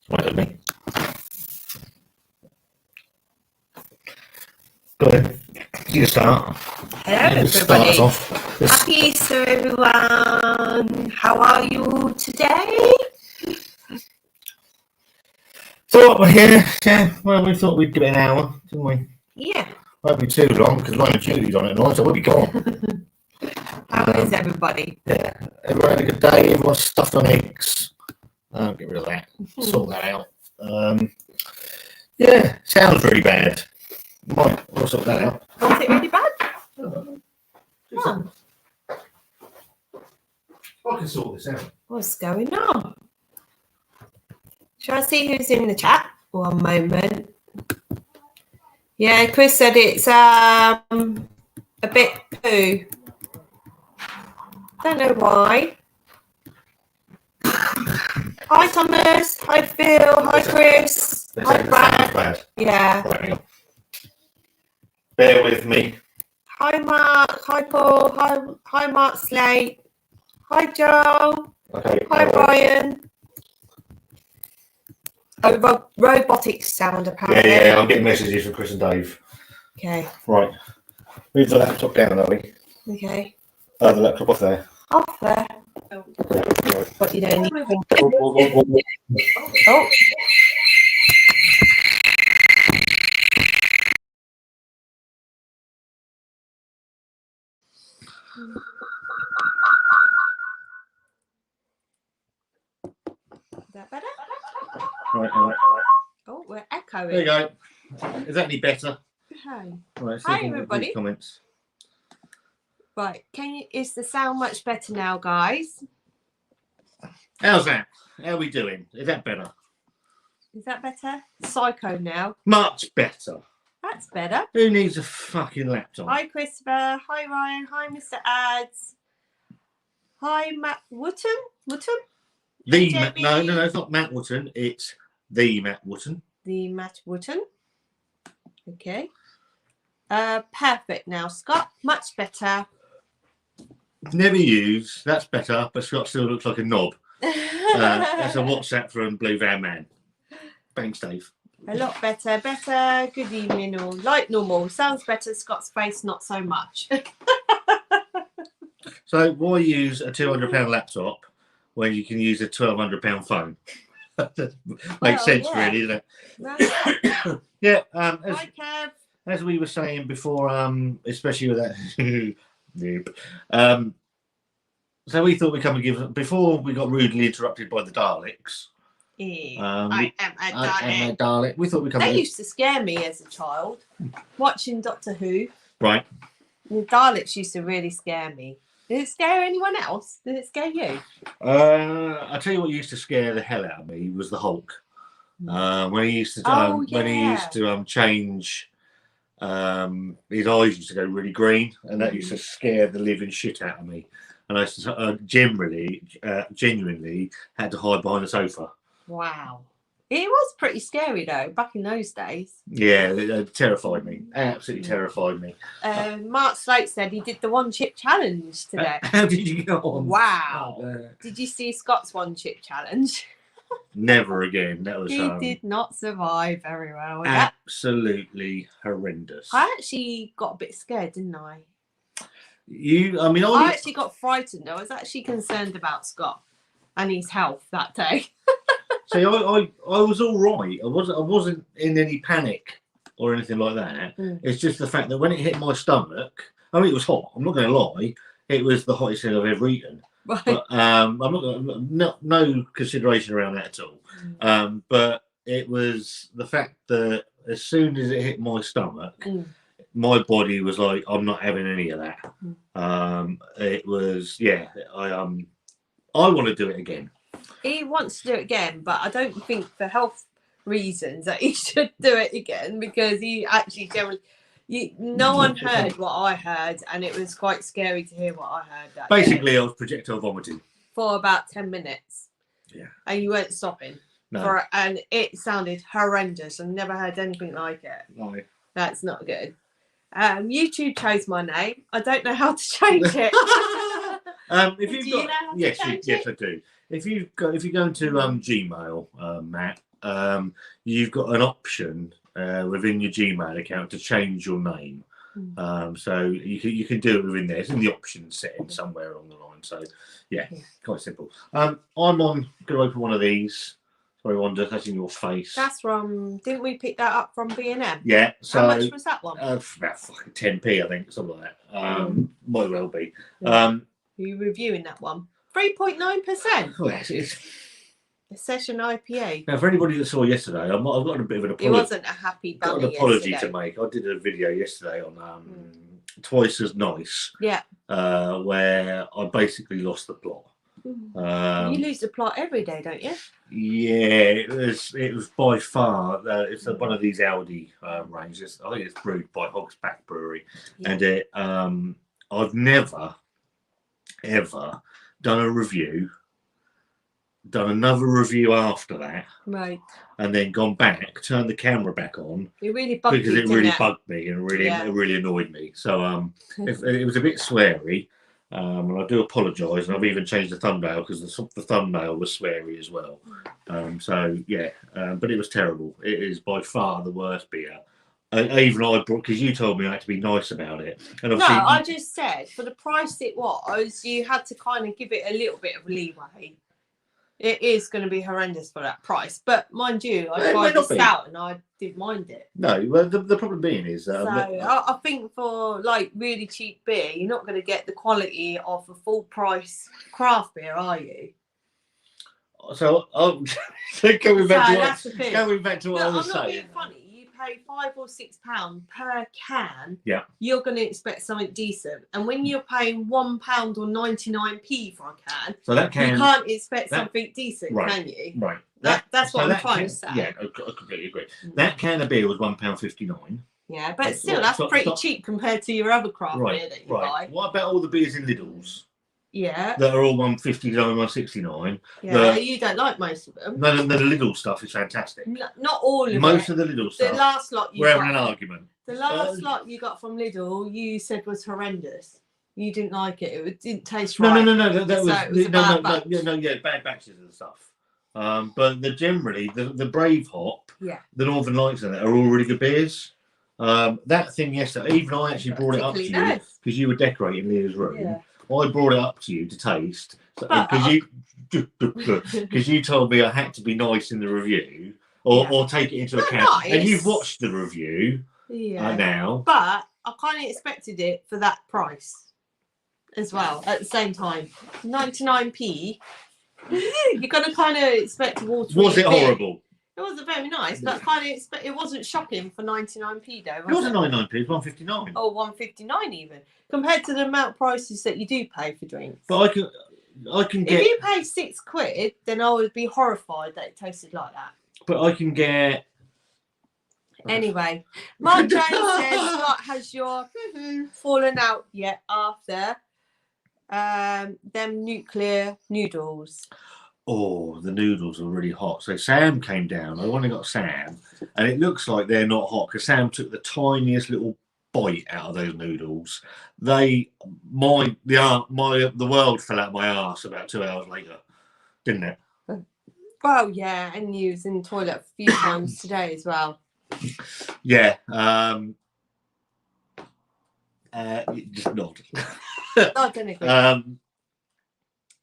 Right, me. Go ahead. You can start. Hello, You start us everybody. off. Happy Easter, everyone. How are you today? So what we're here, yeah. Well, we thought we'd give it an hour, didn't we? Yeah. Won't be too long because Ryan and Julie's on it tonight, so we'll be gone. How is everybody? Yeah. Everyone had a good day. Everyone's stuffed on eggs. Get rid of that. Sort that out. Yeah, sounds really bad. Right, we'll sort that out. Was it really bad? Oh. I can sort this out. What's going on? Shall I see who's in the chat? 1 moment. Yeah, Chris said it's a bit poo. Don't know why. Hi Thomas. Hi Phil. Hi Chris. Hi Brad. Bad. Yeah. Right, hang on. Bear with me. Hi Mark. Hi Paul. Hi Mark Slate. Hi Joel. Okay. Hi Brian. Oh, robotics sound apparently. Yeah, I'm getting messages from Chris and Dave. Okay. Right. Move the laptop down, Ollie. Okay. The laptop off there. Off there. Right. What you don't need. Oh. Oh. Is that better? Right. Oh, we're echoing. There you go. Is that any better? Hi. Right. Hi, everybody. Comments. Right. Is the sound much better now, guys? How's that? How are we doing? Is that better? Is that better? Psycho now. Much better. That's better. Who needs a fucking laptop? Hi, Christopher. Hi, Ryan. Hi, Mr. Ads. Hi, Matt Wooten. No, Jamie. it's not Matt Wooten. It's the Matt Wooten. The Matt Wooten. Okay. Perfect now, Scott. Much better. Never used. That's better, but Scott still looks like a knob. That's a WhatsApp from Blue Van Man. Thanks, Dave. A lot better. Better. Good evening, all. Like normal. Sounds better. Scott's face, not so much. So why use a £200 laptop when you can use a £1,200 phone? Makes sense, yeah. really, doesn't No. it? Hi, Kev. As we were saying before, especially with that. Nope. So we thought we'd come and give, before we got rudely interrupted by the Daleks. I am a Dalek. Dalek. We thought we'd come. They used to scare me as a child, watching Doctor Who. Right. The Daleks used to really scare me. Did it scare anyone else? Did it scare you? I tell you what used to scare the hell out of me was the Hulk. When he used to change, his eyes used to go really green, and that used to scare the living shit out of me. And I used to genuinely had to hide behind the sofa. Wow. It was pretty scary though, back in those days. Yeah, it terrified me. Absolutely terrified me. Mark Slate said he did the 1 chip challenge today. How did you get on? Wow. Did you see Scott's 1 chip challenge? Never again. That was he did not survive very well. Absolutely horrendous. I actually got a bit scared, didn't I? I actually got frightened. I was actually concerned about Scott and his health that day. See, I was all right. I wasn't in any panic or anything like that. It's just the fact that when it hit my stomach, I mean, it was hot. I'm not going to lie. It was the hottest thing I've ever eaten. Right. But I'm not no consideration around that at all. But it was the fact that as soon as it hit my stomach, my body was like, I'm not having any of that. It was, I want to do it again. He wants to do it again, but I don't think for health reasons that he should do it again, because he actually generally, no one heard what I heard, and it was quite scary to hear what I heard. That Basically, day. I was projectile vomiting For about 10 minutes. Yeah. And you weren't stopping. No. And it sounded horrendous. I've never heard anything like it. No. That's not good. YouTube chose my name. I don't know how to change it. Yes, I do. If you go into Gmail, Matt, you've got an option within your Gmail account to change your name. So you can do it within there. It's in the options setting somewhere along the line. So yeah, quite simple. I'm going to open one of these. Sorry, Wanda, that's in your face. That's from. Didn't we pick that up from B&M? Yeah. So how much was that one? About fucking 10p, I think, something like that. Might well be. Are you reviewing that one? 3.9%. Oh, it's a session IPA. Now, for anybody that saw yesterday, I've got a bit of an apology. It wasn't a happy bunny. Got an apology yesterday. to make. I did a video yesterday on Twice as Nice. Yeah. Where I basically lost the plot. You lose the plot every day, don't you? Yeah, it was by far it's one of these Aldi ranges. I think it's brewed by Hogsback Brewery, and it I've never ever done a review, done another review after that, right, and then gone back, turned the camera back on. It really bugged because it really bugged me and it really annoyed me. So it was a bit sweary. And I do apologise, and I've even changed the thumbnail because the thumbnail was sweary as well. So yeah, but it was terrible. It is by far the worst beer. Even I brought, because you told me I had to be nice about it. And no, I just said for the price it was, you had to kind of give it a little bit of leeway. It is going to be horrendous for that price, but mind you, I tried this out and I didn't mind it. No, well, the problem being is I think for like really cheap beer, you're not going to get the quality of a full price craft beer, are you? So going back to what I was saying. I'm not being funny. You pay £5 or £6 per can. Yeah. You're going to expect something decent, and when you're paying £1 or 99p for a can, so that can you can't expect something decent, can you? Right. That's what I'm trying to say. Yeah, I completely agree. That can of beer was £1.59. Yeah, but still, that's pretty cheap compared to your other craft beer that you buy. What about all the beers in Lidl's? Yeah. That are all 159, 169. Yeah, you don't like most of them. No, the Lidl stuff is fantastic. Not all of it. Most of the Lidl stuff. The last lot we're having an argument. The last lot you got from Lidl, you said was horrendous. You didn't like it. It didn't taste right. No. That was bad batches and stuff. But generally the Brave Hop, the Northern Lights and that are all really good beers. That thing yesterday, even I actually brought it up to you because you were decorating Leah's room. Yeah. I brought it up to you to taste because you told me I had to be nice in the review or take it into account. Nice. And you've watched the review now. But I kind of expected it for that price as well at the same time. 99p. You're going to kind of expect water. Was it horrible? It wasn't very nice, but it wasn't shocking for 99p though. It wasn't 99p, it was 159. Oh, 159 even. Compared to the amount of prices that you do pay for drinks. But I can get. If you pay £6, then I would be horrified that it tasted like that. But I can get. Anyway, Mark Jones says, "What has your fallen out yet after them nuclear noodles?" Oh, the noodles are really hot. So Sam came down. I only got Sam, and it looks like they're not hot because Sam took the tiniest little bite out of those noodles. The world fell out my arse about 2 hours later, didn't it? Well, yeah, and you was in the toilet a few times today as well. Yeah. Just nod. I don't agree.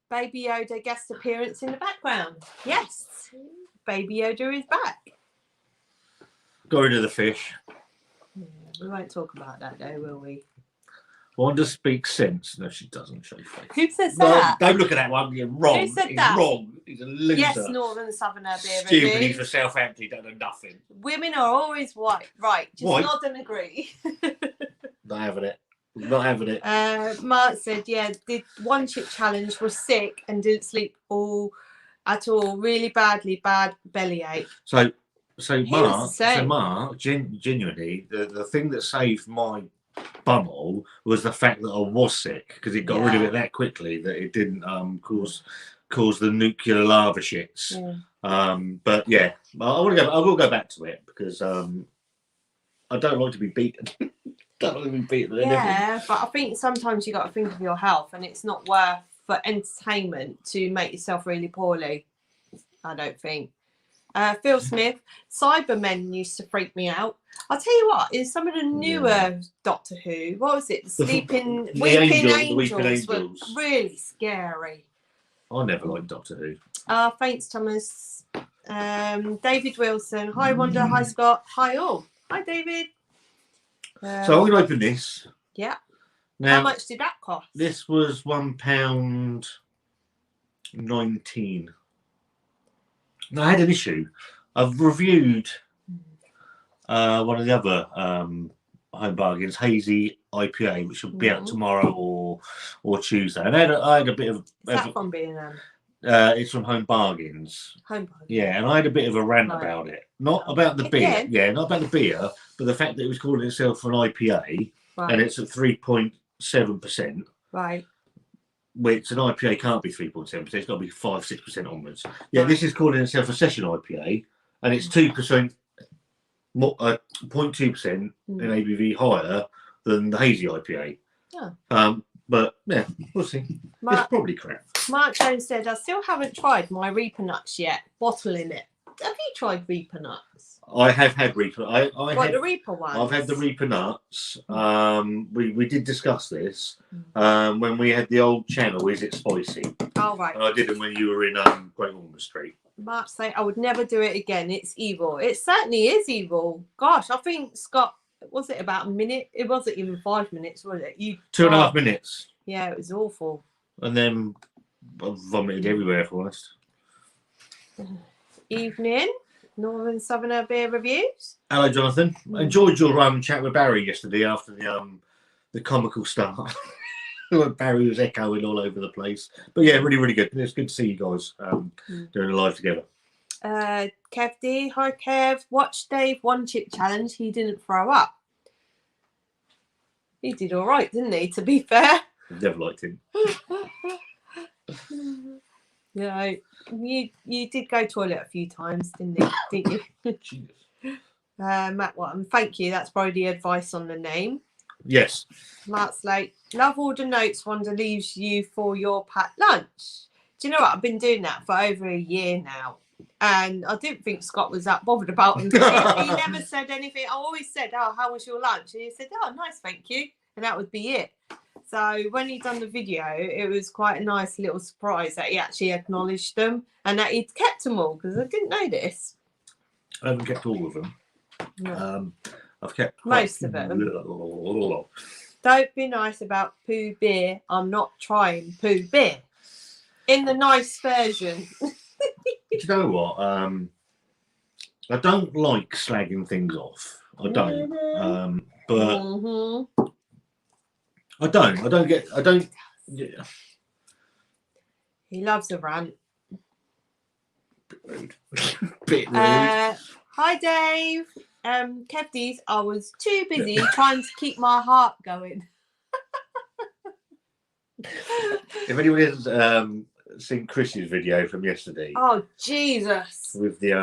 Baby Yoda guest appearance in the background. Yes, Baby Yoda is back. Got rid of the fish. Yeah, we won't talk about that though, will we? Wanda speaks sense. No, she doesn't. Show face. Who says that? Don't look at that one. You're wrong. Who said He's that? Wrong. He's a loser. Yes, Northern Southerner beer. Stupid. He's for Southampton. He don't know nothing. Women are always white. Right. Just nod and agree. Not having it. Not having it. Mark said, the one chip challenge was sick and didn't sleep at all. Really bad bellyache. So Mark, genuinely, the thing that saved my bumhole was the fact that I was sick because it got rid of it that quickly that it didn't cause the nuclear lava shits. Yeah. But yeah, I will go back to it because I don't like to be beaten. Yeah, but I think sometimes you got to think of your health, and it's not worth for entertainment to make yourself really poorly. I don't think. Phil Smith, Cybermen used to freak me out. I'll tell you what, in some of the newer Doctor Who, what was it? The Sleeping Weeping Angels were really scary. I never liked Doctor Who. Thanks, Thomas. David Wilson. Hi, Wanda. Hi, Scott. Hi, all. Hi, David. So I'm going to open this. Yeah. Now, how much did that cost? This was £1.19. Now, I had an issue. I've reviewed one of the other home bargains, Hazy IPA, which will be out tomorrow or Tuesday. And I had a bit of. Is that from B&M? It's from Home Bargains. Home Bargains. Yeah, and I had a bit of a rant about it. Not about the beer. Yeah, not about the beer, but the fact that it was calling itself an IPA and it's at 3.7%. Right. Which an IPA can't be 3.7%. It's got to be 5-6% onwards. Yeah, this is calling itself a session IPA, and it's 2%, 0.2% in ABV higher than the hazy IPA. Yeah. But yeah, we'll see. It's probably crap. Mark Jones said, I still haven't tried my Reaper Nuts yet. Bottling it. Have you tried Reaper Nuts? I have had Reaper. The Reaper ones? I've had the Reaper Nuts. We did discuss this when we had the old channel, Is It Spicy? Oh, right. And I did it when you were in Great Ormond Street. Mark said, I would never do it again. It's evil. It certainly is evil. Gosh, I think Scott, was it about a minute? It wasn't even 5 minutes, was it? 2.5 minutes. Yeah, it was awful. And then I vomited everywhere, for honest. Evening. Northern Southerner Beer Reviews. Hello, Jonathan. Enjoyed your chat with Barry yesterday after the comical start. Barry was echoing all over the place. But yeah, really, really good. It's good to see you guys doing a live together. Kev D. Hi, Kev. Watch Dave One Chip Challenge. He didn't throw up. He did all right, didn't he, to be fair? I've never liked him. Yeah, you did go toilet a few times, didn't you? Matt Watton, thank you. That's probably the advice on the name. Yes. Mark's like, love all the notes Wanda leaves you for your packed lunch. Do you know what? I've been doing that for over a year now. And I didn't think Scott was that bothered about him. He never said anything. I always said, oh, how was your lunch? And he said, oh, nice, thank you. And that would be it. So when he done the video, it was quite a nice little surprise that he actually acknowledged them and that he'd kept them all, because I didn't know this. I haven't kept all of them. No. I've kept most of them. Don't be nice about poo beer. I'm not trying poo beer. In the nice version. Do you know what? I don't like slagging things off. I don't. But I don't. Yeah. He loves a rant. Bit rude. Hi, Dave. Kevdies, I was too busy trying to keep my heart going. If anyone has seen Chris's video from yesterday, oh Jesus, with the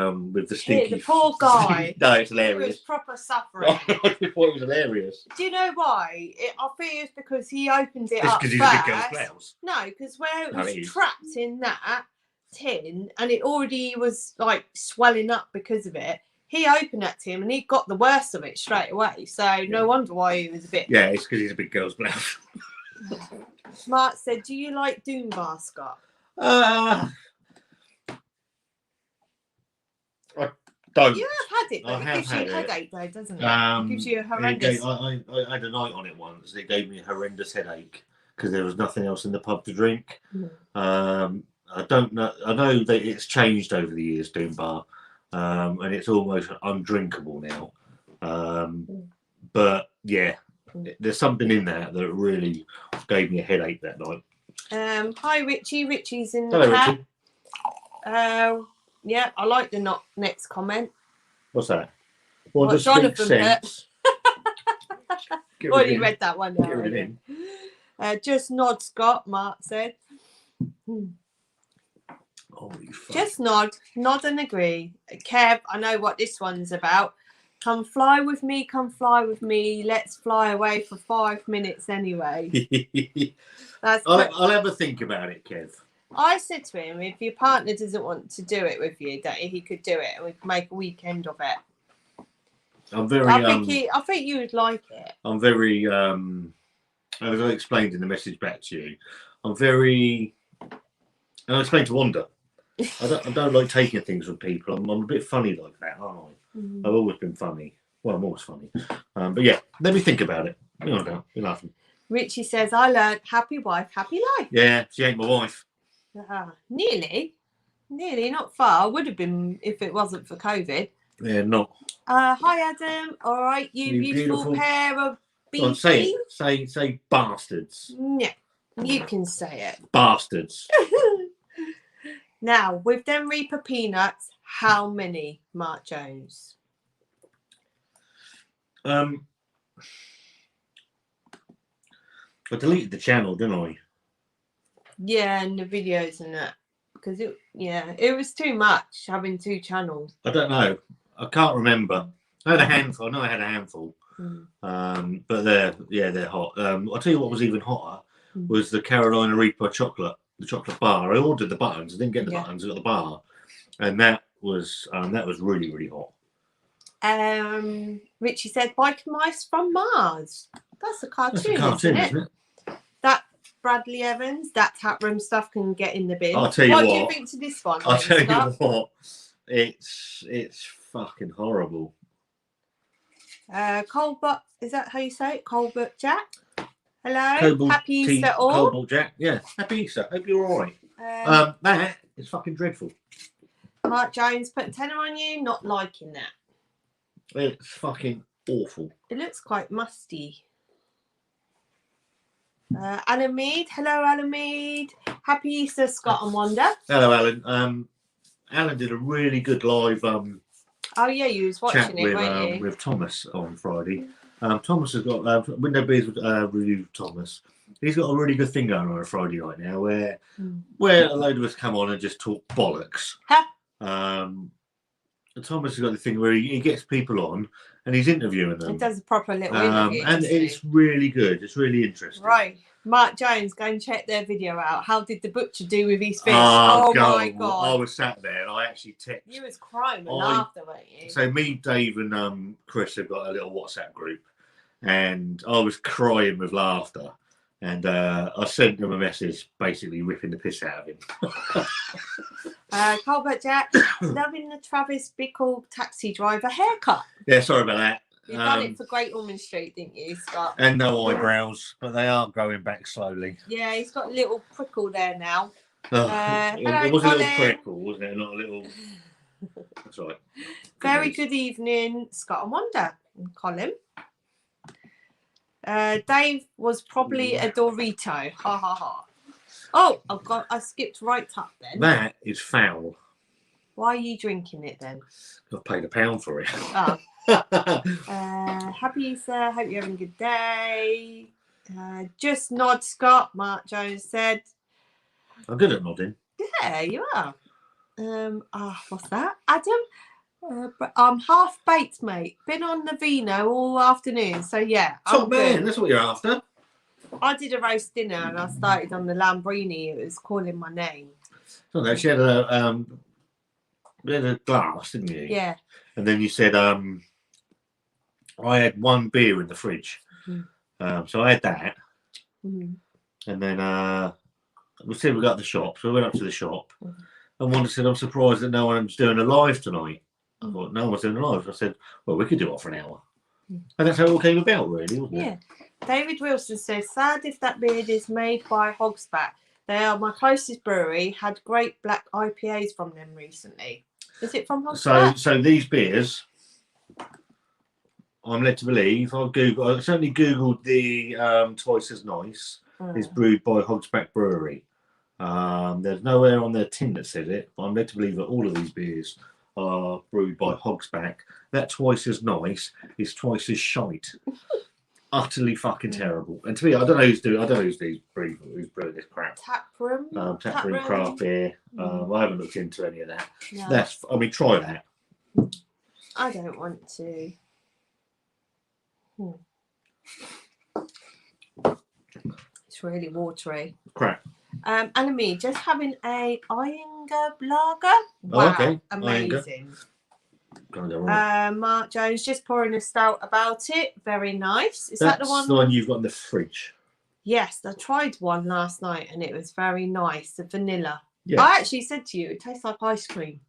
stinky, the poor guy. No, it's hilarious. It was proper suffering. I thought it was hilarious. Do you know why? I think it's because he opened it it's up because first. He's a big girl's blouse. No, because where it was trapped in that tin and it already was like swelling up because of it. He opened that to him and he got the worst of it straight away. So no wonder why he was a bit. Yeah, it's because he's a big girl's blouse. Mark said, "Do you like Doombar, Scott?" I don't. You have had it, though. It gives you a headache, though, doesn't it? It gives you a horrendous. I had a night on it once. It gave me a horrendous headache because there was nothing else in the pub to drink. I don't know. I know that it's changed over the years, Doombar, and it's almost undrinkable now. But yeah, there's something in there that really gave me a headache that night. Hi, Richie. Richie's in the chat. Richie. Yeah, I like the next comment. What's that? Well, just Jonathan sense. Already read that one. Get rid of him. Just nod, Scott. Mark said. Just nod and agree. Kev, I know what this one's about. Come fly with me, let's fly away for 5 minutes anyway. I'll have a think about it, Kev. I said to him, if your partner doesn't want to do it with you, that he could do it and we could make a weekend of it. I'm very. I think you would like it. I'm very. As I explained in the message back to you, I'm very. And I explained to Wanda. I don't like taking things from people. I'm a bit funny like that, aren't I? Mm-hmm. I've always been funny. Well, I'm always funny. But yeah, let me think about it. No, you're laughing. Richie says, I learned happy wife, happy life. Yeah, she ain't my wife. Nearly, not far. Would have been if it wasn't for COVID. Yeah, not. Hi, Adam. All right, you beautiful pair of beasties. Say it. Say bastards. Yeah, you can say it. Bastards. Now, with them Reaper peanuts, how many, Mark Jones? I deleted the channel, didn't I? Yeah, and the videos and that. Because it was too much having 2 channels. I don't know. I can't remember. I had a handful. I know I had a handful. But they're hot. I'll tell you what was even hotter was the Carolina Reaper chocolate, the chocolate bar. I ordered the buttons. I didn't get the buttons. I got the bar, and that was really, really hot. Richie said, "Bike Mice from Mars." That's a cartoon, isn't it? That Bradley Evans, that tap room stuff can get in the bin. I'll tell you what. What do you think to this one? I'll tell you what. It's fucking horrible. Colbert, is that how you say it? Colbert Jack. Hello. Happy Easter all. Colbert Jack. Yeah. Happy Easter. Hope you're all right. That is fucking dreadful. Mark Jones put 10 on you, not liking that. It's fucking awful. It looks quite musty. Alan Mead. Hello, Alan Mead. Happy Easter, Scott and Wanda. Hello, Alan. Alan did a really good live oh yeah, you was watching it, weren't you? With Thomas on Friday. Thomas has got Window Beers review Thomas. He's got a really good thing going on a Friday night now where a load of us come on and just talk bollocks. Thomas has got the thing where he gets people on and he's interviewing them. He does a proper little interview. And it's really good. It's really interesting. Right. Mark Jones, go and check their video out. How did the butcher do with his fish? Oh my God. I was sat there and I actually texted. You was crying with laughter, weren't you? So me, Dave and Chris have got a little WhatsApp group and I was crying with laughter. And I sent him a message basically ripping the piss out of him. Colbert Jack, loving the Travis Bickle taxi driver haircut. Yeah, sorry about that. You done it for Great Ormond Street, didn't you, Scott? And no eyebrows, but they are growing back slowly. Yeah, he's got a little prickle there now. It was Colin. A little prickle, wasn't it? Not a little. That's right. Very good evening, Scott and Wanda and Colin. Dave was probably a Dorito. Ha ha ha. Oh, I skipped right up then. That is foul. Why are you drinking it then? I've paid £1 for it. Oh. Happy Easter. Hope you're having a good day. Just nod, Scott. Mark Jones said. I'm good at nodding. Yeah, you are. What's that? Adam? I'm half baked, mate. Been on the vino all afternoon, so yeah. Top man, that's what you're after. I did a roast dinner and I started on the Lambrini. It was calling my name. So no, she had a glass, didn't you? Yeah. And then you said I had one beer in the fridge. So I had that. And then we said we got to the shop, so we went up to the shop. And Wanda said, I'm surprised that no one was doing a live tonight. I thought, no one's doing a live. I said, well, we could do it for an hour. And that's how it all came about, really, wasn't it? Yeah. David Wilson says, sad if that beer is made by Hogsback. They are my closest brewery. Had great black IPAs from them recently. Is it from Hogsback? So these beers, I'm led to believe, I certainly Googled the Twice as Nice. Is brewed by Hogsback Brewery. There's nowhere on their tin that says it, but I'm led to believe that all of these beers are brewed by Hogsback. That Twice as Nice is twice as shite. Utterly fucking terrible. And to me, I don't know who's brewing this crap. Taproom craft beer. I haven't looked into any of that. No. Try that. I don't want to. It's really watery. Crap. And me just having a Iyengar lager. Wow, okay. amazing. Gonna go right. Mark Jones just pouring a stout about it. Very nice. Is That's that the one? you've got in the fridge. Yes, I tried one last night and it was very nice. The vanilla. Yeah. I actually said to you, it tastes like ice cream.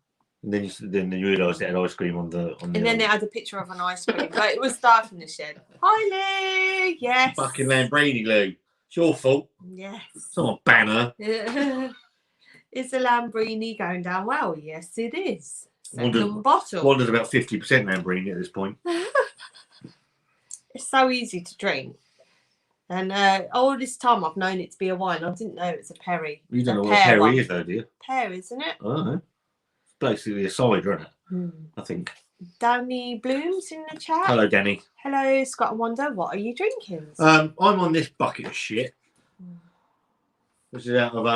And then you realised it had ice cream on the. And then it had a picture of an ice cream. But it was dark in the shed. Hi, Lou. Yes. Fucking Lamborghini, Lou. It's your fault. Yes. It's not a banner. Is the Lamborghini going down well? Yes, it is. Wondered Bottle. about 50% Lamborghini at this point. It's so easy to drink. And all this time I've known it to be a wine. I didn't know it was a perry. You don't know what a perry is, though, do you? Pear, isn't it? Oh, it's basically a cider, isn't it? I think. Danny Blooms in the chat. Hello, Danny. Hello, Scott and Wonder. What are you drinking? I'm on this bucket of shit. This is out of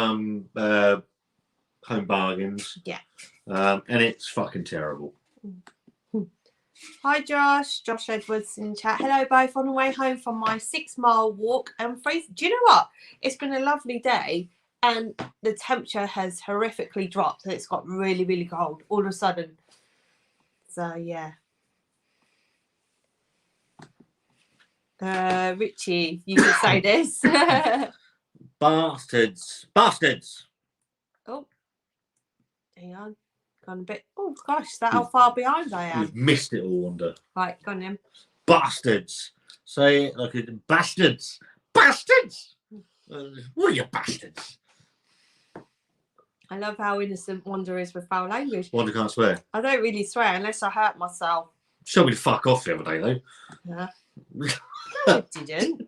Home Bargains. Yeah. And it's fucking terrible. Hi, Josh. Josh Edwards in chat. Hello, both. On the way home from my 6-mile walk and freeze. Do you know what? It's been a lovely day, and the temperature has horrifically dropped. So it's got really, really cold all of a sudden. So yeah. Richie, you can say this. Bastards. Oh, hang on. Gone a bit. Oh gosh, is that how far behind I am? You've missed it all, Wonder. Right, go on then. Bastards. Say it like a bastards. Bastards. What are you bastards? I love how innocent Wonder is with foul language. Wonder can't swear. I don't really swear unless I hurt myself. Showed me to fuck off the other day, though. Yeah. No, it didn't.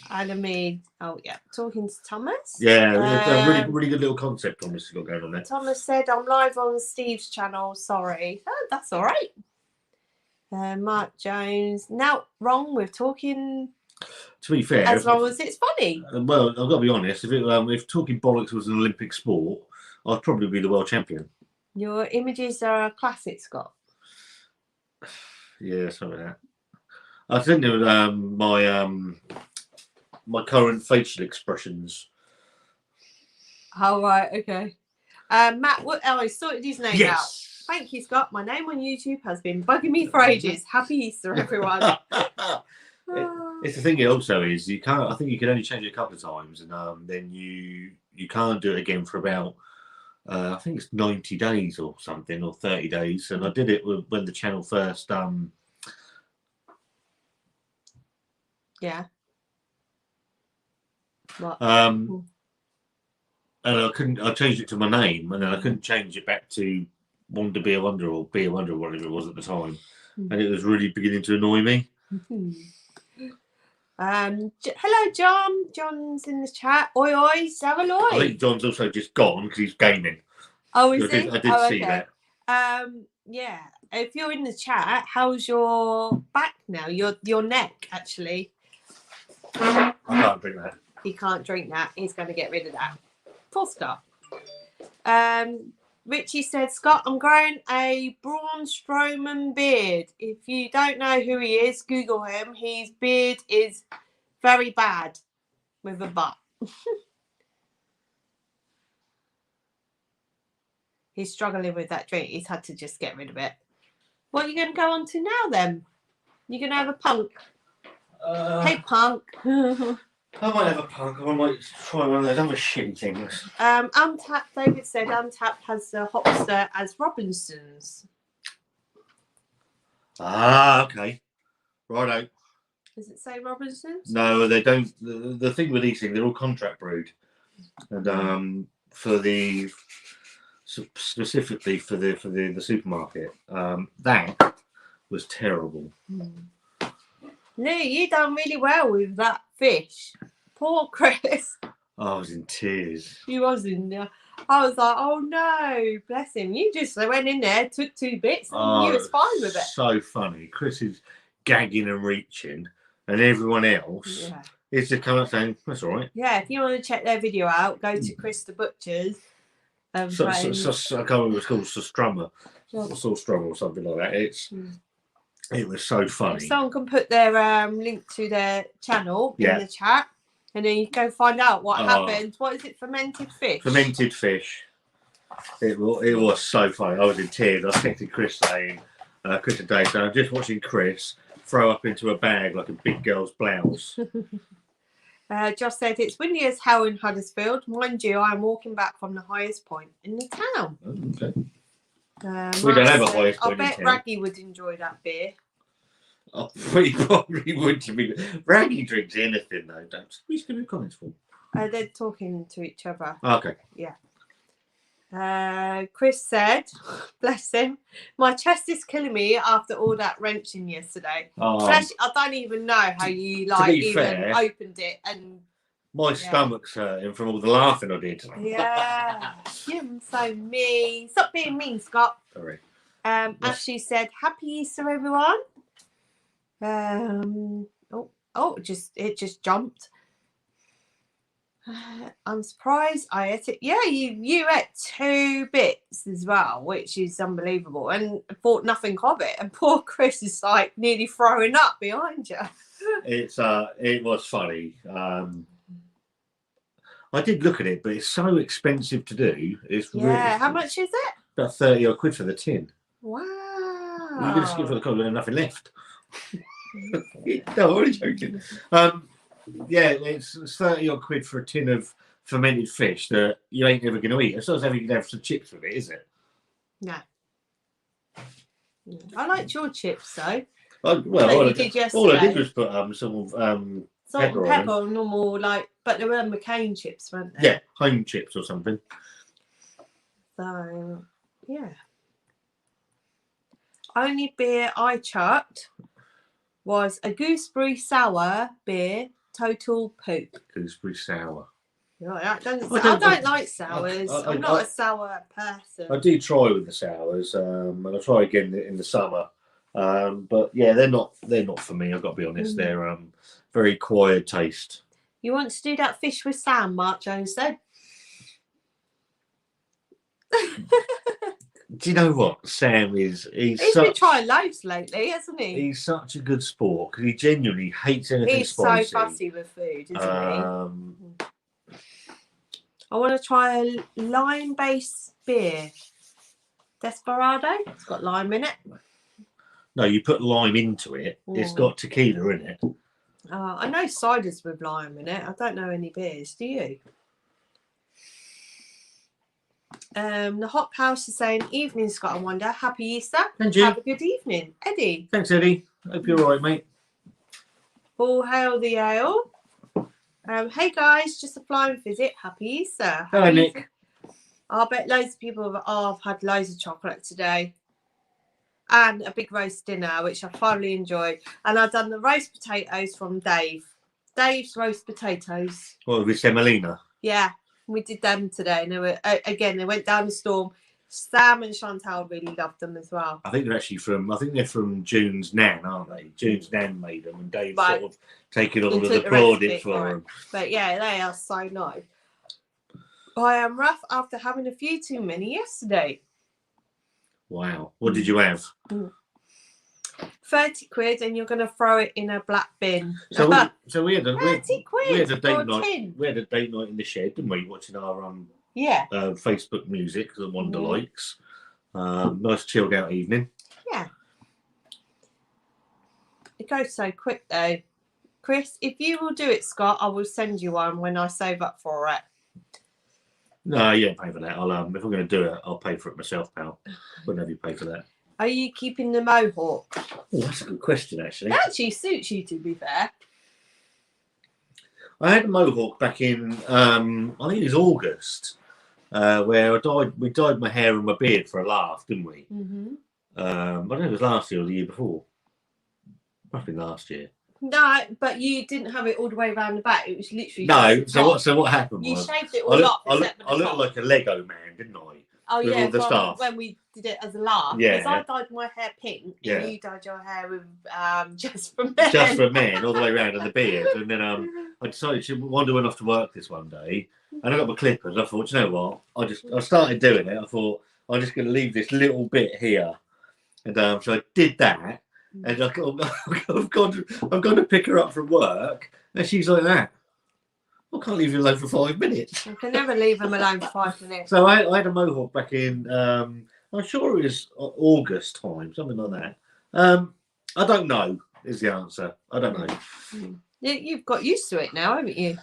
Alamede. Oh yeah, talking to Thomas. Yeah, a really good little concept Thomas has got going on there. Thomas said, "I'm live on Steve's channel. Sorry." Oh, that's all right. Mark Jones. Now, wrong with talking. To be fair, as long as it's funny. Well, I've got to be honest. If talking bollocks was an Olympic sport, I'd probably be the world champion. Your images are a classic, Scott. Yeah, something like that. I think it was my current facial expressions. Oh right, okay. Matt, I sorted his name out. Thank you, Scott. My name on YouTube has been bugging me for ages. Happy Easter, everyone. It's the thing. Also, is you can't. I think you can only change it a couple of times, and then you can't do it again for about. I think it's 90 days or something, or 30 days. And I did it when the channel first. Yeah. What? And I changed it to my name, and then I couldn't change it back to Want to Be a Wonder or Be a Wonder, whatever it was at the time. And it was really beginning to annoy me. Hello, John. John's in the chat. Oi, oi, Savaloy. I think John's also just gone because he's gaming. Oh, is he? I did see that. Yeah. If you're in the chat, how's your back now? Your neck, actually. I can't drink that. He can't drink that. He's going to get rid of that. Poor Scott. Richie said, Scott, I'm growing a Braun Strowman beard. If you don't know who he is, Google him. His beard is very bad with a butt. He's struggling with that drink. He's had to just get rid of it. What are you going to go on to now, then? You're going to have a punk? Hey, punk. I might have a punk. I might try one of those other shitty things. Untapped, David said, Untapped has the Hopster as Robinsons. Ah, okay. Righto. Does it say Robinsons? No, they don't. The thing with these things, they're all contract brewed. And specifically for the supermarket, that was terrible. Lou, you done really well with that fish. Poor Chris. I was in tears. He was in there. I was like, oh no, bless him. You just went in there, took 2 bits, and you was fine with it. So funny. Chris is gagging and reaching, and everyone else is just coming up saying, that's all right. Yeah, if you want to check their video out, go to Chris the Butcher's. I can't remember what it's called, Strummer. Strummer or something like that. It was so funny. If someone can put their link to their channel in the chat, And then you go find out what Oh. happened. What is it? Fermented fish. Fermented fish. It was so funny. I was in tears. I texted Chris saying, Chris and Dave saying, I'm just watching Chris throw up into a bag like a big girl's blouse. Josh said it's windy as hell in Huddersfield. Mind you, I'm walking back from the highest point in the town. Okay. We don't have a highest point in I bet town. Raggy would enjoy that beer. Oh, he probably would. To be Raggy drinks anything though. Don't. Who's going to comments for? They're talking to each other. Okay. Yeah. Chris said, bless him, my chest is killing me after all that wrenching yesterday. I don't even know how you opened it, and my stomach's hurting from all the laughing I did. Yeah, you're so mean. Stop being mean, Scott. Sorry. Ashley said, "Happy Easter, everyone." It just jumped. I'm surprised I ate it. Yeah, you ate 2 bits as well, which is unbelievable, and thought nothing of it. And poor Chris is like nearly throwing up behind you. It was funny. I did look at it, but it's so expensive to do. It's really, how much is it? About 30 odd quid for the tin. Wow. You're going to skip for the cold and nothing left. No, I'm only joking. Yeah, it's 30 odd quid for a tin of fermented fish that you ain't ever going to eat. It's not as if you can have some chips with it, is it? No. I liked your chips though. All I did was put salt and pepper, normal but they were McCain chips, weren't they? Yeah, home chips or something. So yeah. Only beer I chucked was a gooseberry sour beer. Total poop. Gooseberry sour. I don't like sours. I'm not a sour person. I do try with the sours, and I try again in the summer. But yeah, they're not for me. I've got to be honest. They're very quiet taste. You want to do that fish with Sam? Mark Jones said. Do you know what Sam is? He's been trying loads lately, hasn't he? He's such a good sport because he genuinely hates anything spicy. He's so fussy with food, isn't he? I want to try a lime-based beer. Desperado. It's got lime in it. No, you put lime into it. It's got tequila in it. I know ciders with lime in it. I don't know any beers. Do you? The Hot House is saying, "Evening, Scott and Wonder. Happy Easter. And you. Have a good evening, Eddie." Thanks, Eddie. Hope you're all right, mate. All hail the ale. Hey guys, just a flying visit. Happy Easter. Hello, Nick. I bet loads of people have had loads of chocolate today. And a big roast dinner, which I thoroughly enjoyed. And I've done the roast potatoes from Dave. Dave's roast potatoes. What, with semolina? Yeah, we did them today. And they were, again, they went down the storm. Sam and Chantal really loved them as well. I think they're from June's Nan, aren't they? June's Nan made them, and Dave sort of taken all of the plaudits for them. But yeah, they are so nice. I am rough after having a few too many yesterday. Wow. What did you have? 30 quid, and you're going to throw it in a black bin. So we had a 30 quid. We had a date night. We had a date night in the shed, didn't we? Watching our Facebook music that Wanda likes. Nice chilled out evening. Yeah. It goes so quick though. Chris, if you will do it, Scott, I will send you one when I save up for it. No, you don't pay for that. If I'm going to do it, I'll pay for it myself, pal. Wouldn't have you pay for that. Are you keeping the mohawk? Oh, that's a good question, actually. It actually suits you, to be fair. I had a mohawk back in, I think it was August, where we dyed my hair and my beard for a laugh, didn't we? Mm-hmm. I don't know if it was last year or the year before. Must have been last year. No, but you didn't have it all the way around the back. It was literally. No, so what happened you was shaved it all up. I looked like a Lego man, didn't I? Oh with yeah, all the stuff. When we did it as a laugh. Yeah. Because I dyed my hair pink, and you dyed your hair with just for men. Just for men, all the way around, and the beard. And then I decided Wanda went off to work this one day, and I got my clippers. I thought, you know what? I started doing it. I thought I'm just going to leave this little bit here, and so I did that. And I've gone to pick her up from work, and she's like that. I can't leave you alone for 5 minutes. I can never leave them alone for 5 minutes. So I had a mohawk back in, I'm sure it was August time, something like that. I don't know is the answer. I don't know. You've got used to it now, haven't you?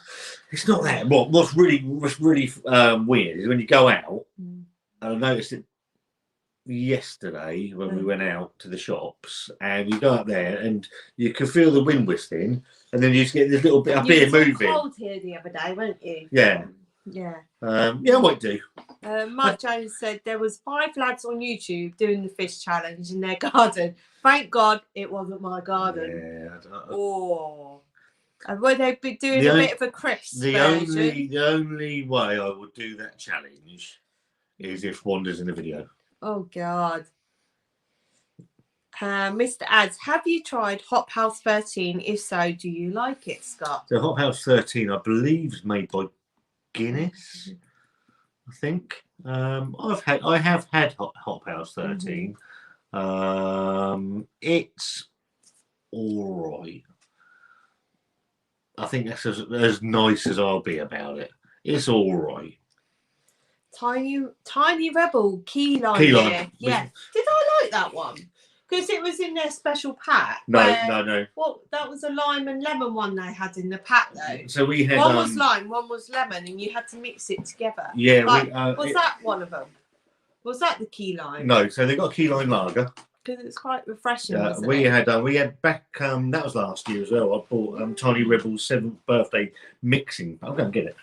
It's not that. What's really weird is when you go out, and I noticed it yesterday when we went out to the shops, and you go up there and you can feel the wind whistling, and then you just get this little bit up here moving. You were cold here the other day, weren't you? Yeah. Yeah. I might do. Mark Jones said there was 5 lads on YouTube doing the fish challenge in their garden. Thank God it wasn't my garden. Yeah. Oh. And would they be doing a bit of a crisp version? The only way I would do that challenge is if Wanda's in the video. Oh God. Mr. Ads, have you tried Hop House 13? If so, do you like it, Scott? So Hop House 13, I believe, is made by Guinness. I think. I have had Hop House 13. It's all right. I think that's as nice as I'll be about it. It's all right. Tiny Rebel key lime. Yeah. Did I like that one? Because it was in their special pack. No. Well, that was a lime and lemon one they had in the pack though. So we had one was lime, one was lemon, and you had to mix it together. Yeah. Was that one of them? Was that the key lime? No. So they got a key lime lager. Because it's quite refreshing. We had back that was last year as well. I bought Tiny Rebel's 7th birthday mixing. I'll go and get it.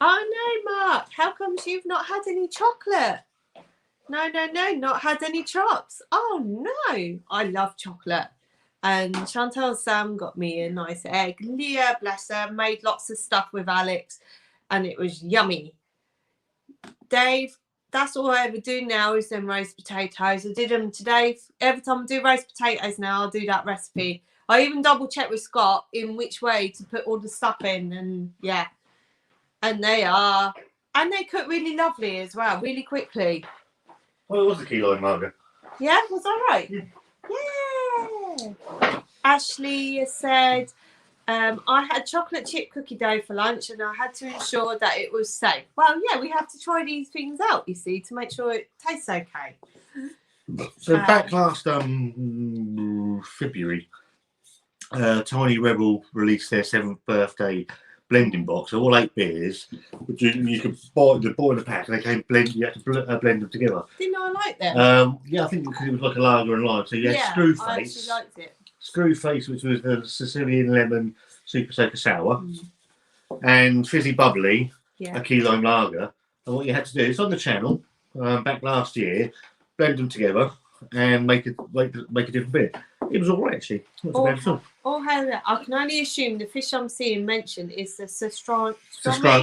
Oh no, Mark! How comes you've not had any chocolate? No, not had any chops. Oh no, I love chocolate. And Chantel Sam got me a nice egg. Leah, bless her, made lots of stuff with Alex, and it was yummy. Dave. That's all I ever do now is them roast potatoes. I did them today. Every time I do roast potatoes now, I'll do that recipe. I even double check with Scott in which way to put all the stuff in. And yeah. And they cook really lovely as well, really quickly. Well, it was a key lime lager. Yeah, was that right? Yeah. Ashley said, I had chocolate chip cookie dough for lunch and I had to ensure that it was safe. Well, yeah, we have to try these things out, you see, to make sure it tastes okay. So back last February, Tiny Rebel released their 7th birthday blending box, so all 8 beers, which you could buy in the pack, and they came blend. You had to blend them together. Didn't I like them? Yeah, I think because it was like a lager and lime. So you had Screwface. I actually liked it. Screwface, which was the Sicilian lemon super soaker sour, and Fizzy Bubbly, a key lime lager. And what you had to do, it's on the channel back last year, blend them together and make a different beer. It was all right actually. I can only assume the fish I'm seeing mentioned is the Sestromen.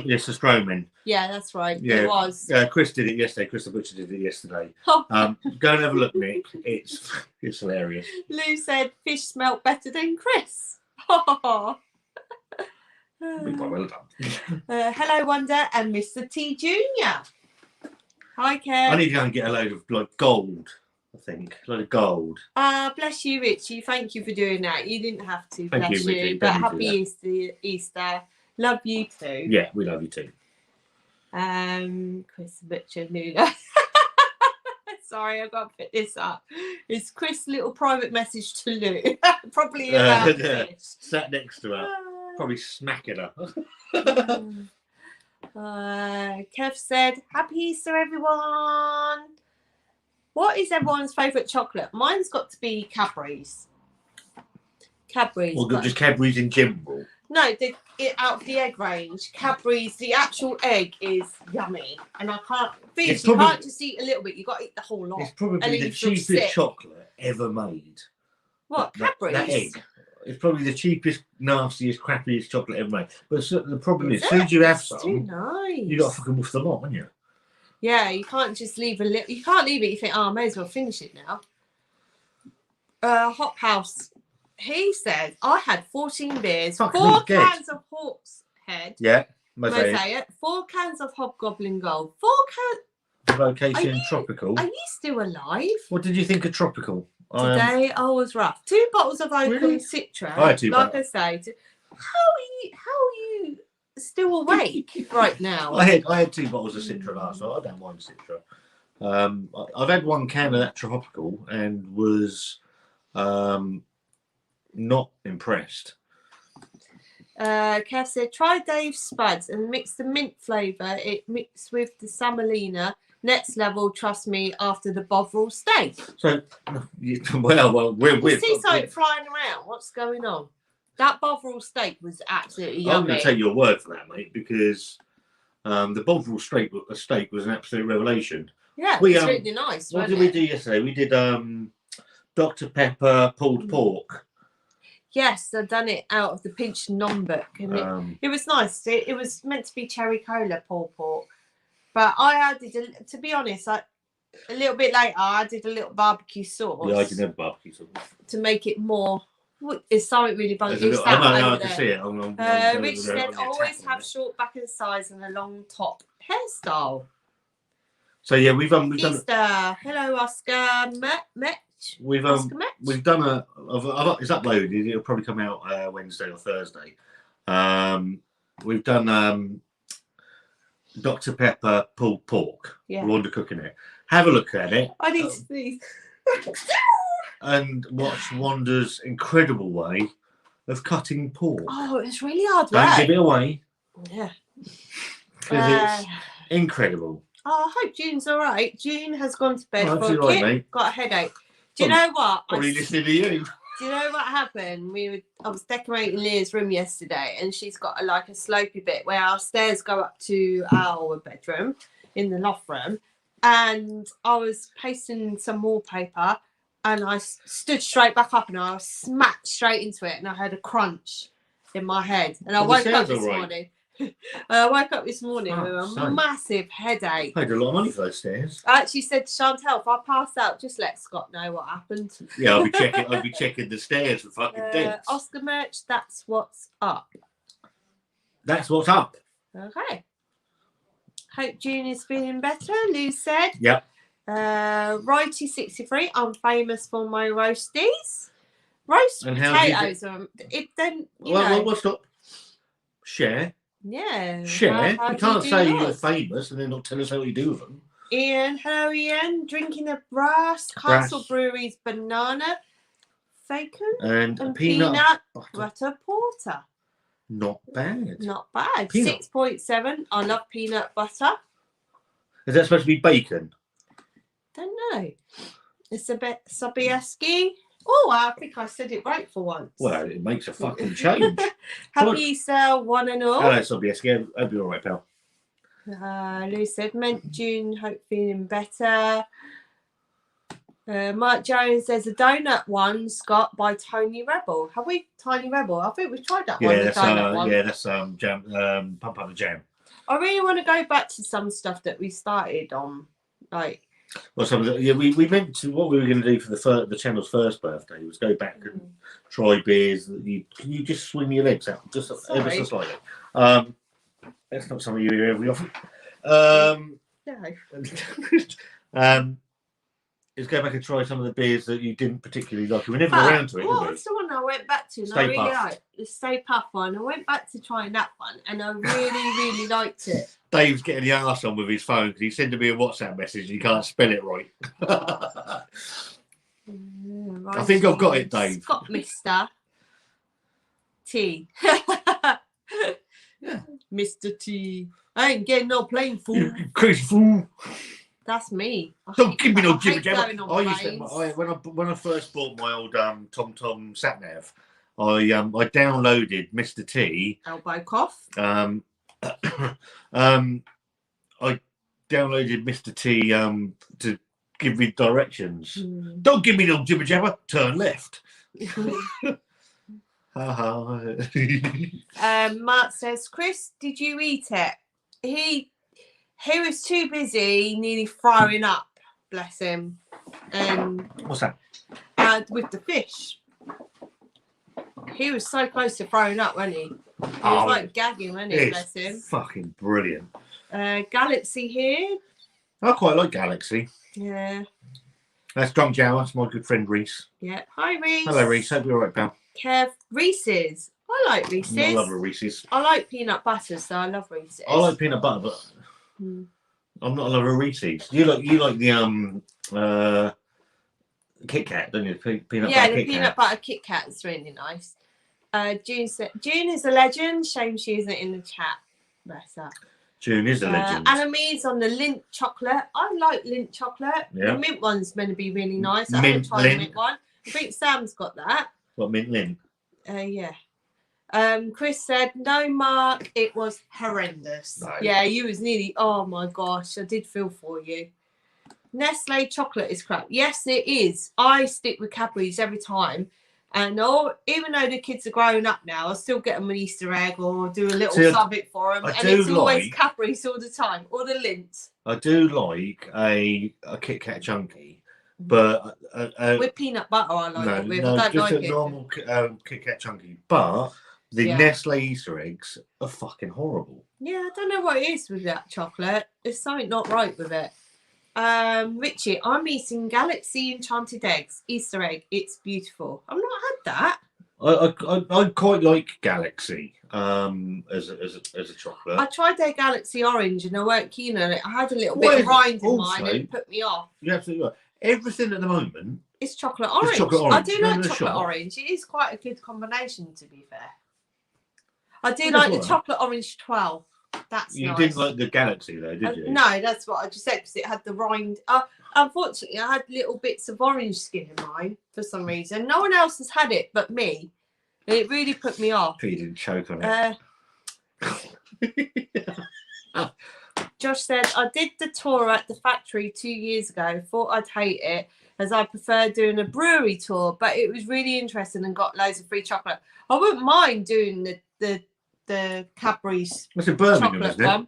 Yes, Sestromen. Yeah, that's right. Yeah. It was. Chris did it yesterday. Chris the Butcher did it yesterday. Go and have a look, Nick. It's hilarious. Lou said fish smelt better than Chris. Well done. Hello, Wonder and Mr. T Jr. Hi, Kev. I need to go and get a load of gold. I think a load of gold. Bless you, Richie. Thank you for doing that. You didn't have to. Thank bless you, Richie. you. But happy Easter. Love you too. Yeah, we love you too. Chris Butcher Lula. Sorry, I've got to put this up. It's Chris' little private message to Lou. Probably about fish. Sat next to her. Probably smacking her. Kev said, happy Easter, everyone. What is everyone's favourite chocolate? Mine's got to be Cadbury's. Cadbury's. Well, just Cadbury's in general. No, out of the egg range, Cadbury's, the actual egg is yummy. And I can't, you can't just eat a little bit, you've got to eat the whole lot. It's probably the cheapest chocolate ever made. What, Cadbury's? That egg. It's probably the cheapest, nastiest, crappiest chocolate ever made. But the problem is, as soon as you have some, you got to fucking wolf them up, haven't you? Yeah, you can't just leave a little. You can't leave it. You think, I may as well finish it now. Hop House. He said, I had 14 beers, 4 cans of Hawk's Head. Yeah, Mosaic. 4 cans of Hobgoblin Gold. 4 cans. Location Tropical. Are you still alive? What did you think of Tropical? Today I was rough. 2 bottles of Oakham Citra. I had 2 like bottles. I say, How are you still awake right now? I had 2 bottles of Citra last night. I don't mind Citra. I've had 1 can of that tropical and was not impressed. Kev said, try Dave's Spuds and mix the mint flavour. It mixed with the Samalina. Next level, trust me, after the Bovril steak. So, we're see something flying around. What's going on? That Bovril steak was absolutely yummy. I'm going to take your word for that, mate, because the Bovril steak was an absolute revelation. Yeah, it's really nice. What did we do yesterday? We did Dr. Pepper pulled pork. Yes, I've done it out of the Pinch Non book, and it was nice. It was meant to be cherry cola pulled pork, but I added, to be honest, a little bit later, I added a little barbecue sauce. Yeah, I did have barbecue sauce to make it more. Is something really bunky? I can see it. Rich said, always have short back and sides and a long top hairstyle. So yeah, we've done. Hello, Oscar Metch. We've done it's uploaded. It'll probably come out Wednesday or Thursday. We've done Dr. Pepper pulled pork. Yeah. Rhonda cooking it. Have a look at it. I need to see. And watch Wanda's incredible way of cutting pork. Oh, it's really hard work. Don't give it away. Yeah. Because it's incredible. Oh, I hope June's all right. June has gone to bed for a kip, got a headache. Do you know what? Probably listening to you. Do you know what happened? I was decorating Leah's room yesterday, and she's got a slopey bit where our stairs go up to our bedroom in the loft room. And I was pasting some wallpaper, and I stood straight back up, and I smacked straight into it, and I heard a crunch in my head. And I woke up this morning. I woke up this morning with a massive headache. I paid a lot of money for those stairs. I actually said to Chantel, if I pass out, just let Scott know what happened. Yeah, I'll be checking the stairs for fucking dents. Oscar Merch, that's what's up. That's what's up. Okay. Hope June is feeling better, Lou said. Yep. Righty63, I'm famous for my roasties. Roast potatoes are well, stop. Share. Yeah. Share. You can't say you're famous and then not tell us how you do with them. Ian, hello Ian. Drinking a Brass Castle Brewery's banana bacon and peanut butter porter. Not bad. Not bad. 6.7. I love peanut butter. Is that supposed to be bacon? Don't know. It's a bit Sobieski. Oh, I think I said it right for once. Well, it makes a fucking change. Happy Easter, one and all. Hello, Sobieski. I'll be all right, pal. Lou said, meant June, hope feeling better. Mike Jones, there's a donut one, Scott, by Tony Rebel. Have we Tiny Rebel? I think we've tried that one. Yeah, that's jam, pump up the jam. I really want to go back to some stuff that we started on, like. Well, we meant to. What we were going to do for the channel's first birthday was go back and try beers. Can you just swing your legs out just ever so slightly? That's not something you hear every often. No. Is go back and try some of the beers that you didn't particularly like. We never around to it. What's the one I went back to? Stay Puft. Like the Stay Puft one. I went back to trying that one, and I really, really liked it. Dave's getting the arse on with his phone because he's sending me a WhatsApp message and he can't spell it right. Right. I think I've got it, Dave. Scott Mr. T. Yeah. Mr. T. I ain't getting no plain fool. You crazy fool. That's me. Don't give me no jibber jabber. When I first bought my old TomTom sat nav, I downloaded Mr. T. Elbow cough. I downloaded Mr. T to give me directions. Don't give me no jibber jabber. Turn left. Mark says, Chris, did you eat it? He was too busy, nearly throwing up. Bless him. What's that? With the fish. He was so close to throwing up, wasn't he? He was like gagging, wasn't he? Bless him. Fucking brilliant. Galaxy here. I quite like Galaxy. Yeah. That's Drunk Jower. That's my good friend Reese. Yeah. Hi, Reese. Hello, Reese. Hope you're all right, pal. Kev, Reese's. I like Reese's. I love a Reese's. I like peanut butter, so I love Reese's. I like peanut butter, but I'm not a lover of Reese's. You like the Kit Kat, don't you? Peanut butter the Kit peanut Kat. butter Kit Kat is really nice. June is a legend. Shame she isn't in the chat. Bless her. June is a legend. Anname's on the Lindt chocolate. I like Lindt chocolate. Yeah. The mint one's meant to be really nice. I Mint haven't tried the mint one. I think Sam's got that. What, mint Lindt? Yeah. Chris said, no, Mark, it was horrendous. No. Yeah, you was nearly, oh my gosh, I did feel for you. Nestle chocolate is crap. Yes, it is. I stick with Cadbury's every time. And even though the kids are growing up now, I still get them an Easter egg or do a little something for them. And it's always Cadbury's all the time, or the Lindt. I do like a Kit Kat chunky, but with peanut butter, I like it with. No, I don't just like a it. normal Kit Kat chunky. But the Nestle Easter eggs are fucking horrible. Yeah, I don't know what it is with that chocolate. There's something not right with it. Richie, I'm eating Galaxy Enchanted Eggs Easter egg. It's beautiful. I've not had that. I quite like Galaxy as a chocolate. I tried their Galaxy Orange and I weren't keen on it. I had a little bit of rind in mine and it put me off. You're absolutely right. Everything at the moment is chocolate orange. It's chocolate orange. I do like chocolate orange. It is quite a good combination, to be fair. I do like the chocolate orange 12. That's you nice. didn't like the Galaxy though, did you? No, that's what I just said because it had the rind. Unfortunately, I had little bits of orange skin in mine for some reason. No one else has had it but me. And it really put me off. You didn't choke on it. Josh said, I did the tour at the factory 2 years ago. Thought I'd hate it as I prefer doing a brewery tour, but it was really interesting and got loads of free chocolate. I wouldn't mind doing the Cadbury's That's in Birmingham, chocolate isn't it? one.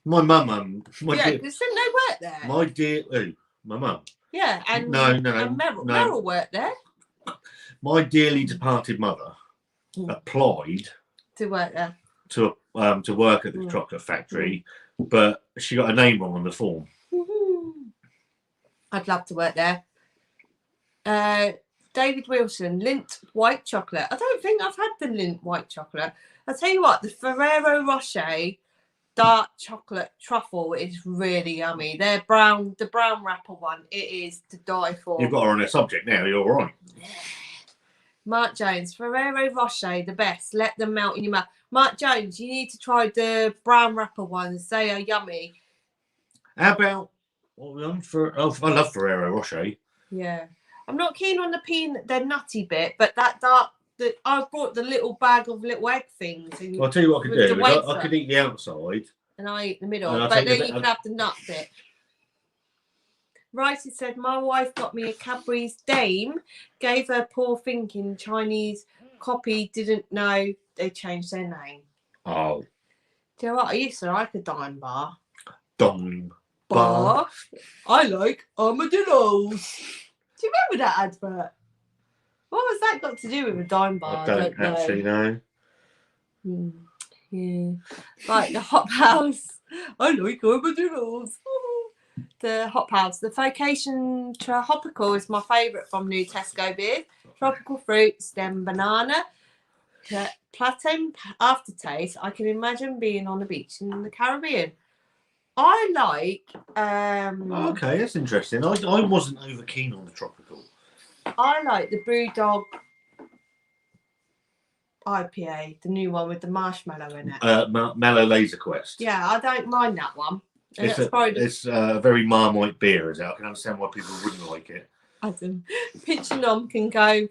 My mum, yeah, because didn't they work there? My dear, my mum. Yeah, and no. And Meryl worked there. My dearly departed mother applied to work there to work at the chocolate factory, but she got her name wrong on the form. I'd love to work there. David Wilson, Lindt white chocolate. I don't think I've had the Lindt white chocolate. I'll tell you what, the Ferrero Rocher dark chocolate truffle is really yummy. The brown wrapper one, it is to die for. You've got her on a subject now, you're all right. Yeah. Mark Jones, Ferrero Rocher, the best. Let them melt in your mouth. Mark Jones, you need to try the brown wrapper ones. They are yummy. How about what we on for? Oh, I love Ferrero Rocher. Yeah. I'm not keen on the nutty bit, but that dark. I brought the little bag of little egg things. Well, I'll tell you what I could do. I could eat the outside. And I eat the middle. But then you can have the nut bit. Righty said, my wife got me a Cadbury's Dame, gave her poor thinking Chinese copy, didn't know they changed their name. Oh. Do you know what? I used to like a Dime bar. Dime bar. I like armadillos. Do you remember that advert? What was that got to do with a Dime bar? I don't actually know. Yeah. Like the Hop House. I like armadillos. The Hop House. The Vocation Tropical is my favourite from new Tesco beer. Tropical fruit, stem banana. Platinum aftertaste. I can imagine being on a beach in the Caribbean. I like. Okay, that's interesting. I wasn't over keen on the tropical. I like the Brewdog IPA, the new one with the marshmallow in it. Mallow Laser Quest. Yeah, I don't mind that one. It's a very Marmite beer, is it? I can understand why people wouldn't like it. Adam, Pitcher Nom can go.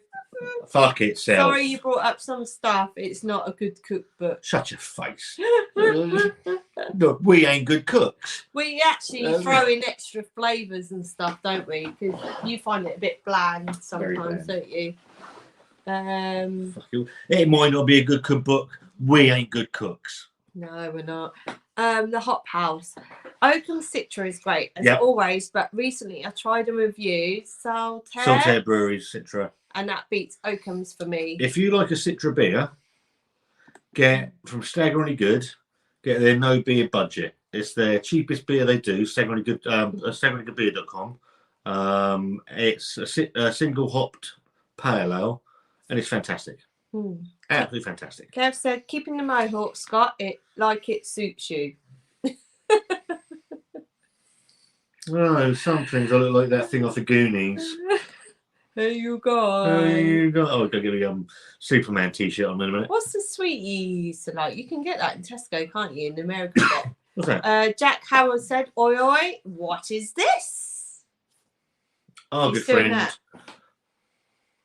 Fuck itself. Sorry, you brought up some stuff. It's not a good cookbook. Shut your face. Look, we ain't good cooks. We actually throw in extra flavours and stuff, don't we? Because you find it a bit bland sometimes, don't you? It might not be a good cookbook. We ain't good cooks. No, we're not. The Hop House. Oakham Citra is great, as always, but recently I tried and reviewed Saltaire Brewery's Citra. And that beats Oakham's for me. If you like a Citra beer, get from Staggeringly Good, get their no beer budget. It's their cheapest beer they do, staggeringlygoodbeer.com. It's a single hopped pale ale, and it's fantastic. Absolutely fantastic. Kev said, keeping the mohawk, Scott, it suits you. Oh, some things I look like that thing off the Goonies. Hey, you guys. Oh, go get a Superman t-shirt on in a minute. What's the sweet you used to like? You can get that in Tesco, can't you? In America. What's that? Jack Howard said, oi, oi, what is this? Oh, He's good doing friend. that.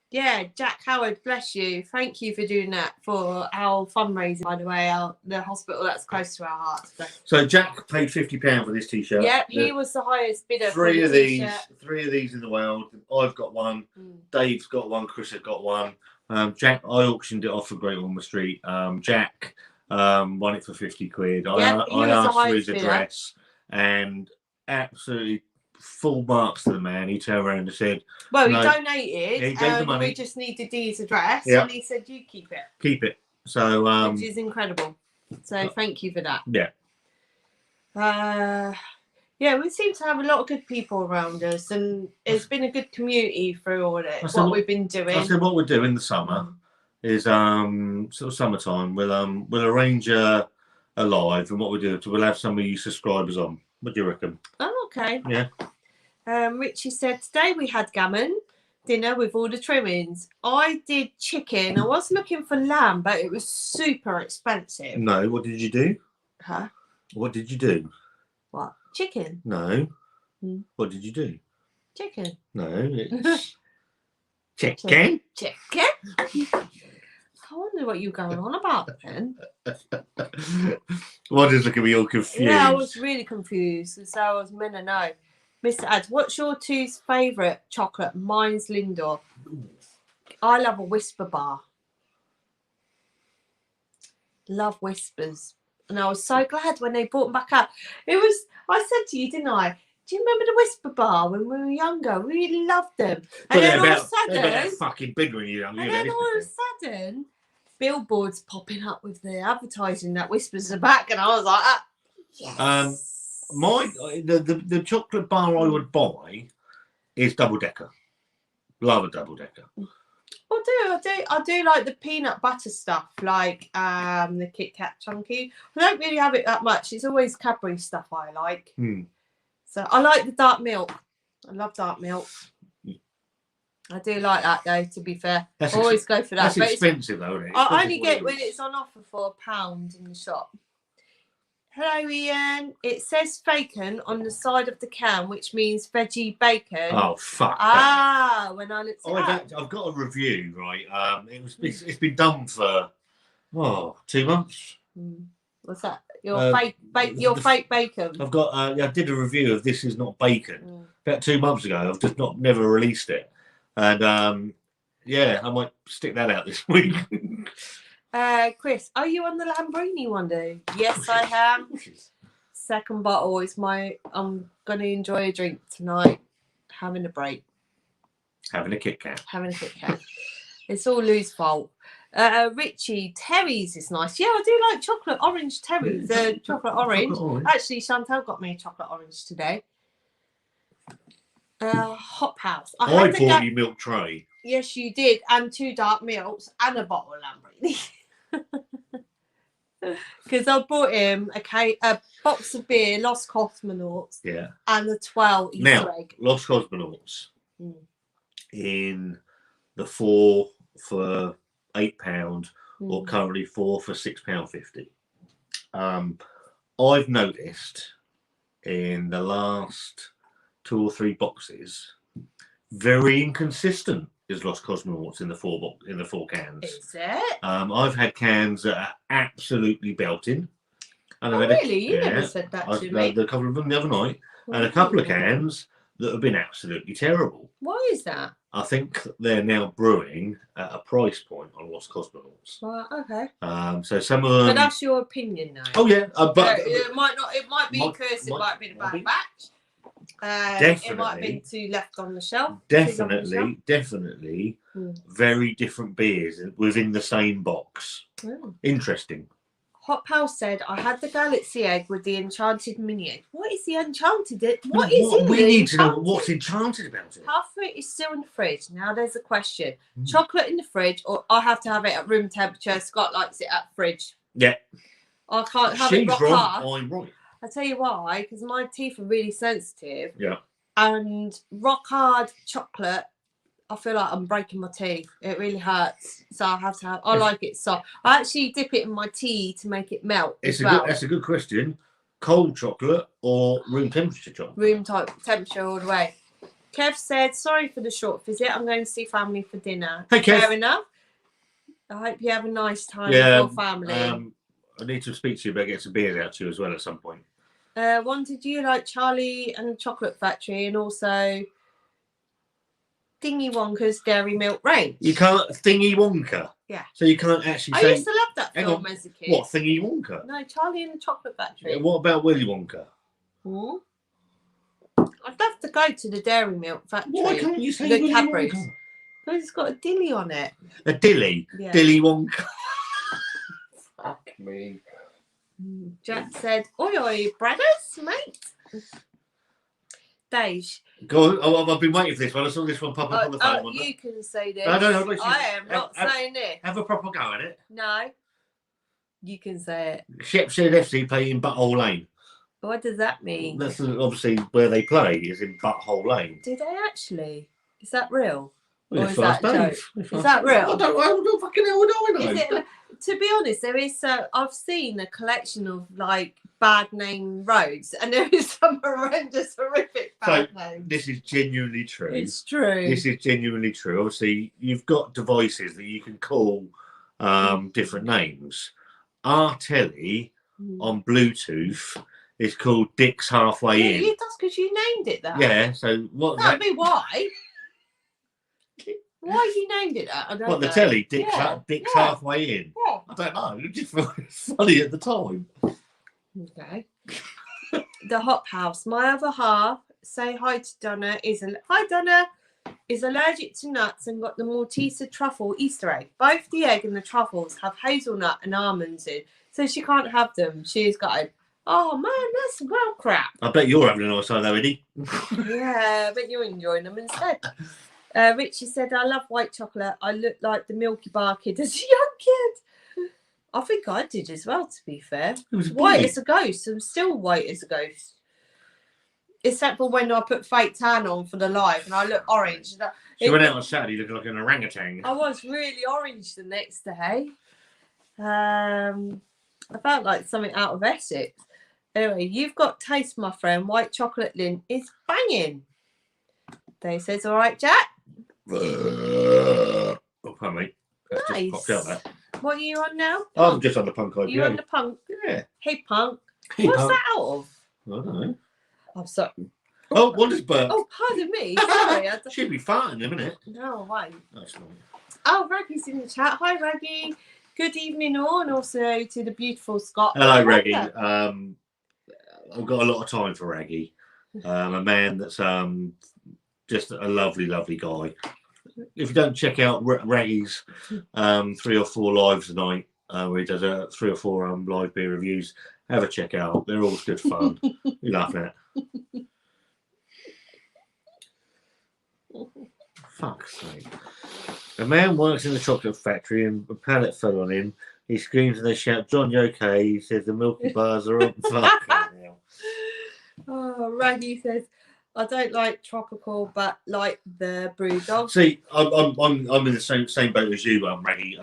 Yeah, Jack Howard, bless you. Thank you for doing that for our fundraising, by the way, the hospital that's close to our hearts. So Jack paid £50 for this t-shirt. Yep, he was the highest bidder. Three for of the these, t-shirt. 3 of these in the world. I've got one. Dave's got one. Chris has got one. Jack, I auctioned it off for Great Ormond Street. Jack won it for 50 quid. Yep, I asked for his address and absolutely full marks to the man. He turned around and said, well, no, he donated. he gave the money. We just needed his address, Yep. and he said, "You keep it." Keep it. So, which is incredible. So, thank you for that. Yeah. Yeah, we seem to have a lot of good people around us, and it's been a good community through all it. We've been doing. I said what we'll do in the summer is sort of summertime. We'll arrange a live, and what we'll do, we'll have some of you subscribers on. What do you reckon? Oh, okay. Yeah. Richie said, today we had gammon dinner with all the trimmings. I did chicken. I was looking for lamb, but it was super expensive. No, what did you do? Huh? What did you do? What? Chicken? No. What did you do? Chicken. No, it's chicken. Chicken? I wonder what you're going on about then. What is looking at me all confused? Yeah, I was really confused, so I was meant to know. Mr. Ads, what's your two's favourite chocolate? Mine's Lindor. I love a Whisper bar. Love Whispers. And I was so glad when they brought them back out. I said to you, didn't I? Do you remember the Whisper bar when we were younger? We really loved them. And then all of a sudden, they're fucking big when you're young. And then all of a sudden, billboards popping up with the advertising that Whispers are back, and I was like, yes. The chocolate bar I would buy is Double Decker. Love a Double Decker. I do like the peanut butter stuff, like the Kit Kat Chunky. I don't really have it that much. It's always Cadbury stuff I like. So I like the dark milk. I love dark milk. I do like that though, to be fair. I always go for that. That's expensive though, isn't it? I only get when it's on offer for £1 in the shop. Hello, Ian. It says bacon on the side of the can, which means veggie bacon. Oh, fuck. When I looked it up. I've got a review, right? It's been done for 2 months. What's that? Your fake bacon. I've got. I did a review of This Is Not Bacon about 2 months ago. I've just never released it, and I might stick that out this week. Chris, are you on the Lamborghini one day? Yes, I am. Second bottle is I'm gonna enjoy a drink tonight. Having a break. Having a Kit Kat. It's all Lou's fault. Richie, Terry's is nice. Yeah, I do like chocolate orange Terry's. Chocolate orange. Actually, Chantal got me a chocolate orange today. Hop House. I bought you milk tray. Yes, you did, and 2 dark milks and a bottle of Lamborghini. Because I bought him a box of beer, Lost Cosmonauts. Yeah. And the 12 Easter egg. Lost Cosmonauts. In the 4 for £8 or currently 4 for £6.50. I've noticed in the last 2 or 3 boxes, very inconsistent is Lost Cosmonauts in the 4 cans. Is it? I've had cans that are absolutely belting. And really? You never said that to me. A couple of them the other night, and a couple of cans that have been absolutely terrible. Why is that? I think they're now brewing at a price point on Lost Cosmonauts. Well, okay. So some of them. But that's your opinion, though. Oh yeah, but it might not. It might be because it might have been a bad batch. Definitely. It might have been 2 left on the shelf. Definitely. Very different beers within the same box. Interesting. Hot Pal said, I had the galaxy egg with the enchanted mini egg. What is the enchanted egg? What is in we the need to know enchanted? what's enchanted about it. Half of it is still in the fridge. Now there's a question. Chocolate in the fridge, or I have to have it at room temperature. Scott likes it at fridge. Yeah. I can't have She's it rock wrong, hard. I'm right. I'll tell you why, because my teeth are really sensitive. Yeah. And rock hard chocolate, I feel like I'm breaking my teeth. It really hurts. So I have to have, I like it soft. I actually dip it in my tea to make it melt. That's a good question. Cold chocolate or room temperature chocolate? Room temperature all the way. Kev said, sorry for the short visit. I'm going to see family for dinner. Hey, Kev. Fair enough. I hope you have a nice time with your family. I need to speak to you about getting some beers out to you as well at some point. Wanted you like Charlie and the Chocolate Factory and also Dingy Wonka's Dairy Milk Range. You can't Thingy Wonka. Yeah. So you can't actually I used to love that film as a kid. What, Thingy Wonka? No, Charlie and the Chocolate Factory. Yeah, what about Willy Wonka? I'd love to go to the Dairy Milk Factory. Why can't you say the Willy Cadbury's? Wonka? Because it's got a dilly on it. A dilly? Yeah. Dilly Wonka. Fuck me. Jack said, oi oi, brothers, mate. Dave. Go on, I've been waiting for this one. I saw this one pop up on the phone. You can say this. No, I am not saying this. Have a proper go at it. No. You can say it. Shepshed FC play in Butthole Lane. What does that mean? That's obviously where they play, is in Butthole Lane. Do they actually? Is that real? Well, or is that a joke? Is that real? I don't fucking know. I don't know. To be honest, there is. I've seen a collection of like bad name roads, and there is some horrendous, horrific bad names. This is genuinely true. It's true. This is genuinely true. Obviously, you've got devices that you can call different names. Our telly on Bluetooth is called Dick's Halfway In. That's because you named it that. Yeah. So what? That'd be why. Why you named it that? I don't know. The telly, Dick's Halfway In. Yeah. I don't know. It just felt funny at the time. Okay. The Hop House. My other half, say hi to Donna. Hi Donna. Is allergic to nuts and got the Malteser truffle Easter egg. Both the egg and the truffles have hazelnut and almonds in, so she can't have them. She's got. Oh man, that's well crap. I bet you're having a nice time though, Eddie. Yeah, I bet you're enjoying them instead. Richie said, I love white chocolate. I look like the Milky Bar kid as a young kid. I think I did as well, to be fair. White as a ghost. I'm still white as a ghost. Except for when I put fake tan on for the live and I look orange. She went out on Saturday looking like an orangutan. I was really orange the next day. I felt like something out of Essex. Anyway, you've got taste, my friend. White chocolate lint is banging. Dave says, all right, Jack. Oh, pardon me. That's nice. just popped out that. What are you on now? Oh, I'm just on the punk IPA. You're on the punk? Yeah. Hey, punk. Hey, What's punk. that out of? I don't know. I'm sorry. Oh, what is burp? Oh, pardon me. Sorry. She'll be fine in a minute. No, wait. That's not. Oh, Raggy's in the chat. Hi, Raggy. Good evening, all, and also to the beautiful Scott. Hello, Raggy. I've got a lot of time for Raggy. A man that's just a lovely, lovely guy. If you don't check out Raggy's 3 or 4 lives a night, where he does 3 or 4 live beer reviews, have a check out. They're always good fun. You're laughing at. Fuck's sake. A man works in the chocolate factory and a pallet fell on him. He screams and they shout, John, you okay? He says the Milky Bars are up. Fucking hell. Oh, Raggy says, I don't like tropical, but like the Brewdog. See, I'm in the same boat as you, Raggy.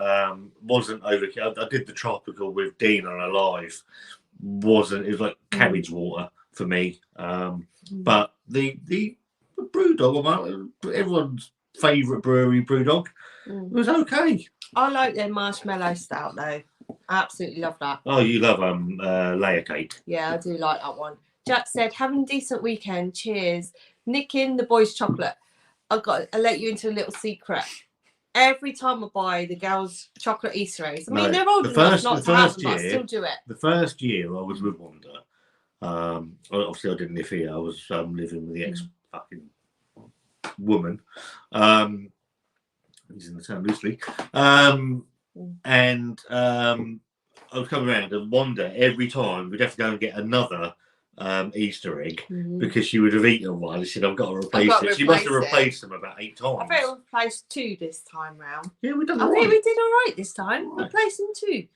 Wasn't overkill. I did the tropical with Dean on a live. It was like cabbage water for me. But the Brewdog, everyone's favourite brewery Brewdog, was okay. I like their marshmallow stout though. I absolutely love that. Oh, you love layer cake. Yeah, I do like that one. Jack said, having a decent weekend. Cheers. Nicking the boys' chocolate. I'll let you into a little secret. Every time I buy the girls' chocolate Easter eggs, I mean, they're old enough not to have them, but I still do it. The first year I was with Wanda, obviously I didn't live here. I was living with the ex-fucking woman. Using the term loosely. And I would come around and Wanda every time we'd have to go and get another Easter egg because she would have eaten one. She said, "I've got to replace it." She must have replaced them about 8 times. I think we replaced 2 this time round. Yeah, we done. I think we did all right this time. Replacing 2.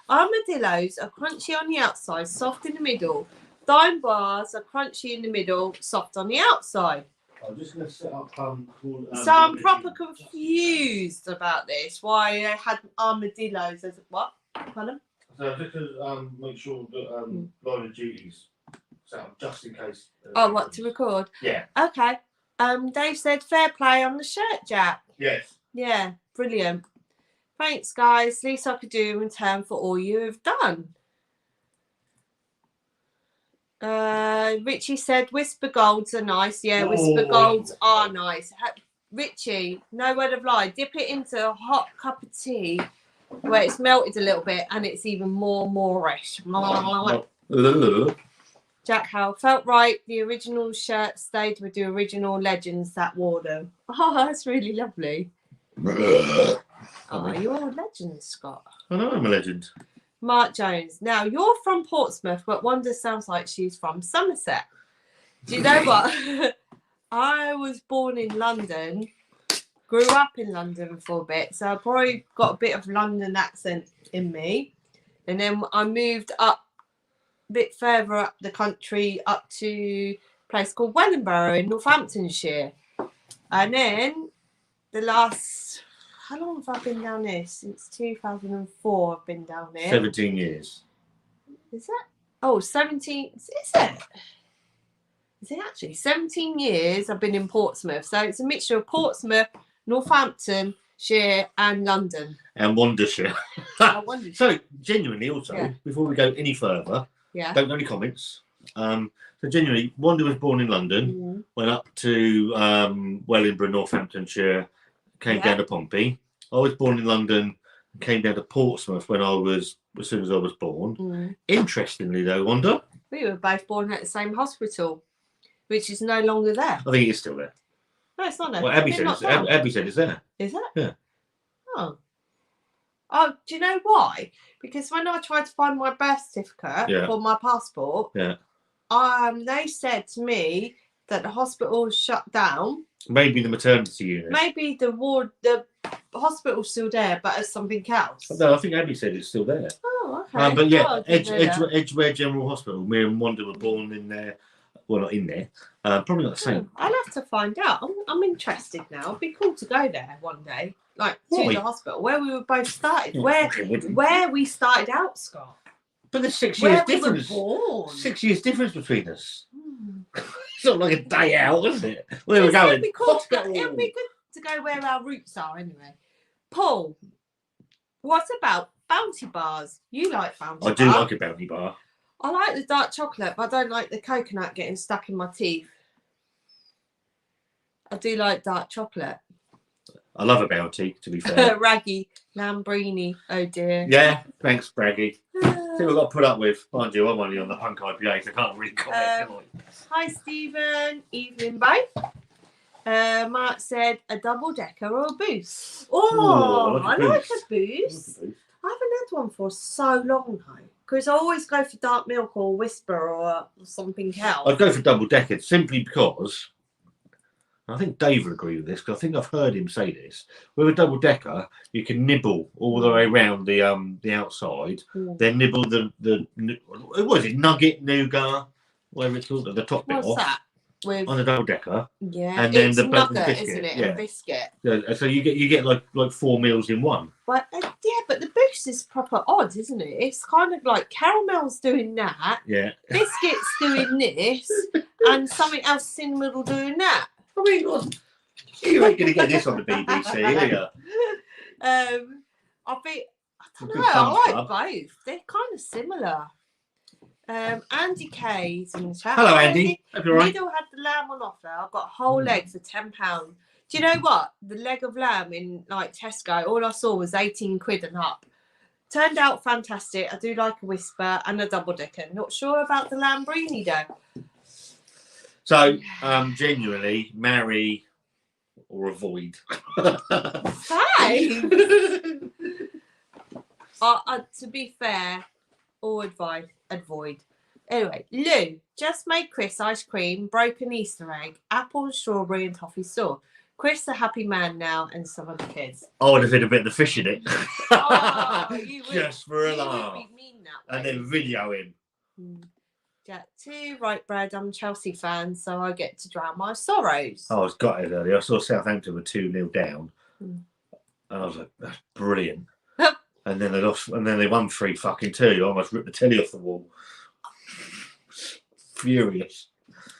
Armadillos are crunchy on the outside, soft in the middle. Dime bars are crunchy in the middle, soft on the outside. I'm just going to set up so I'm proper confused about this. Why I had armadillos as what? Pardon? So just to make sure that line of duties set up just in case. Oh, what, to record? Yeah. Okay. Dave said fair play on the shirt, Jack. Yes. Yeah, brilliant. Thanks, guys. Least I could do in return for all you have done. Richie said whisper golds are nice. Yeah, whisper golds are nice. Richie, no word of lie. Dip it into a hot cup of tea where it's melted a little bit and it's even more moreish. Jack Howe felt right. The original shirt stayed with the original legends that wore them. Oh, that's really lovely. Oh, you're a legend, Scott. I know I'm a legend. Mark Jones. Now, you're from Portsmouth, but Wanda sounds like she's from Somerset. Do you know what? I was born in London, grew up in London for a bit, so I probably got a bit of London accent in me. And then I moved up a bit further up the country, up to a place called Wellingborough in Northamptonshire. And then the last... How long have I been down here? Since 2004 I've been down here. 17 years. Is that? Oh, 17. Is it? Is it actually? 17 years I've been in Portsmouth. So it's a mixture of Portsmouth, Northamptonshire and London. And Wandershire. So genuinely also, before we go any further, don't know any comments. So genuinely, Wanda was born in London, went up to Wellingborough, Northamptonshire, came down to Pompey. I was born in London, came down to Portsmouth as soon as I was born. Interestingly though, Wanda, we were both born at the same hospital, which is no longer there. I think it's still there. No, it's not there. Well, Abby said it's there. Is it? Yeah. Oh, do you know why? Because when I tried to find my birth certificate for my passport, they said to me that the hospital shut down. Maybe the maternity unit. Maybe the hospital's still there, but as something else. No, I think Abby said it's still there. Oh, okay. But yeah, Edgware General Hospital. Me and Wanda were born in there. Well, not in there. Probably not the same. I'll have to find out. I'm interested now. It'd be cool to go there one day, like to the hospital where we were both started, where we started out, Scott. But there's 6 years difference. 6 years difference between us. It's not like a day out, is it? Where we're going? It'd be cool. It'd be good to go where our roots are, anyway. Paul, what about bounty bars? You like bounty bars? I do like a bounty bar. I like the dark chocolate, but I don't like the coconut getting stuck in my teeth. I do like dark chocolate. I love a bounty, to be fair. Raggy, Lambrini, oh dear. Yeah, thanks, Braggy. See what I've got to put up with. Mind you, I'm only on the punk IPA, so I can't really comment. Hi, Stephen. Evening, bye. Mark said a double decker or a boost. Oh, I like a boost. I haven't had one for so long though, because I always go for dark milk or whisper or something else. I'd go for double decker simply because I think Dave would agree with this, because I think I've heard him say this. With a double decker, you can nibble all the way around the outside, then nibble the what is it, nugget, nougat, whatever it's called, the top bit off. That? On a double decker, and then the nugget, biscuit, isn't it? Yeah. A biscuit. Yeah, so you get like 4 meals in one. But but the boost is proper odd, isn't it? It's kind of like caramel's doing that, biscuits doing this, and something else in the middle doing that. I mean, you ain't going to get this on the BBC, are you? I don't know. I like both. They're kind of similar. Andy K's in the chat. Hello, Andy. Right. Lidl had the lamb on offer. I've got a whole leg for £10. Do you know what? The leg of lamb in like Tesco, all I saw was 18 quid and up. Turned out fantastic. I do like a whisper and a double decker. Not sure about the Lambrini though. So, genuinely, marry or avoid. Hey. To be fair, all advice avoid. Anyway, Lou just made Chris ice cream, broken Easter egg, apple, strawberry, and toffee store. Chris a happy man now, and some of the kids. I would have been a bit of the fish in it. You would, just for a you laugh. would be mean that way. And then video him. Jack 2, right, Brad. I'm a Chelsea fan, so I get to drown my sorrows. I was gutted earlier. I saw Southampton were 2-0 down. And I was like, that's brilliant. And then they lost, and then they won 3-2. I almost ripped the telly off the wall. Furious.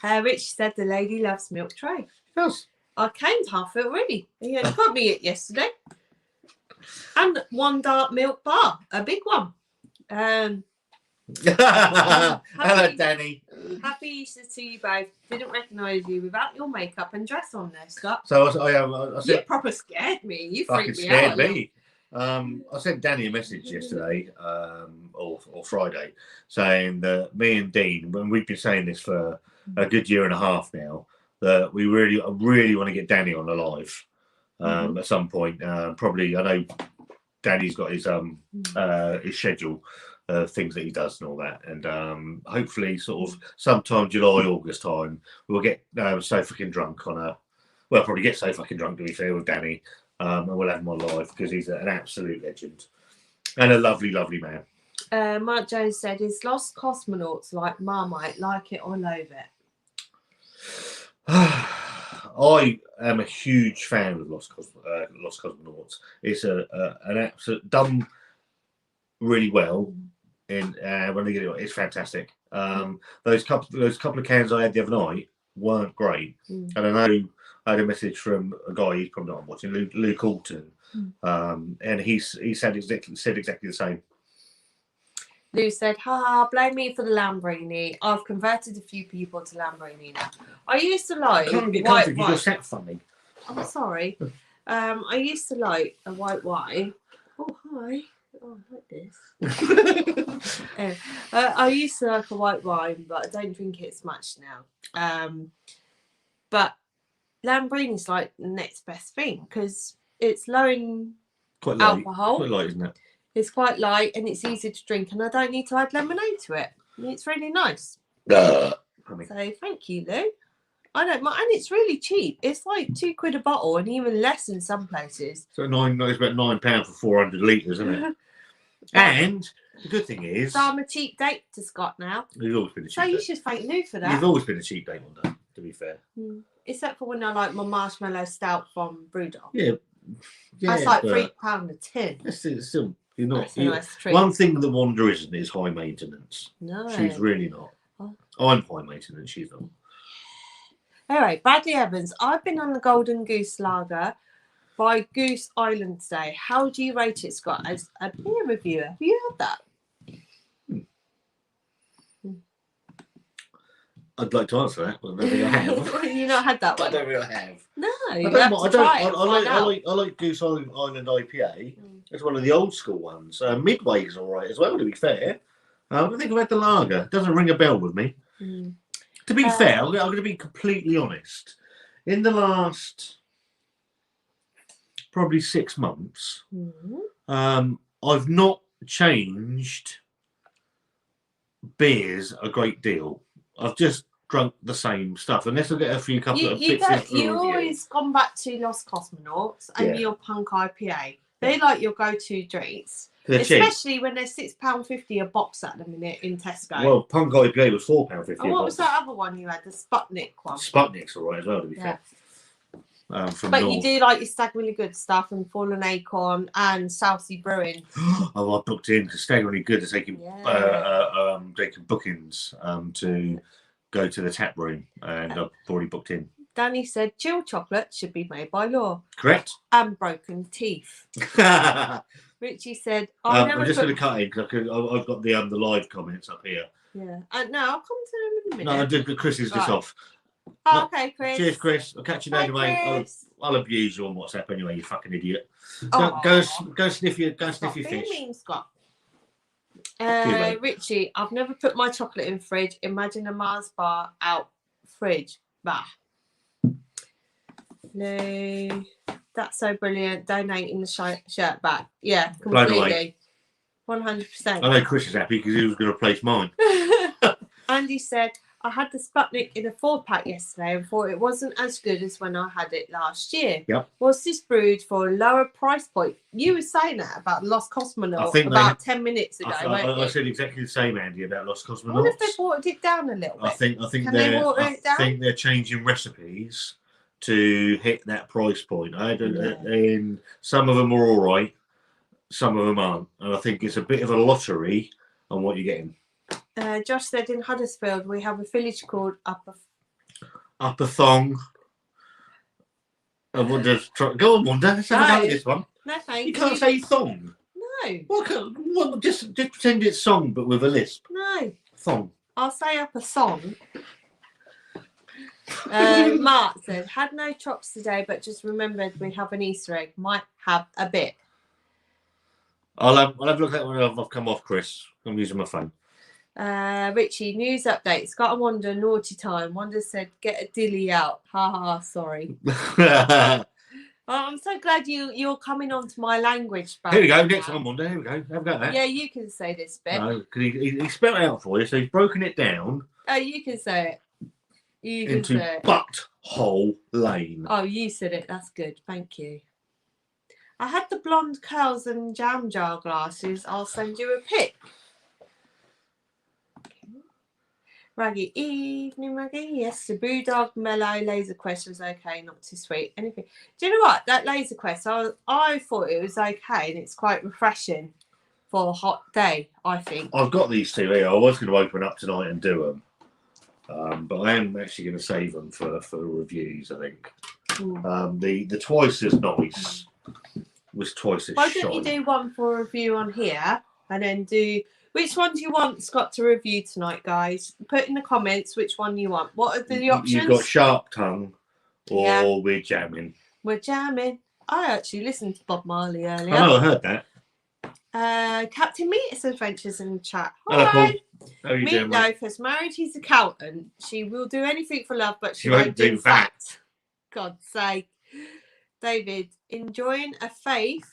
Rich said the lady loves milk tray. She does. I came half it already. He only got me it yesterday. And one dark milk bar, a big one. Hello, Danny. Happy Easter to you both. Didn't recognise you without your makeup and dress on there, Scott. So I said, you proper scared me. You fucking freaked me scared out. me. I sent Danny a message yesterday, or Friday, saying that me and Dean, when we've been saying this for a good year and a half now, that we really want to get Danny on the live at some point. Probably, I know Danny's got his schedule. Things that he does and all that, and hopefully sort of sometime July, August time, we'll get so fucking drunk on probably get so fucking drunk, to be fair, with Danny, and we'll have him on live because he's an absolute legend and a lovely man. Mark Jones said, is Lost Cosmonauts like Marmite, like it or loathe it? I am a huge fan of Lost Cosmonauts. It's an absolute done really well. In when they get it, it's fantastic. Those couple of cans I had the other night weren't great, and I know I had a message from a guy he's probably not watching, Luke Alton, and he said exactly the same. Lou said, blame me for the Lambrini. I've converted a few people to Lambrini now. I used to like white wine. You're set funny. I'm sorry. I used to like a white wine. Oh, hi. Oh, I like this. I used to like a white wine, but I don't drink it as much now. But Lambrini's like the next best thing because it's low in alcohol. Quite light, isn't it? It's quite light and it's easy to drink, and I don't need to add lemonade to it. It's really nice. So thank you, Lou. I don't mind, and it's really cheap. It's like £2 a bottle, and even less in some places. So it's about £9 for 400 litres, isn't it? And the good thing is, so I'm a cheap date to Scott now. You've always been a cheap So date. you should thank Lou for that. You've always been a cheap date on that, to be fair. Except for when I like my marshmallow stout from Brewdog. Yeah, that's like £3 a tin. It's still, you're not. That's a nice treat. One thing that Wanda isn't is high maintenance. No, she's really not. I'm high maintenance. She's not. All right, Bradley Evans. I've been on the Golden Goose Lager by Goose Island today. How do you rate it, Scott, as a beer reviewer? Have you heard that? I'd like to answer that, but I don't think I have. You've not had that one? I don't think I have. No, I like Goose Island IPA. It's one of the old school ones. Midway is all right as well, to be fair. I don't think I've had the lager. It doesn't ring a bell with me. To be fair, I'm going to be completely honest. In the last probably 6 months, I've not changed beers a great deal. I've just drunk the same stuff, unless I get a couple of bits. You've always gone back to Lost Cosmonauts and your Punk IPA. They're like your go-to drinks. They're especially cheap. When they're £6.50 a box at the minute in Tesco. Well, Punk IPA was £4.50. And what was that other one you had? The Sputnik one. Sputnik's all right as well, to be fair. But you do like your Stag Really Good stuff and Fallen Acorn and Southsea Brewing. I booked in because Stag Really Good is taking bookings to go to the tap room, and I've already booked in. Danny said chilled chocolate should be made by law. Correct. And broken teeth. Richie said, I'm just going to cut in because I've got the live comments up here. Yeah. No, I'll come to them in a minute. No, I did. Chris is just off. Oh, okay, Chris. Cheers, Chris. I'll catch you later, mate. I'll abuse you on WhatsApp anyway, you fucking idiot. Oh. Go sniff your fish. Mean, Scott. Richie, I've never put my chocolate in fridge. Imagine a Mars bar out fridge. Bah. No, that's so brilliant. Donating the shirt back. Yeah, completely. 100%. I know Chris is happy because he was going to replace mine. Andy said, I had the Sputnik in a 4-pack yesterday and thought it wasn't as good as when I had it last year. Yep. Was this brewed for a lower price point? You were saying that about Lost Cosmonaut about 10 minutes ago. I said exactly the same, Andy, about Lost Cosmonauts. What if they watered it down a little bit? I think Can they water it down? I think they're changing recipes to hit that price point. And some of them are all right, some of them aren't. And I think it's a bit of a lottery on what you're getting. Josh said in Huddersfield we have a village called Upper Thong. Go on, Wanda. Let's have a go at this one. No, thank you. You can't say thong. No. Well, just pretend it's song, but with a lisp. No. Thong. I'll say up a song. Mark said, had no chops today, but just remembered we have an Easter egg. Might have a bit. I'll have a look at that when I've come off, Chris. I'm using my phone. Richie, news update. Scott and Wanda, naughty time. Wanda said, get a dilly out. Ha ha, sorry. Oh, I'm so glad you're coming on to my language. Here we go. Next one, Wanda. Here we go. Have a go at that. Yeah, you can say this bit. No, because he spelled it out for you, so he's broken it down. Oh, you can say it. You can into say it. Butthole Lane. Oh, you said it. That's good. Thank you. I had the blonde curls and jam jar glasses. I'll send you a pic. Raggy, evening, Raggy. Yes, the Brewdog Mellow Laser Quest was okay, not too sweet. Anything. Do you know what? That Laser Quest, I thought it was okay, and it's quite refreshing for a hot day, I think. I've got these two here. I was going to open up tonight and do them, but I am actually going to save them for reviews, I think. The twice as nice was twice as Why shy. don't you do one for review on here, and then do... Which one do you want Scott to review tonight, guys? Put in the comments which one you want. What are the options? You've got Sharp Tongue or We're Jamming. We're Jamming. I actually listened to Bob Marley earlier. I know, I heard that. Captain Meatus Adventures in the chat. Hello, Hi. Paul. How are you doing, mate? Meatloaf has married his accountant. She will do anything for love, but she won't do that. God's sake. David, enjoying a faith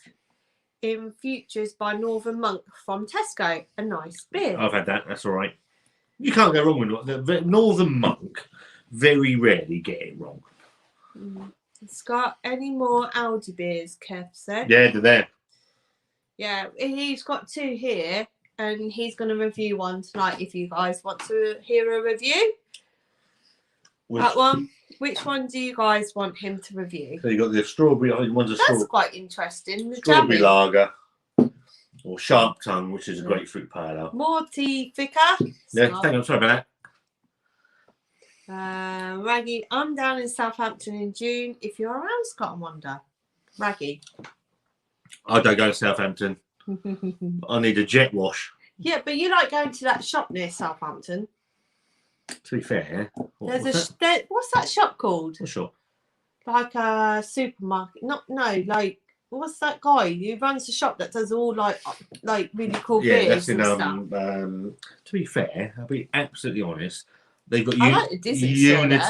in Futures by Northern Monk from Tesco. A nice beer. I've had that. That's all right. You can't go wrong with the Northern Monk. Very rarely get it wrong. Scott, any more Aldi beers? Kev said. Yeah, they're there. Yeah, he's got 2 here, and he's going to review one tonight. If you guys want to hear a review, that one. Which one do you guys want him to review? So you got the strawberry. I think one's a That's quite interesting. The strawberry jammy. lager, or Sharp Tongue, which is a grapefruit pale ale. Morty Vicar. Yeah, hang on, sorry about that. Raggy, I'm down in Southampton in June. If you're around, Scott and Wanda. Raggy. I don't go to Southampton. I need a jet wash. Yeah, but you like going to that shop near Southampton. To be fair, What's that shop called? What shop? Like a supermarket. Like what's that guy who runs the shop that does all like really cool beers that's in and stuff? To be fair, I'll be absolutely honest. They've got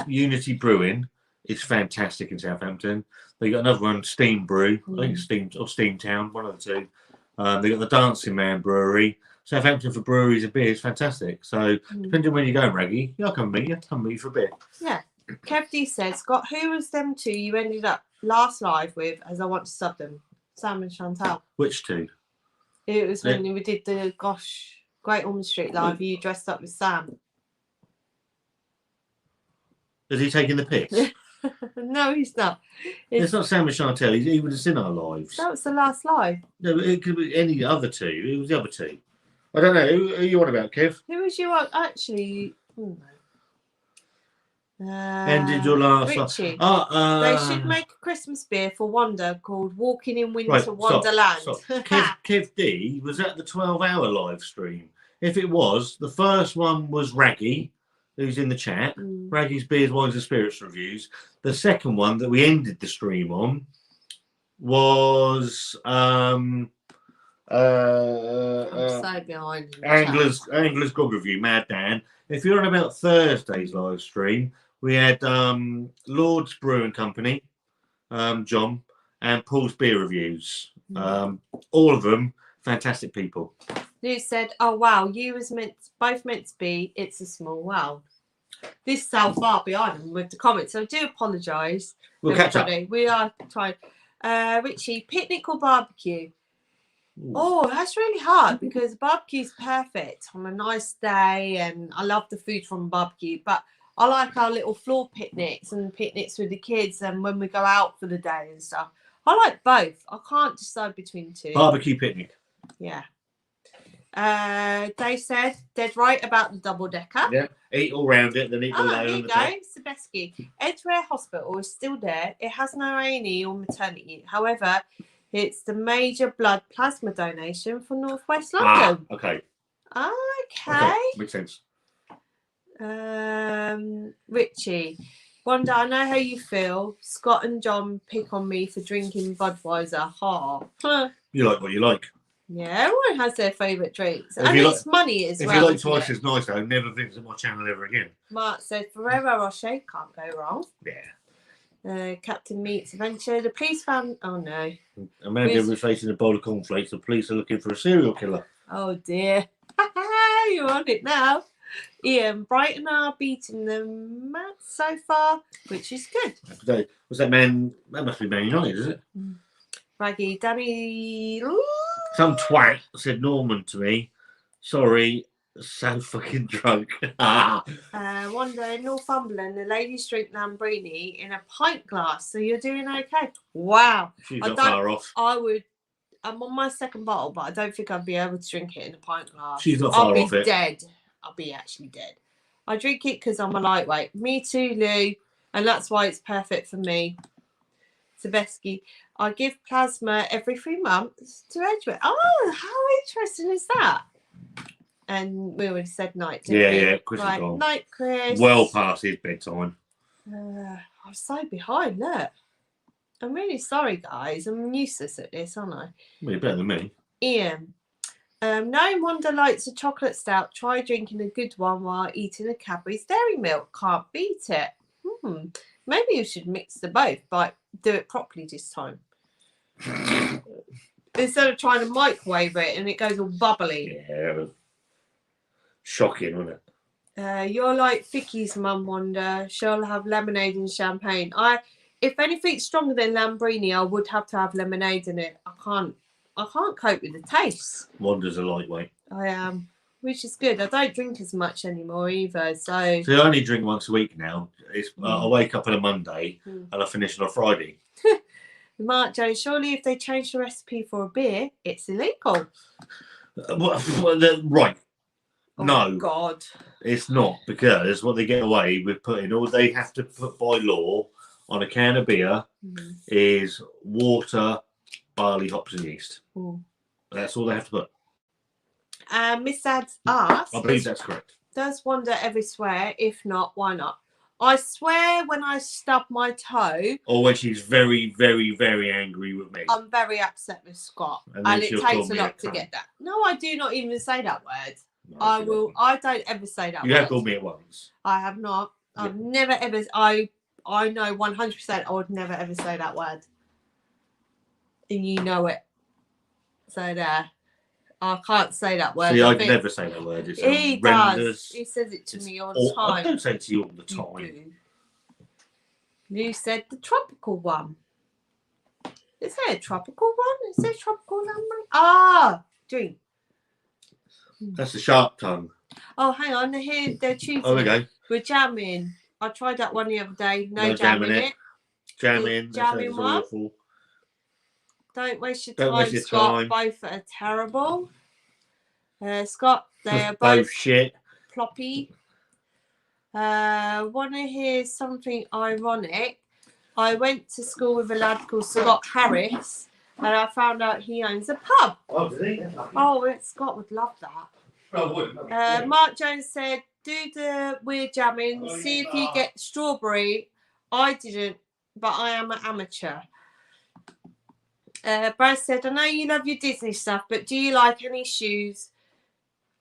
Unity Brewing. It's fantastic in Southampton. They got another one, Steam Brew. I think it's Steam Town, one of the two. They got the Dancing Man Brewery. Southampton for breweries and beer is fantastic. So depending on where you're going, Raggy, I'll come meet you. Come meet you for a beer. Yeah. Kev D says, Scott, who was them 2 you ended up last live with? As I want to sub them, Sam and Chantal. Which 2? It was when we did the Great Ormond Street live. You dressed up with Sam. Is he taking the piss? No, he's not. It's not Sam and Chantal. He would have seen our lives. That was the last live. No, but it could be any other 2. It was the other 2. I don't know. Who are you on about, Kev? Who was you on? Actually, Ended your last Richie. They should make a Christmas beer for Wanda called Walking in Winter Wonderland. Stop. Kev D was at the 12-hour live stream. If it was, the first one was Raggy, who's in the chat. Raggy's Beers, Wines and Spirits Reviews. The second one that we ended the stream on was Anglers Grog Review, Mad Dan. If you're on about Thursday's live stream, we had Lord's Brewing Company, John, and Paul's Beer Reviews. All of them Fantastic people. Lou said, "Oh wow, you was both meant to be. It's a small world." This is how far behind them with the comments, so I do apologise. We'll catch up. We are trying. Richie, picnic or barbecue? Ooh. Oh, that's really hard because barbecue's perfect on a nice day, and I love the food from barbecue. But I like our little floor picnics and picnics with the kids, and when we go out for the day and stuff. I like both. I can't decide between two. Barbecue picnic. Yeah. They said dead right about the double decker. Yeah, eat all round it, then eat below. There you go, Sebeski. Edgware Hospital is still there. It has no A&E or maternity. However, it's the major blood plasma donation for Northwest London. Okay. Okay. Makes sense. Richie, Wanda, I know how you feel. Scott and John pick on me for drinking Budweiser. Ha. You like what you like. Yeah, everyone has their favourite drinks. And it's money as well. If you like Twice as Nice, though, never visit my channel ever again. Mark said, Ferrero Rocher can't go wrong. Yeah. Captain Meets Adventure. The police found... Oh, no. Amanda was facing a bowl of cornflakes. The police are looking for a serial killer. Oh, dear. You're on it now. Ian, Brighton are beating them so far, which is good. Was that Man... That must be Man United, is it? Raggy, Danny... Some twat said Norman to me. Sorry, so fucking drunk. One day in Northumberland, the ladies drink Lambrini in a pint glass. So you're doing okay. Wow. She's not far off. I'm on my second bottle, but I don't think I'd be able to drink it in a pint glass. She's not far off it. I'll be dead. I'll be actually dead. I drink it because I'm a lightweight. Me too, Lou. And that's why it's perfect for me. Sebeski, I give plasma every 3 months to Edgeworth. Oh, how interesting is that? And we already said night, didn't we? Yeah, Chris is gone. Night, Chris. Well past his bedtime. I'm so behind, look. I'm really sorry, guys. I'm useless at this, aren't I? Well, you're better than me. Ian, no wonder likes a chocolate stout. Try drinking a good one while eating a Cadbury's Dairy Milk. Can't beat it. Maybe you should mix the both, but do it properly this time. Instead of trying to microwave it and it goes all bubbly. Yeah. Shocking, wasn't it? You're like Vicky's mum, Wanda. She'll have lemonade and champagne. If anything's stronger than Lambrini, I would have to have lemonade in it. I can't cope with the taste. Wanda's a lightweight. I am. Which is good. I don't drink as much anymore either. So I only drink once a week now. I wake up on a Monday and I finish on a Friday. Mark Jones, surely if they change the recipe for a beer, it's illegal. Right. Oh, no. God. It's not, because what they get away with putting, all they have to put by law on a can of beer is water, barley, hops and yeast. That's all they have to put. Miss Ads asks, I believe that's correct. Does Wanda ever swear? If not, why not? I swear when I stub my toe. Or when she's very, very, very angry with me. I'm very upset with Scott. And it takes a lot to get that. No, I do not even say that word. No, I don't ever say that word. You have called me at once. I have not. I've never ever. I know 100% I would never ever say that word. And you know it. So there. I can't say that word. See, I'd never say that word. It's he does. He says it to me all the time. I don't say it to you all the time. You said the tropical one. Is there a tropical one? Is there a tropical number? Drink. That's the sharp tongue. Oh, hang on. They're choosing. Oh, there we go. We're jamming. I tried that one the other day. No jamming it. Jamming. Jamming one. Awful. Don't waste your time, Scott. Both are terrible. Scott, they are both shit. Ploppy. Want to hear something ironic? I went to school with a lad called Scott Harris, and I found out he owns a pub. Oh, did he? Oh, Scott would love that. Oh, would. Mark Jones said, do the weird jamming, see if you get strawberry. I didn't, but I am an amateur. Brad said, I know you love your Disney stuff, but do you like any shows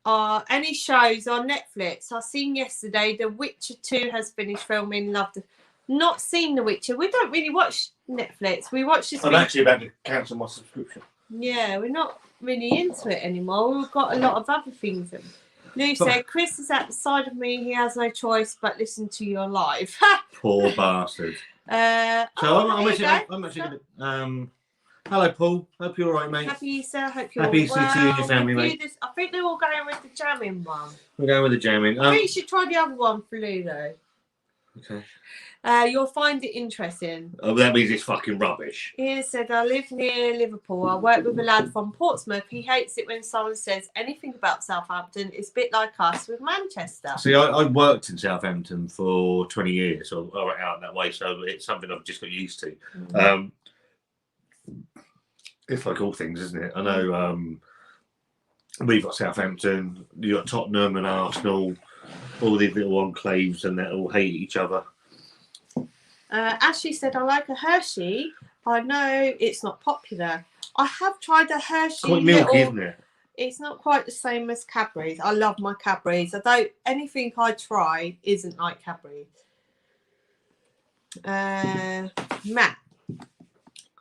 on Netflix? I seen yesterday The Witcher 2 has finished filming. Not seen The Witcher. We don't really watch Netflix. We watch this. I'm actually about to cancel my subscription. Yeah, we're not really into it anymore. We've got a lot of other things. Lou said, Chris is at the side of me. He has no choice but listen to your live. Poor bastard. I'm actually going to. Hello, Paul. Hope you're all right, mate. Happy Easter. Hope you're Happy Easter to you and your family, mate. I think they're all going with the jamming one. We're going with the jamming. I think you should try the other one for Lou, though. Okay. You'll find it interesting. Oh, that means it's fucking rubbish. Ian said, I live near Liverpool. I work with a lad from Portsmouth. He hates it when someone says anything about Southampton. It's a bit like us with Manchester. See, I worked in Southampton for 20 years, so I went out that way, so it's something I've just got used to. Mm. It's like all things, isn't it? I know we've got Southampton, you've got Tottenham and Arsenal, all these little enclaves, and they all hate each other. Ashley said, I like a Hershey. I know it's not popular. I have tried a Hershey. It's quite milky, isn't it? It's not quite the same as Cadbury's. I love my Cadbury's. Anything I try isn't like Cadbury's. Matt,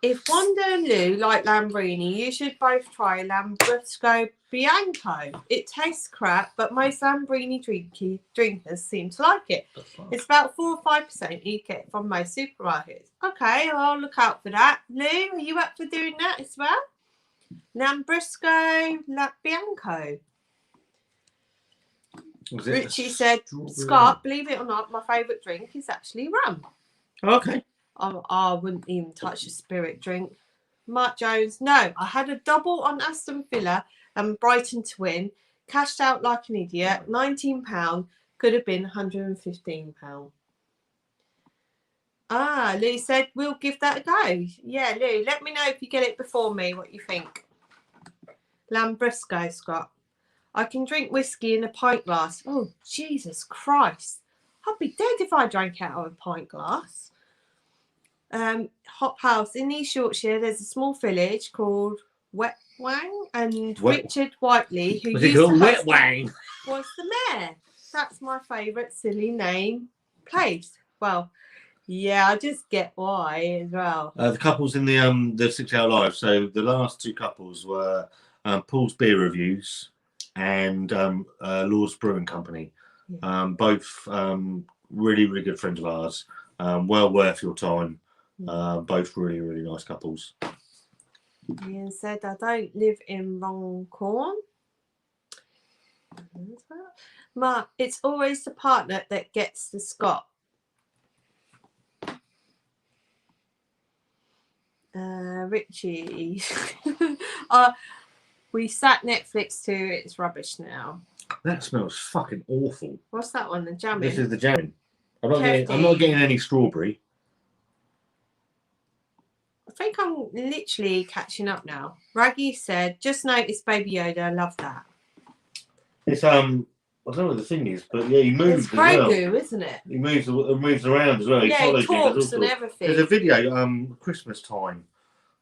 if Wanda and Lou like Lambrini, you should both try Lambrusco Bianco. It tastes crap, but most Lambrini drinkers seem to like it. It's about 4 or 5% you get from most supermarkets. Okay, I'll look out for that. Lou, are you up for doing that as well? Lambrusco Bianco. Richie said, Scott, believe it or not, my favourite drink is actually rum. Okay. I wouldn't even touch a spirit drink. Mark Jones, no, I had a double on Aston Villa and Brighton to win. Cashed out like an idiot. £19. Could have been £115. Lou said, we'll give that a go. Yeah, Lou, let me know if you get it before me, what you think. Lambrusco, Scott. I can drink whiskey in a pint glass. Oh, Jesus Christ. I'd be dead if I drank out of a pint glass. Hop House in East Yorkshire, there's a small village called Wetwang, and Richard Whiteley, who used to Wetwang, was the mayor. That's my favourite silly name place. Well, yeah, I just get why as well. The couples in the 6 Hour Live. So the last two couples were Paul's Beer Reviews and Lord's Brewing Company. Yeah. Both really, really good friends of ours. Well worth your time. Both really, really nice couples. Ian said, I don't live in Runcorn. Mark, it's always the partner that gets the Scott. Richie. We sat Netflix too. It's rubbish now. That smells fucking awful. What's that one? The jamming? This is the jamming. I'm not getting any strawberry. I think I'm literally catching up now. Raggy said, just noticed Baby Yoda. I love that. It's I don't know what the thing is, but yeah, he moves. It's Grogu, isn't it? He moves around as well. Yeah, he talks and everything. There's a video, Christmas Day,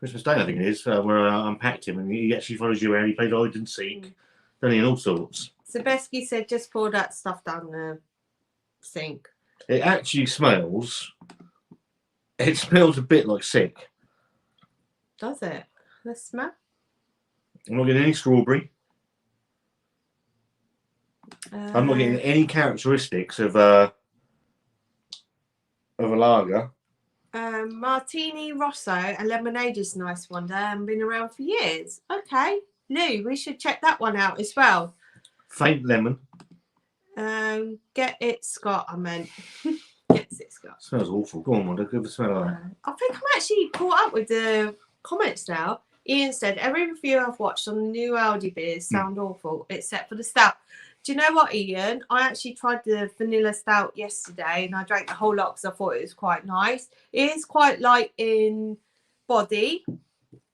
I think it is, where I unpacked him, and he actually follows you around. He plays hide and seek, and all sorts. Sebesky said, just pour that stuff down the sink. It actually smells. It smells a bit like sick. Does it? Let's smell. I'm not getting any strawberry. I'm not getting any characteristics of a lager. Martini Rosso, a lemonade is a nice one there and been around for years. Okay, Lou, we should check that one out as well. Faint lemon. Get it, Scott. I meant. Gets it, Scott. Smells awful. Go on, Wanda. Give a smell of that. I think I'm actually caught up with the comments now. Ian said, every review I've watched on the new Aldi beers sound awful, except for the stout. Do you know what, Ian? I actually tried the vanilla stout yesterday and I drank the whole lot because I thought it was quite nice. It is quite light in body,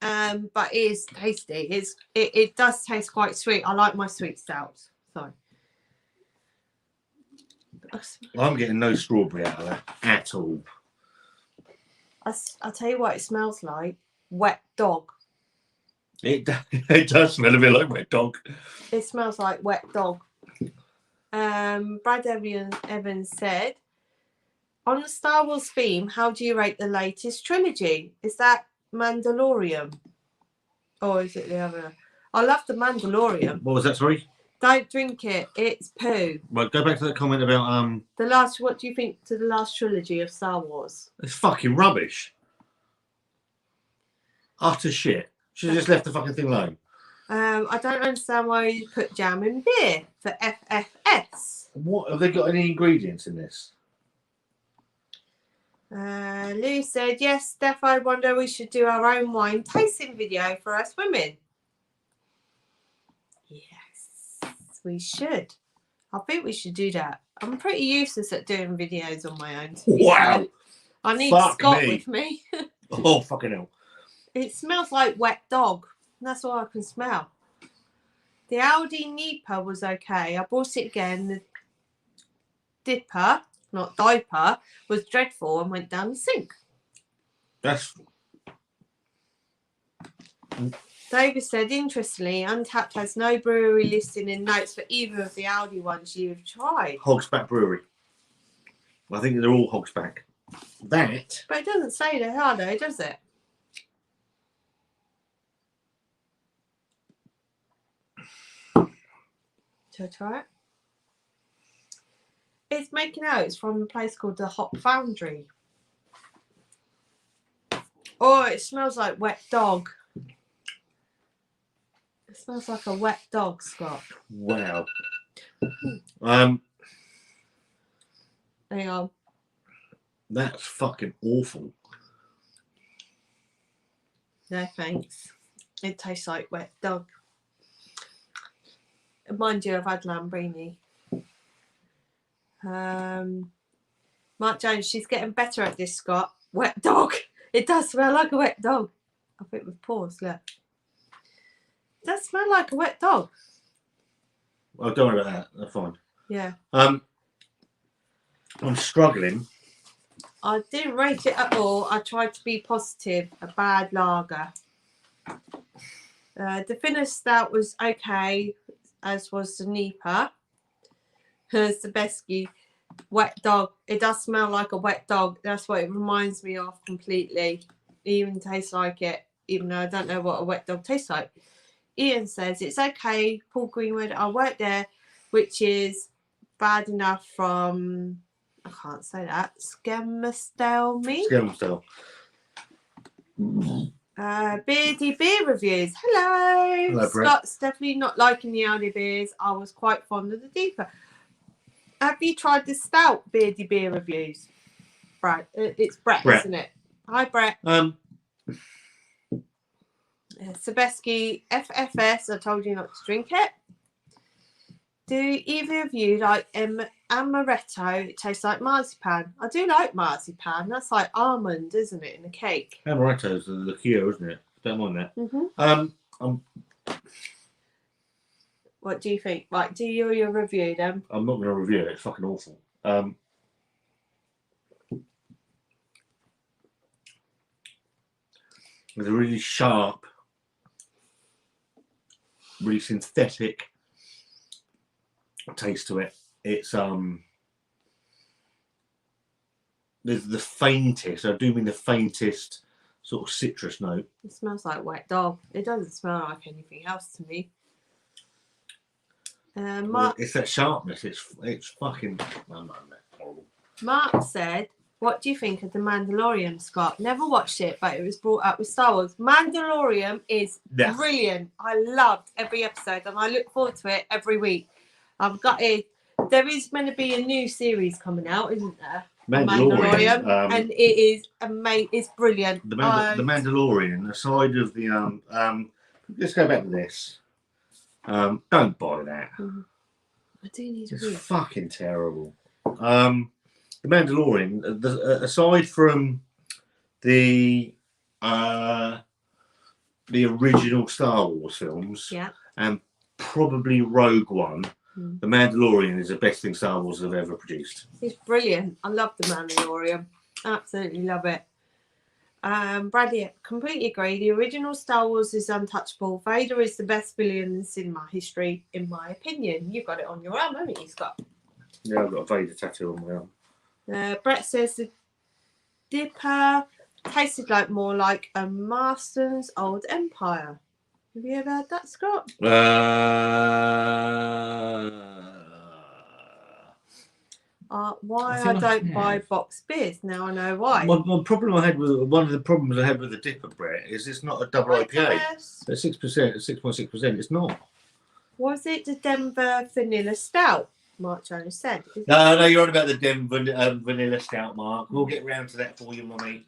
but it is tasty. It does taste quite sweet. I like my sweet stouts. So I'm getting no strawberry out of that at all. I'll tell you what it smells like. Wet dog. It does smell a bit like wet dog. It smells like wet dog. Brad Evans said, on the Star Wars theme, how do you rate the latest trilogy? Is that Mandalorian? Or is it the other? I love the Mandalorian. What was that? Sorry. Don't drink it. It's poo. Well, go back to the comment about The last. What do you think to the last trilogy of Star Wars? It's fucking rubbish. Utter shit. Should have just left the fucking thing alone. I don't understand why you put jam in beer for FFS. What have they got any ingredients in this? Lou said, yes, Steph, I wonder we should do our own wine tasting video for us women. Yes, we should. I think we should do that. I'm pretty useless at doing videos on my own. Wow. I need Fuck Scott me. with me. Oh, fucking hell. It smells like wet dog. That's all I can smell. The Aldi Nipa was okay. I bought it again. The dipper, not diaper, was dreadful and went down the sink. That's... David said, interestingly, Untapped has no brewery listing in notes for either of the Aldi ones you've tried. Hogsback Brewery. I think they're all Hogsback. That... But it doesn't say they are, though, does it? Shall I try it? It's making out it's from a place called the Hop Foundry. Oh, it smells like wet dog. It smells like a wet dog, Scott. Wow. Hang on. That's fucking awful. No thanks. It tastes like wet dog. Mind you, I've had Lambrini. Mark Jones, she's getting better at this, Scott. Wet dog. It does smell like a wet dog. I think we've paused, look. It does smell like a wet dog. Oh, don't worry about that. That's fine. Yeah. I'm struggling. I didn't rate it at all. I tried to be positive. A bad lager. The Finnish stout was okay, as was the Nipa. Here's the Besky. Wet dog. It does smell like a wet dog. That's what it reminds me of completely. It even tastes like it, even though I don't know what a wet dog tastes like. Ian says, it's okay, Paul Greenwood. I worked there, which is bad enough from, I can't say that, Skelmersdale me? Skelmersdale. Beardy beer reviews. Hello. Hello, Brett. Scott's definitely not liking the Aldi beers. I was quite fond of the deeper. Have you tried the stout Beardy beer reviews? Brett. It's Brett, isn't it? Hi, Brett. Sebeski FFS. I told you not to drink it. Do either of you like amaretto? It tastes like marzipan. I do like marzipan. That's like almond, isn't it, in a cake? Amaretto's the liqueur, isn't it? Don't mind that. Mm-hmm. What do you think? Right, do your review then. I'm not going to review it. It's fucking awful. There's a really sharp, really synthetic taste to it. It's there's the faintest, I do mean the faintest sort of citrus note. It smells like wet dog. It doesn't smell like anything else to me. Mark, it's that sharpness. It's fucking horrible. Mark said, what do you think of The Mandalorian, Scott? Never watched it, but it was brought up with Star Wars. Mandalorian is brilliant. I loved every episode and I look forward to it every week. I've got it. There is going to be a new series coming out, isn't there? Mandalorian, and it is amazing. It's brilliant. The Mandalorian, aside of the let's go back to this. Don't buy that. I do need it's fucking terrible. The Mandalorian, aside from the original Star Wars films, and probably Rogue One, The Mandalorian is the best thing Star Wars have ever produced. It's brilliant. I love The Mandalorian. Absolutely love it. Bradley, completely agree. The original Star Wars is untouchable. Vader is the best villain in cinema history, in my opinion. You've got it on your arm, haven't you, Scott? Yeah, I've got a Vader tattoo on my arm. Brett says the dipper tasted like more like a Marston's Old Empire. Have you ever had that, Scott? Why I don't buy boxed beers now? I know why. My problem I had with one of the problems I had with the Dipper, Brett, is it's not a double IPA. At 6%, it's not. Was it the Denver Vanilla Stout? Mark Jones said. No, you're on about the Denver Vanilla Stout, Mark. We'll get round to that for you, Mummy.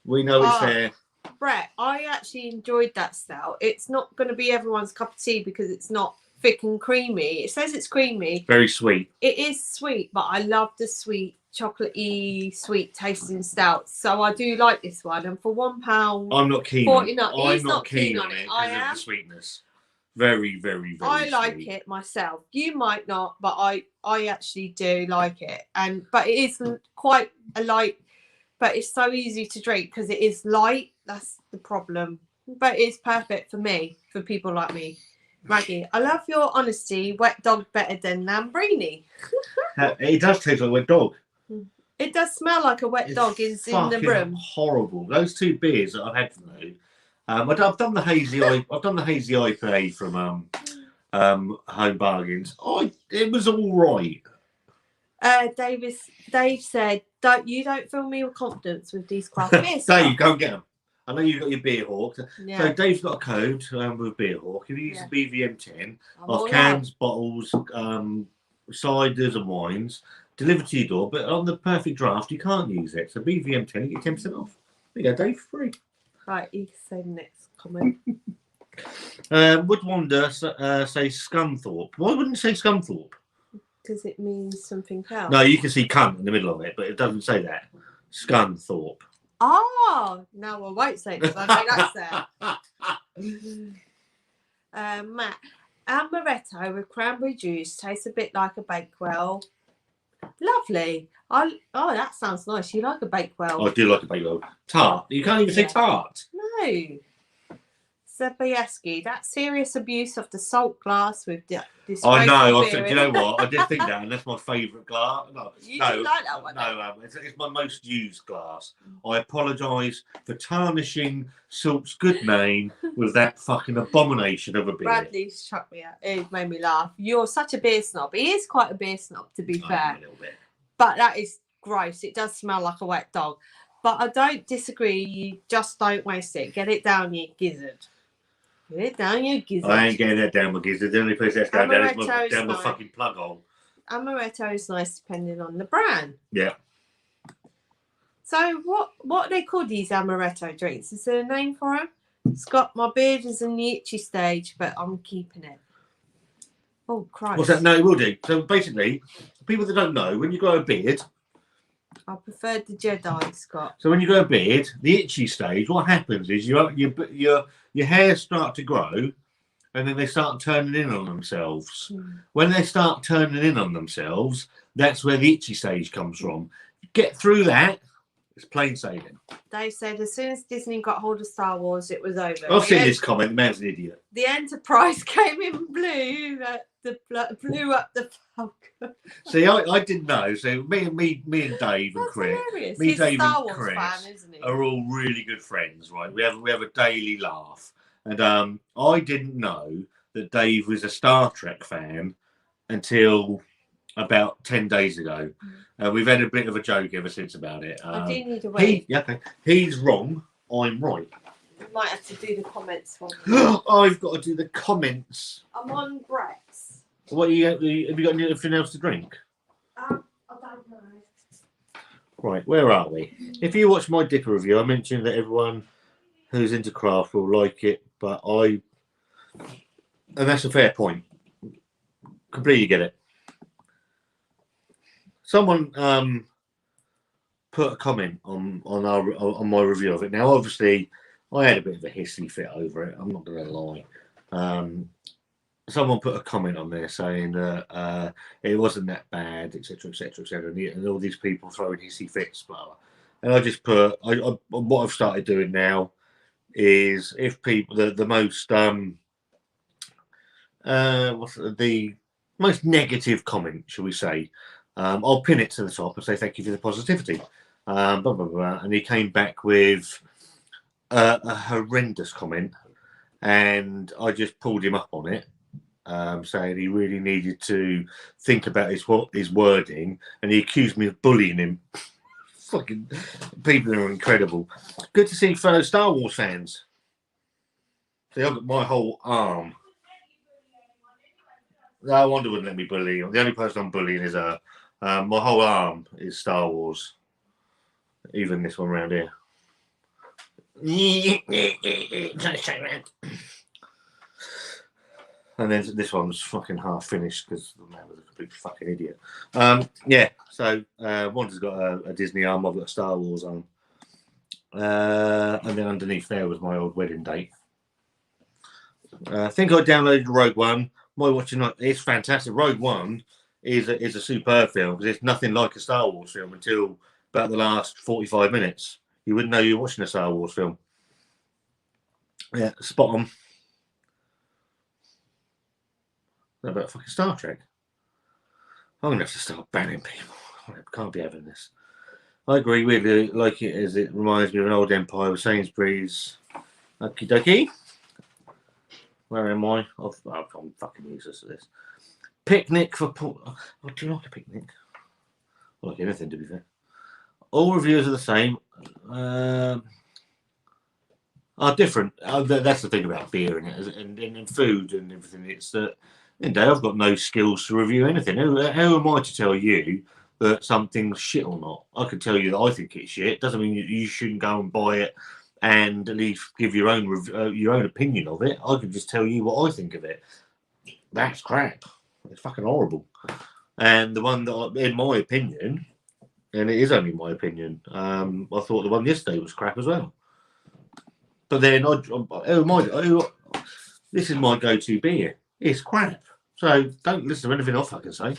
We know it's there. Brett, I actually enjoyed that stout. It's not going to be everyone's cup of tea because it's not thick and creamy. It says it's creamy. Very sweet. It is sweet, but I love the sweet, chocolatey, sweet tasting stouts. So I do like this one. And for £1, I'm not keen. I'm not keen on it because of the sweetness. Very, very, very. I like it myself. You might not, but I actually do like it. But it is quite a light. But it's so easy to drink because it is light. That's the problem. But it's perfect for me, for people like me. Maggie, I love your honesty. Wet dog better than Lambrini. It does taste like a wet dog. It does smell like a wet dog in the room. Horrible. Those two beers that I've had from those. I've done the hazy. I've done the hazy IPA from Home Bargains. It was all right. Dave said, don't fill me with confidence with these craft beers. Dave, go and get them. I know you've got your Beer Hawk. Yeah. So Dave's got a code with Beer Hawk. If you use the BVM10 of cans, bottles, ciders and wines delivered to your door, but on the perfect draft, you can't use it. So BVM10, you get 10% off. There you go, Dave, free. Right, you can say the next comment. Would Wanda say Scunthorpe? Why wouldn't it say Scunthorpe? Because it means something else. No, you can see cunt in the middle of it, but it doesn't say that. Scunthorpe. Oh, no, I won't say it because I know that's there. Matt, amaretto with cranberry juice tastes a bit like a Bakewell. Lovely. That sounds nice. You like a Bakewell? I do like a Bakewell. Tart. You can't even say tart. No. Sebieski, that's serious abuse of the salt glass with this. I know. Do you know what? I did think that, and that's my favourite glass. You like that one? No, it's my most used glass. I apologise for tarnishing Salt's good name with that fucking abomination of a beer. Bradley's chucked me out. It made me laugh. You're such a beer snob. He is quite a beer snob, to be fair. A little bit. But that is gross. It does smell like a wet dog. But I don't disagree. You just don't waste it. Get it down, you gizzard. Get it down, you gizzard. I ain't getting that down my gizzard. The only place that's down is down my fucking plug hole. Amaretto is nice depending on the brand. Yeah. So what they call these amaretto drinks? Is there a name for them? Scott, my beard is in the itchy stage, but I'm keeping it. Oh, Christ. What's that? No, it will do. So basically, people that don't know, when you grow a beard... I preferred the Jedi, Scott. So when you grow a beard, the itchy stage, what happens is your hairs start to grow, and then they start turning in on themselves. When they start turning in on themselves, that's where the itchy stage comes from. Get through that, it's plain sailing. They said as soon as Disney got hold of Star Wars, it was over. I've seen this comment. The man's an idiot. The Enterprise came in blue. Blew up the Falcon. See, I didn't know. So me and Dave and Chris, He's Dave and Chris fan, isn't he? Are all really good friends, right? We have a daily laugh, and I didn't know that Dave was a Star Trek fan until about 10 days ago. We've had a bit of a joke ever since about it. I do need to wait. He's wrong. I'm right. You might have to do the comments for me. I've got to do the comments. I'm on Brett's. Have you got anything else to drink? I don't know. Right, where are we? If you watch my Dipper review, I mentioned that everyone who's into craft will like it, and that's a fair point. Completely get it. Someone put a comment on my review of it. Now, obviously, I had a bit of a hissy fit over it. I'm not going to lie. Someone put a comment on there saying that it wasn't that bad, etc., etc., etc., and all these people throwing hissy fits, blah, blah. And I just put, what I've started doing now is if people, the most the most negative comment, shall we say, I'll pin it to the top and say thank you for the positivity. Blah, blah, blah. And he came back with a horrendous comment. and I just pulled him up on it, saying he really needed to think about his wording, and he accused me of bullying him. Fucking people are incredible. Good to see fellow Star Wars fans. See, I've got my whole arm. No wonder wouldn't let me bully. The only person I'm bullying is her. My whole arm is Star Wars. Even this one around here. And then this one's fucking half finished because the man was a complete fucking idiot. Yeah, so Wanda's got a Disney arm, I've got a Star Wars arm. And then underneath there was my old wedding date. I think I downloaded Rogue One. My watching it's fantastic. Rogue One is a superb film because it's nothing like a Star Wars film until about the last 45 minutes. You wouldn't know you're watching a Star Wars film. Yeah, spot on. What about fucking Star Trek? I'm gonna have to start banning people. I can't be having this. I agree with you. Like it as it reminds me of an old Empire with Sainsbury's. Okie dokie. Where am I? I'm fucking useless at this. Picnic for Paul. Oh, do you like a picnic? I like anything, to be fair. All reviews are the same. Are different. That's the thing about beer and food and everything. It's that I've got no skills to review anything. How am I to tell you that something's shit or not? I can tell you that I think it's shit. Doesn't mean you shouldn't go and buy it and at least give your own opinion of it. I can just tell you what I think of it. That's crap. It's fucking horrible. And the one that, in my opinion, and it is only my opinion, I thought the one yesterday was crap as well. But then, this is my go-to beer. It's crap. So don't listen to anything I fucking say.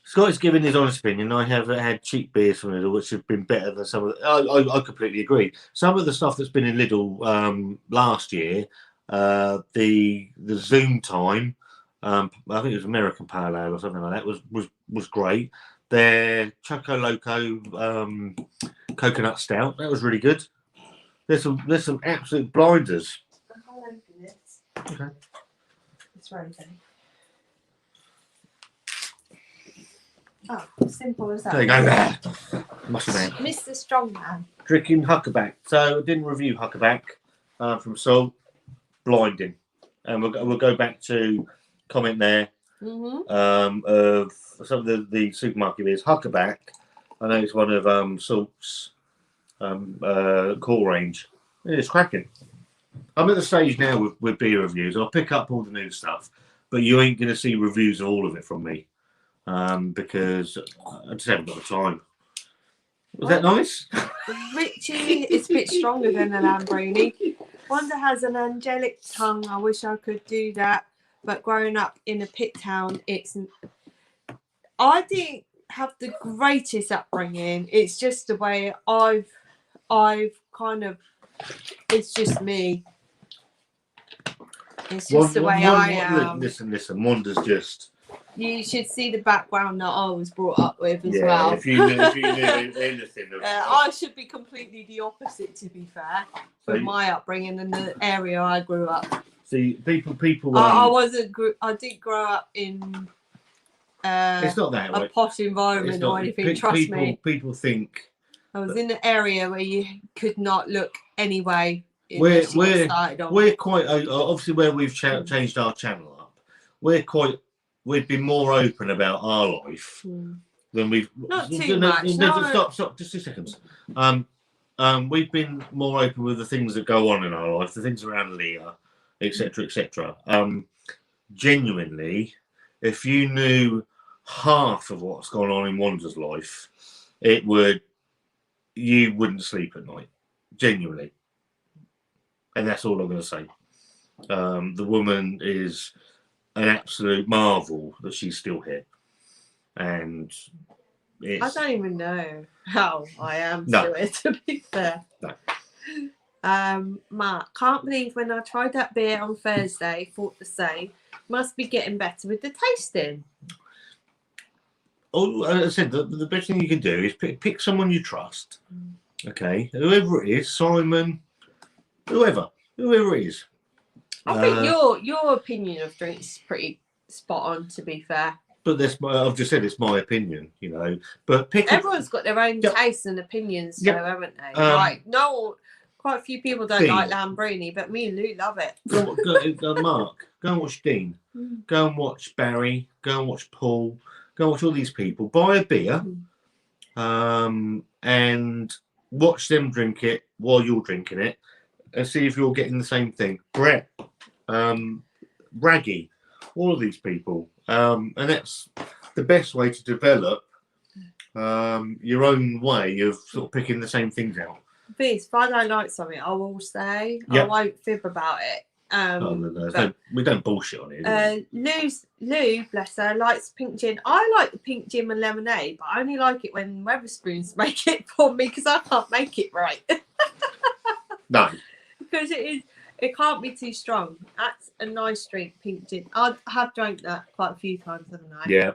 Scott's giving his honest opinion. I have had cheap beers from Lidl, which have been better than some of the... I completely agree. Some of the stuff that's been in Lidl last year, the Zoom time, I think it was American Pale Ale or something like that, was great. Their Choco Loco coconut stout, that was really good. There's some absolute blinders. I'll open this. Okay. It's ready. Oh, simple as that. There you go. Muscle man. Mr. Strongman. Drinking Huckaback. So I didn't review Huckaback from Sol. Blinding. And we'll go back to comment there of some of the supermarket beers. Huckaback, I know it's one of Salt's core range. It's cracking. I'm at the stage now with beer reviews. I'll pick up all the new stuff, but you ain't going to see reviews of all of it from me because I just haven't got the time. Was that nice? Richie is a bit stronger than a Lamborghini. Wanda has an angelic tongue. I wish I could do that. But growing up in a pit town, I didn't have the greatest upbringing. It's just the way I've kind of, it's just me. It's just the way I am. Listen, Wanda's just... You should see the background that I was brought up with as well. If you knew anything of I should be completely the opposite, to be fair, with my upbringing and the area I grew up. See, people. I didn't grow up in. It's not that a posh environment or anything. Trust me. People think. I was in an area where you could not look anyway. We're quite obviously where we've changed our channel up. We've been more open about our life than we've. Not too much. Stop. Just 2 seconds. We've been more open with the things that go on in our life, the things around Leah, etc., etc. Genuinely, if you knew half of what's gone on in Wanda's life, you wouldn't sleep at night. Genuinely, and that's all I'm going to say. The woman is an absolute marvel that she's still here, and I don't even know how I am still here, to be fair. No. Mark, can't believe when I tried that beer on Thursday, thought the same. Must be getting better with the tasting. Oh, as I said, the best thing you can do is pick someone you trust. Okay, whoever it is, Simon, whoever. whoever it is. I think your opinion of drinks is pretty spot on, to be fair. But I've just said it's my opinion, you know. But everyone's got their own tastes and opinions, though, haven't they? Like quite a few people don't like Lambruni, but me and Lou love it. Mark, go and watch Dean. Go and watch Barry. Go and watch Paul. Go and watch all these people. Buy a beer, and watch them drink it while you're drinking it, and see if you're getting the same thing. Brett, Raggy, all of these people, and that's the best way to develop your own way of sort of picking the same things out. If I don't like something, I will say. I won't fib about it. We don't bullshit on it. Lou, bless her, likes pink gin. I like the pink gin and lemonade, but I only like it when Wetherspoons make it for me because I can't make it right. No, because it can't be too strong. That's a nice drink, pink gin. I have drank that quite a few times, haven't I?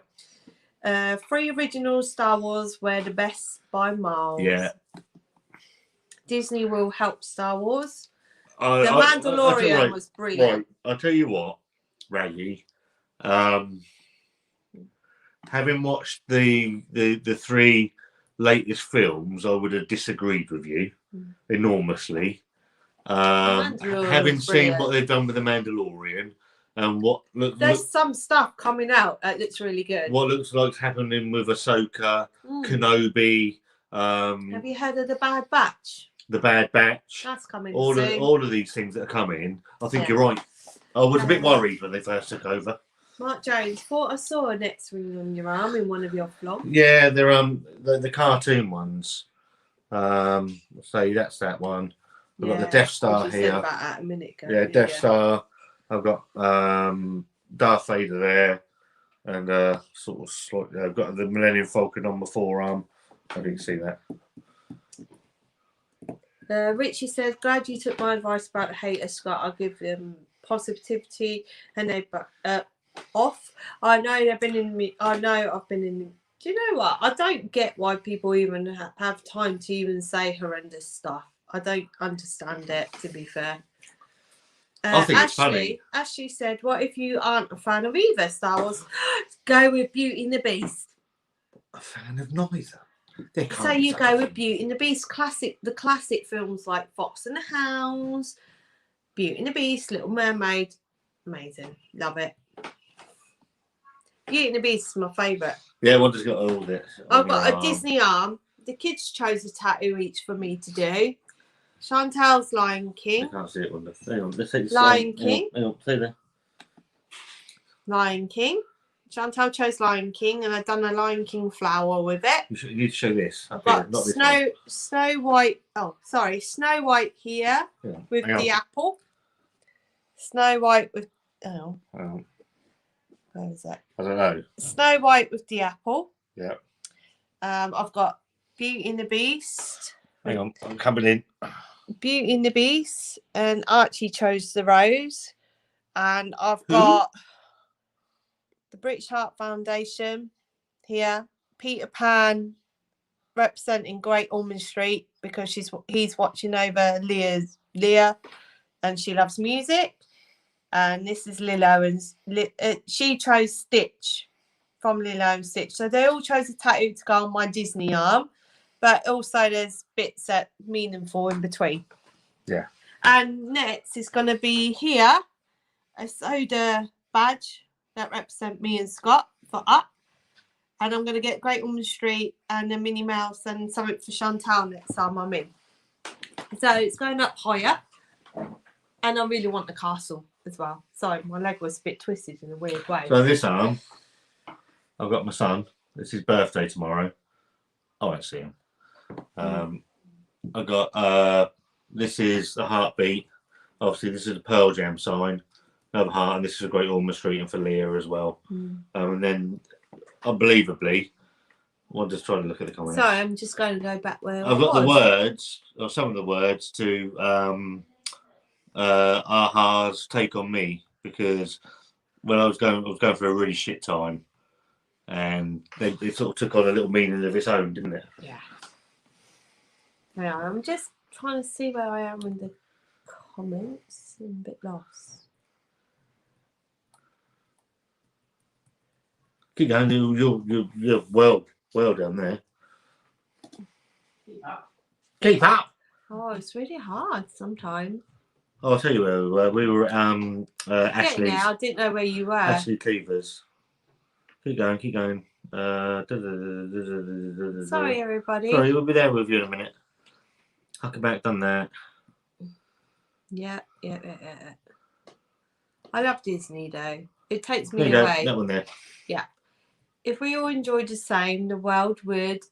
Yeah. 3 original Star Wars were the best by miles. Yeah. Disney will help Star Wars. The Mandalorian was brilliant. Right, I'll tell you what, Raggy. Having watched the 3 latest films, I would have disagreed with you enormously. Having seen what they've done with the Mandalorian and there's some stuff coming out that looks really good. What looks like happening with Ahsoka, Kenobi. Have you heard of the Bad Batch? The Bad Batch. That's coming soon. All of these things that are coming. I think you're right. I was a bit worried when they first took over. Mark Jones, thought I saw a next ring on your arm in one of your vlogs. Yeah, they're the cartoon ones. Say that's that one. I've got the Death Star here. Said that a minute ago. Yeah, Death Star. I've got Darth Vader there, and I've got the Millennium Falcon on my forearm. I didn't see that. Richie says, glad you took my advice about the haters, Scott. I'll give them positivity and they off. I know they've been in me. I know I've been in. Do you know what? I don't get why people even have time to even say horrendous stuff. I don't understand it, to be fair. I think it's funny. Ashley said, what if you aren't a fan of either Star Wars? Go with Beauty and the Beast. A fan of neither. So you go with Beauty and the Beast, the classic films like Fox and the Hounds, Beauty and the Beast, Little Mermaid, amazing, love it. Beauty and the Beast is my favourite. Yeah, one just got all this. I've got a Disney arm. The kids chose a tattoo each for me to do. Chantal's Lion King. I can't see it. Hang on, let's see. Lion King. Hang on, say there. Lion King. Chantal chose Lion King, and I've done a Lion King flower with it. You need to show this. I've got Snow White. Oh, sorry, Snow White here with the apple. Snow White with. Oh, where is it? I don't know. Snow White with the apple. Yeah. I've got Beauty and the Beast. Hang on, I'm coming in. Beauty and the Beast, and Archie chose the rose, and I've got the British Heart Foundation here. Peter Pan representing Great Ormond Street because he's watching over Leah, and she loves music. And this is Lilo, and she chose Stitch from Lilo and Stitch. So they all chose a tattoo to go on my Disney arm, but also there's bits that meaningful in between. Yeah. And next is going to be here a soda badge that represent me and Scott for Up. And I'm going to get Great Ormond Street and a Minnie Mouse and something for Chantal next time I'm in. So it's going up higher. And I really want the castle as well. Sorry, my leg was a bit twisted in a weird way. So this arm, I've got my son. It's his birthday tomorrow. I won't see him. I got this is the heartbeat. Obviously, this is the Pearl Jam sign. Another heart, and this is a Great Ormond Street and for Leah as well. And then, unbelievably, I'm just trying to look at the comments. Sorry, I'm just going to go back where I've got the words, or some of the words to Aha's Take on Me, because when I was going through a really shit time, and it sort of took on a little meaning of its own, didn't it? Yeah. Yeah, I'm just trying to see where I am in the comments. I'm a bit lost. Keep going. You're well down there. Keep up. Oh, it's really hard sometimes. I'll tell you where we were. We were at Ashley's. Yeah, I didn't know where you were. Ashley Cleaver's. Keep going. Sorry, everybody. Sorry, we'll be there with you in a minute. Huckaback done that. Yeah. I love Disney though. It takes There me you go. away. That one there. Yeah. If we all enjoyed the same, the world would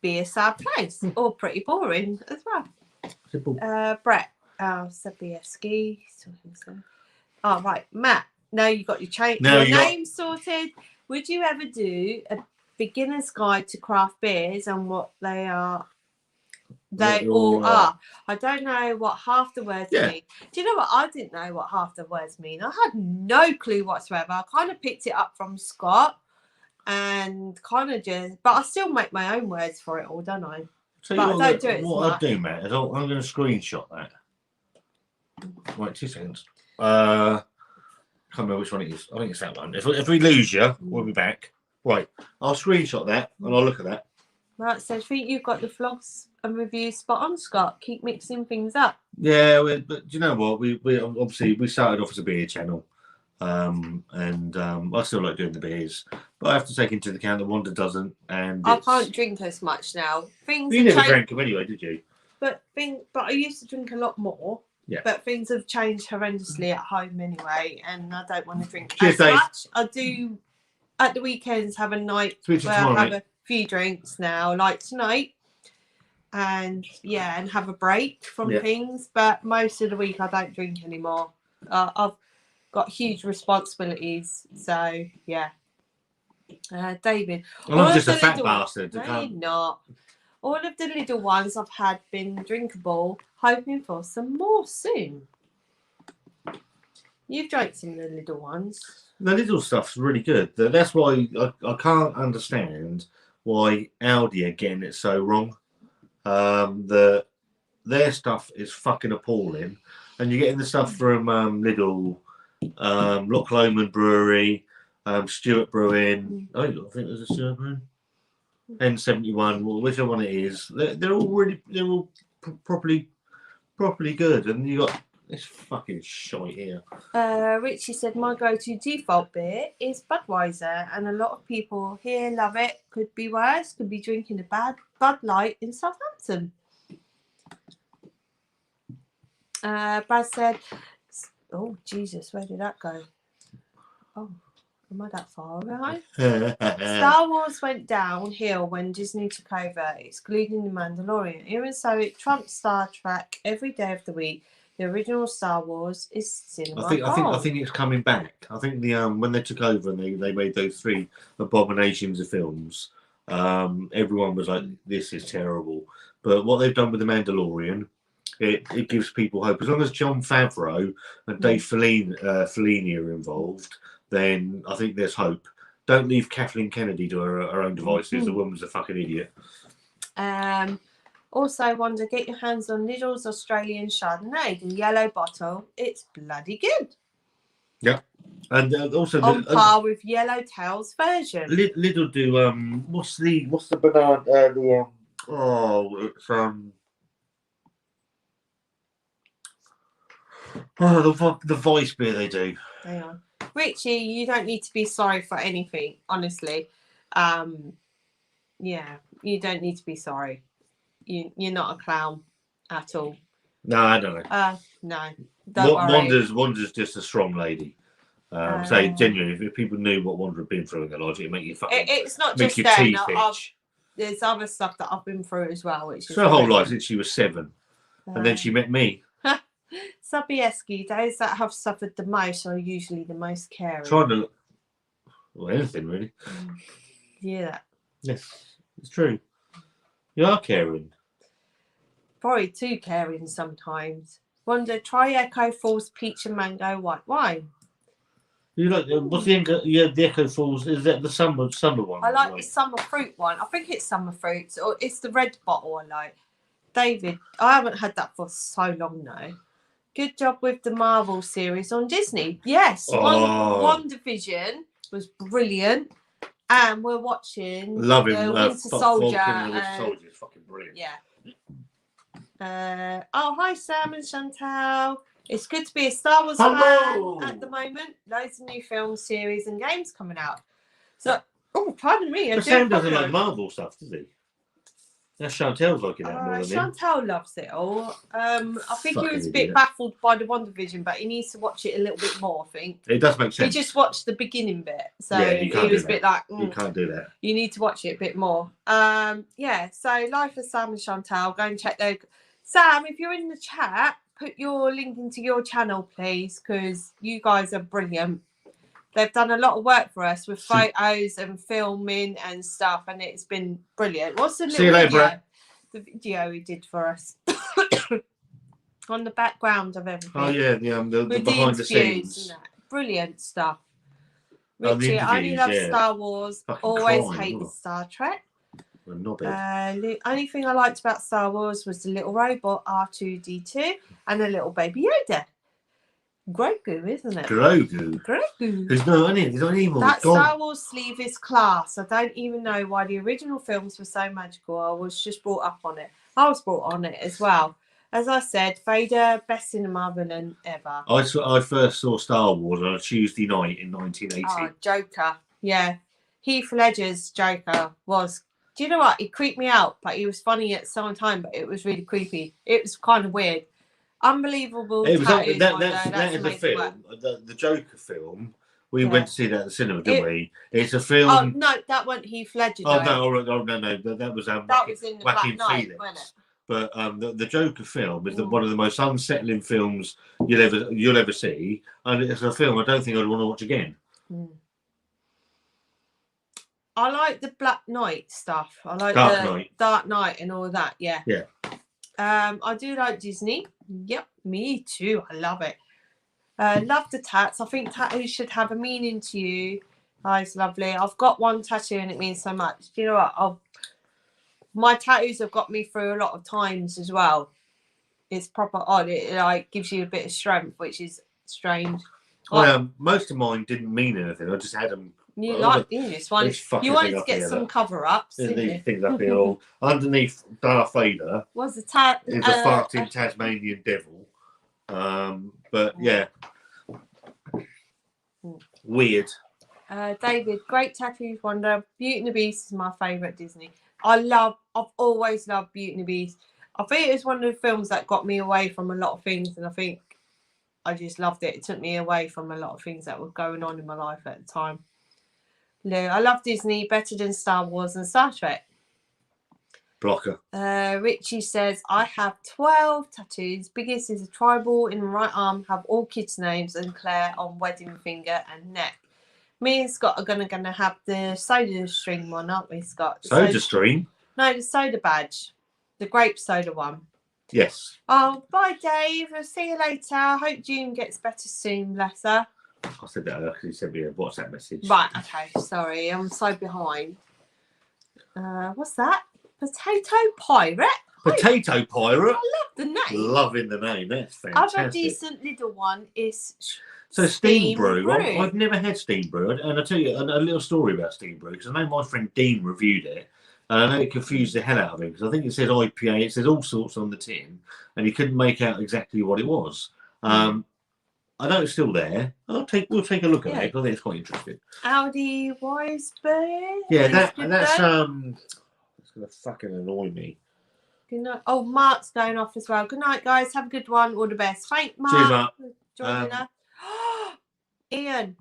be a sad place or pretty boring as well. Simple. Brett Sobieski. Oh, right. Matt, now you got your name sorted. Would you ever do a beginner's guide to craft beers and what they are? They all are. I don't know what half the words mean. Do you know what? I didn't know what half the words mean. I had no clue whatsoever. I kind of picked it up from Scott and kind of but I still make my own words for it all, don't I? But I don't do it. What I do, Matt, is I'm going to screenshot that. Right, 2 seconds. Can't remember which one it is. I think it's that one. If we lose you, we'll be back. Right, I'll screenshot that and I'll look at that. Right, so I think you've got the floss and review spot on, Scott. Keep mixing things up. Yeah, but do you know what? We obviously we started off as a beer channel, and I still like doing the beers, but I have to take into account that Wanda doesn't, and I can't drink as much now. You never drank them anyway, did you? But I used to drink a lot more. Yeah. But things have changed horrendously at home anyway, and I don't want to drink Cheers, as Dave. much. I do at the weekends have a night where I have a few drinks now, like tonight, and have a break from things. But most of the week I don't drink anymore. I've got huge responsibilities, so yeah. David, I'm just a fat bastard. No, you're not. All of the little ones I've had been drinkable, hoping for some more soon. You've drank some of the little ones. The little stuff's really good. That's why I can't understand why Audi are getting it so wrong. Their stuff is fucking appalling, and you're getting the stuff from Lidl, Loch Lomond Brewery, Stewart Brewing. I think there's a Stewart Brewing. N71, whichever one it is. They're all properly good, and you got this fucking shite here. Richie said my go-to default beer is Budweiser, and a lot of people here love it. Could be worse. Could be drinking a bad Bud Light in Southampton. Brad said, "Oh Jesus, where did that go? Oh, am I that far behind?" Star Wars went downhill when Disney took over, excluding The Mandalorian. Even so, it trumped Star Trek every day of the week. The original Star Wars is cinema. I think it's coming back. I think the when they took over and they made those 3 abominations of films, everyone was like, "This is terrible." But what they've done with The Mandalorian, it gives people hope. As long as Jon Favreau and Dave Filoni are involved, then I think there's hope. Don't leave Kathleen Kennedy to her own devices. The woman's a fucking idiot. Also, Wanda, get your hands on Lidl's Australian Chardonnay, the yellow bottle. It's bloody good. Yeah, and also on par with Yellowtail's version. Lidl do what's the banana? The Vice beer they do. Hang on. Richie, you don't need to be sorry for anything, honestly. You don't need to be sorry. You're not a clown at all. No, I don't know. No, don't worry. Wanda's just a strong lady. So genuinely, if people knew what Wanda had been through in their life, it'd make you fucking. It's not make just your teeth itch. There's other stuff that I've been through as well, which is her whole life since she was 7, and then she met me. Sobieski, those that have suffered the most are usually the most caring. Trying to, anything really. Yeah. Yes, it's true. You are caring. Probably too caring sometimes. Wonder, try Echo Falls peach and mango white wine. You like what's the Echo Falls? Is that the summer one? I like the summer fruit one. I think it's summer fruits, or it's the red bottle I like. David, I haven't had that for so long now. Good job with the Marvel series on Disney. Yes, WandaVision was brilliant. And we're watching Love him. Winter Soldier. Winter Soldier is fucking brilliant. Yeah. Hi Sam and Chantal. It's good to be a Star Wars fan at the moment. Loads of new films, series, and games coming out. So, pardon me. But Sam doesn't like Marvel stuff, does he? That's Chantal's liking that more than him. Chantal loves it all. I think he was a bit baffled by the WandaVision, but he needs to watch it a little bit more, I think. It does make sense. He just watched the beginning bit. So he was a bit like, you can't do that. You need to watch it a bit more. So Life of Sam and Chantal, go and check their... Sam, if you're in the chat, put your link into your channel, please, because you guys are brilliant. They've done a lot of work for us with photos and filming and stuff, and it's been brilliant. What's the little video? The video he did for us on the background of everything. Oh yeah, the behind the scenes. Brilliant stuff. Richie, I only love Star Wars. Always hated Star Trek. The only thing I liked about Star Wars was the little robot R2-D2 and the little baby Yoda. Grogu, isn't it? Grogu. There's no anymore. That Star Wars sleeve is class. I don't even know why the original films were so magical. I was just brought up on it. I was brought on it as well. As I said, Vader, best cinema villain ever. I first saw Star Wars on a Tuesday night in 1980. Oh, Joker. Yeah. Heath Ledger's Joker was... Do you know what? He creeped me out, but he was funny at some time, but it was really creepy. It was kind of weird. Unbelievable. That is a film. The Joker film. We went to see that at the cinema, didn't we? It's a film. Oh no, that wasn't Heath Ledger. No. That was that was in the Black Knight, Phoenix. Wasn't it? But the Joker film is one of the most unsettling films you'll ever see, and it's a film I don't think I'd want to watch again. I like the Black Knight stuff. I like Dark Knight and all that. Yeah. Yeah. I do like Disney. Yep, me too. I love it. Love the tats. I think tattoos should have a meaning to you. It's lovely. I've got one tattoo and it means so much. Do you know what? My tattoos have got me through a lot of times as well. It's proper odd. It like gives you a bit of strength, which is strange. Most of mine didn't mean anything. I just had them. You like this one. You wanted to get some cover-ups. These things up here all underneath Darth Vader. Was the is a farting Tasmanian devil. But yeah. Weird. David, great tattoos, Wonder. Beauty and the Beast is my favourite Disney. I've always loved Beauty and the Beast. I think it was one of the films that got me away from a lot of things, and I think I just loved it. It took me away from a lot of things that were going on in my life at the time. I love Disney better than Star Wars and Star Trek. Blocker. Richie says, I have 12 tattoos. Biggest is a tribal in the right arm, have all kids' names, and Claire on wedding finger and neck. Me and Scott are gonna have the soda stream one, aren't we, Scott? Soda stream? No, the soda badge. The grape soda one. Yes. Oh, bye, Dave. I'll see you later. I hope June gets better soon, bless her. I said that because he sent me a WhatsApp message. Right, okay. Sorry, I'm so behind. What's that? Potato Pirate? Potato Pirate? I love the name. Loving the name. That's fantastic. Other decent little one is Steam Brew. I've never had Steam Brew. And I'll tell you a little story about Steam Brew because I know my friend Dean reviewed it. And I know it confused the hell out of him because I think it said IPA. It says all sorts on the tin. And he couldn't make out exactly what it was. I know it's still there. We'll take a look at it. I think it's quite interesting. Audi Weisberg. Yeah, that's it's gonna fucking annoy me. Good night. Oh, Mark's going off as well. Good night, guys. Have a good one. All the best. Thank Mark. Cheers, Mark. Joining us. Ian,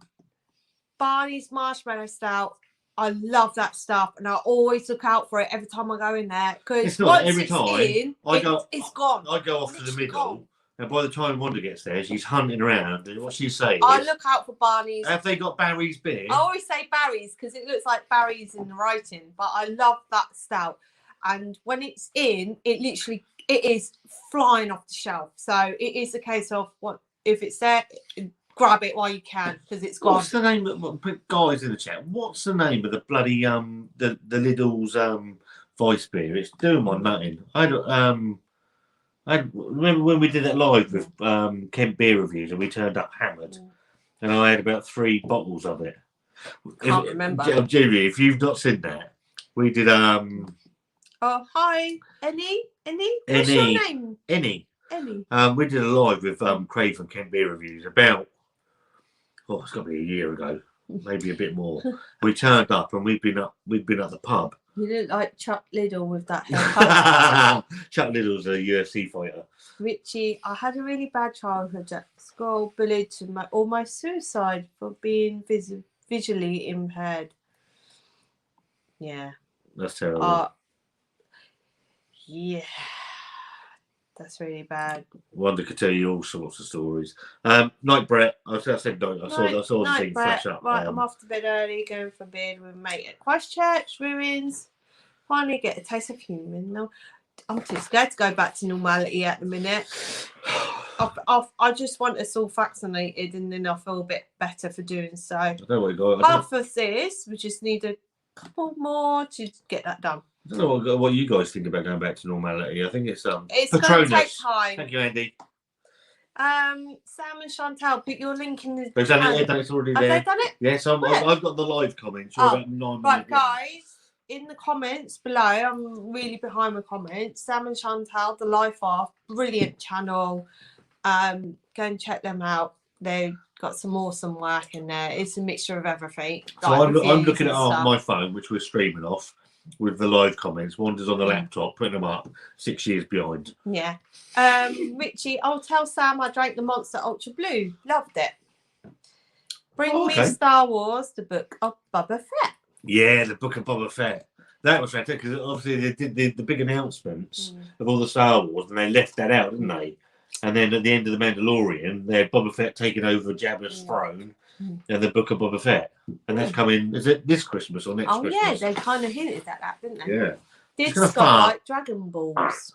Barney's Marshmallow Stout. I love that stuff, and I always look out for it every time I go in there because once it's in, it's gone. I go off to the middle. Gone. And by the time Wanda gets there, she's hunting around. And what she says, I look out for Barney's. Have they got Barry's beer? I always say Barry's because it looks like Barry's in the writing. But I love that stout. And when it's in, it is flying off the shelf. So it is a case of if it's there, grab it while you can because it's gone. What's the name of guys in the chat? What's the name of the bloody the Lidl's Vice beer? It's doing my nutting. I remember when we did that live with Kent Beer Reviews, and we turned up hammered, and I had about 3 bottles of it. Can't remember. Jamie, if you've not seen that, we did. Oh, hi, Annie. What's your name? Annie. Annie. We did a live with Craig from Kent Beer Reviews about. Oh, it's got to be a year ago, maybe a bit more. We turned up, and we'd been at the pub. You look like Chuck Liddell with that haircut. Chuck Liddell's a UFC fighter. Richie, I had a really bad childhood at school, bullied to almost suicide for being visually impaired. Yeah. That's terrible. Yeah. That's really bad. Wanda could tell you all sorts of stories. Night, Brett. I said night. I saw the thing flash up. Right, I'm off to bed early, going for beer with a mate at Christchurch ruins. Finally get a taste of human. No, I'm too scared to go back to normality at the minute. I just want us all vaccinated, and then I feel a bit better for doing so. I don't know what you got. Half of this, we just need a couple more to get that done. I don't know what you guys think about going back to normality. I think it's going to take time. Thank you, Andy. Sam and Chantal, put your link in the. They've done it. It's already there. Have they done it? Yes, I've got the live comments. About 9 right, guys. In the comments below, I'm really behind my comments. Sam and Chantal, the Life Off, brilliant channel. Go and check them out. They've got some awesome work in there. It's a mixture of everything. So I'm looking at my phone, which we're streaming off, with the live comments. Wanda's on the laptop, putting them up 6 years behind. Yeah. Richie, I'll tell Sam I drank the Monster Ultra Blue. Loved it. Bring me Star Wars, the Book of Boba Fett. Yeah, the Book of Boba Fett. That was fantastic because obviously they did the big announcements of all the Star Wars, and they left that out, didn't they? And then at the end of the Mandalorian, they had Boba Fett taking over Jabba's throne, and the Book of Boba Fett, and that's coming. Is it this Christmas or next Christmas? Oh yeah, they kind of hinted at that, didn't they? Yeah. Did Scott like Dragon Balls?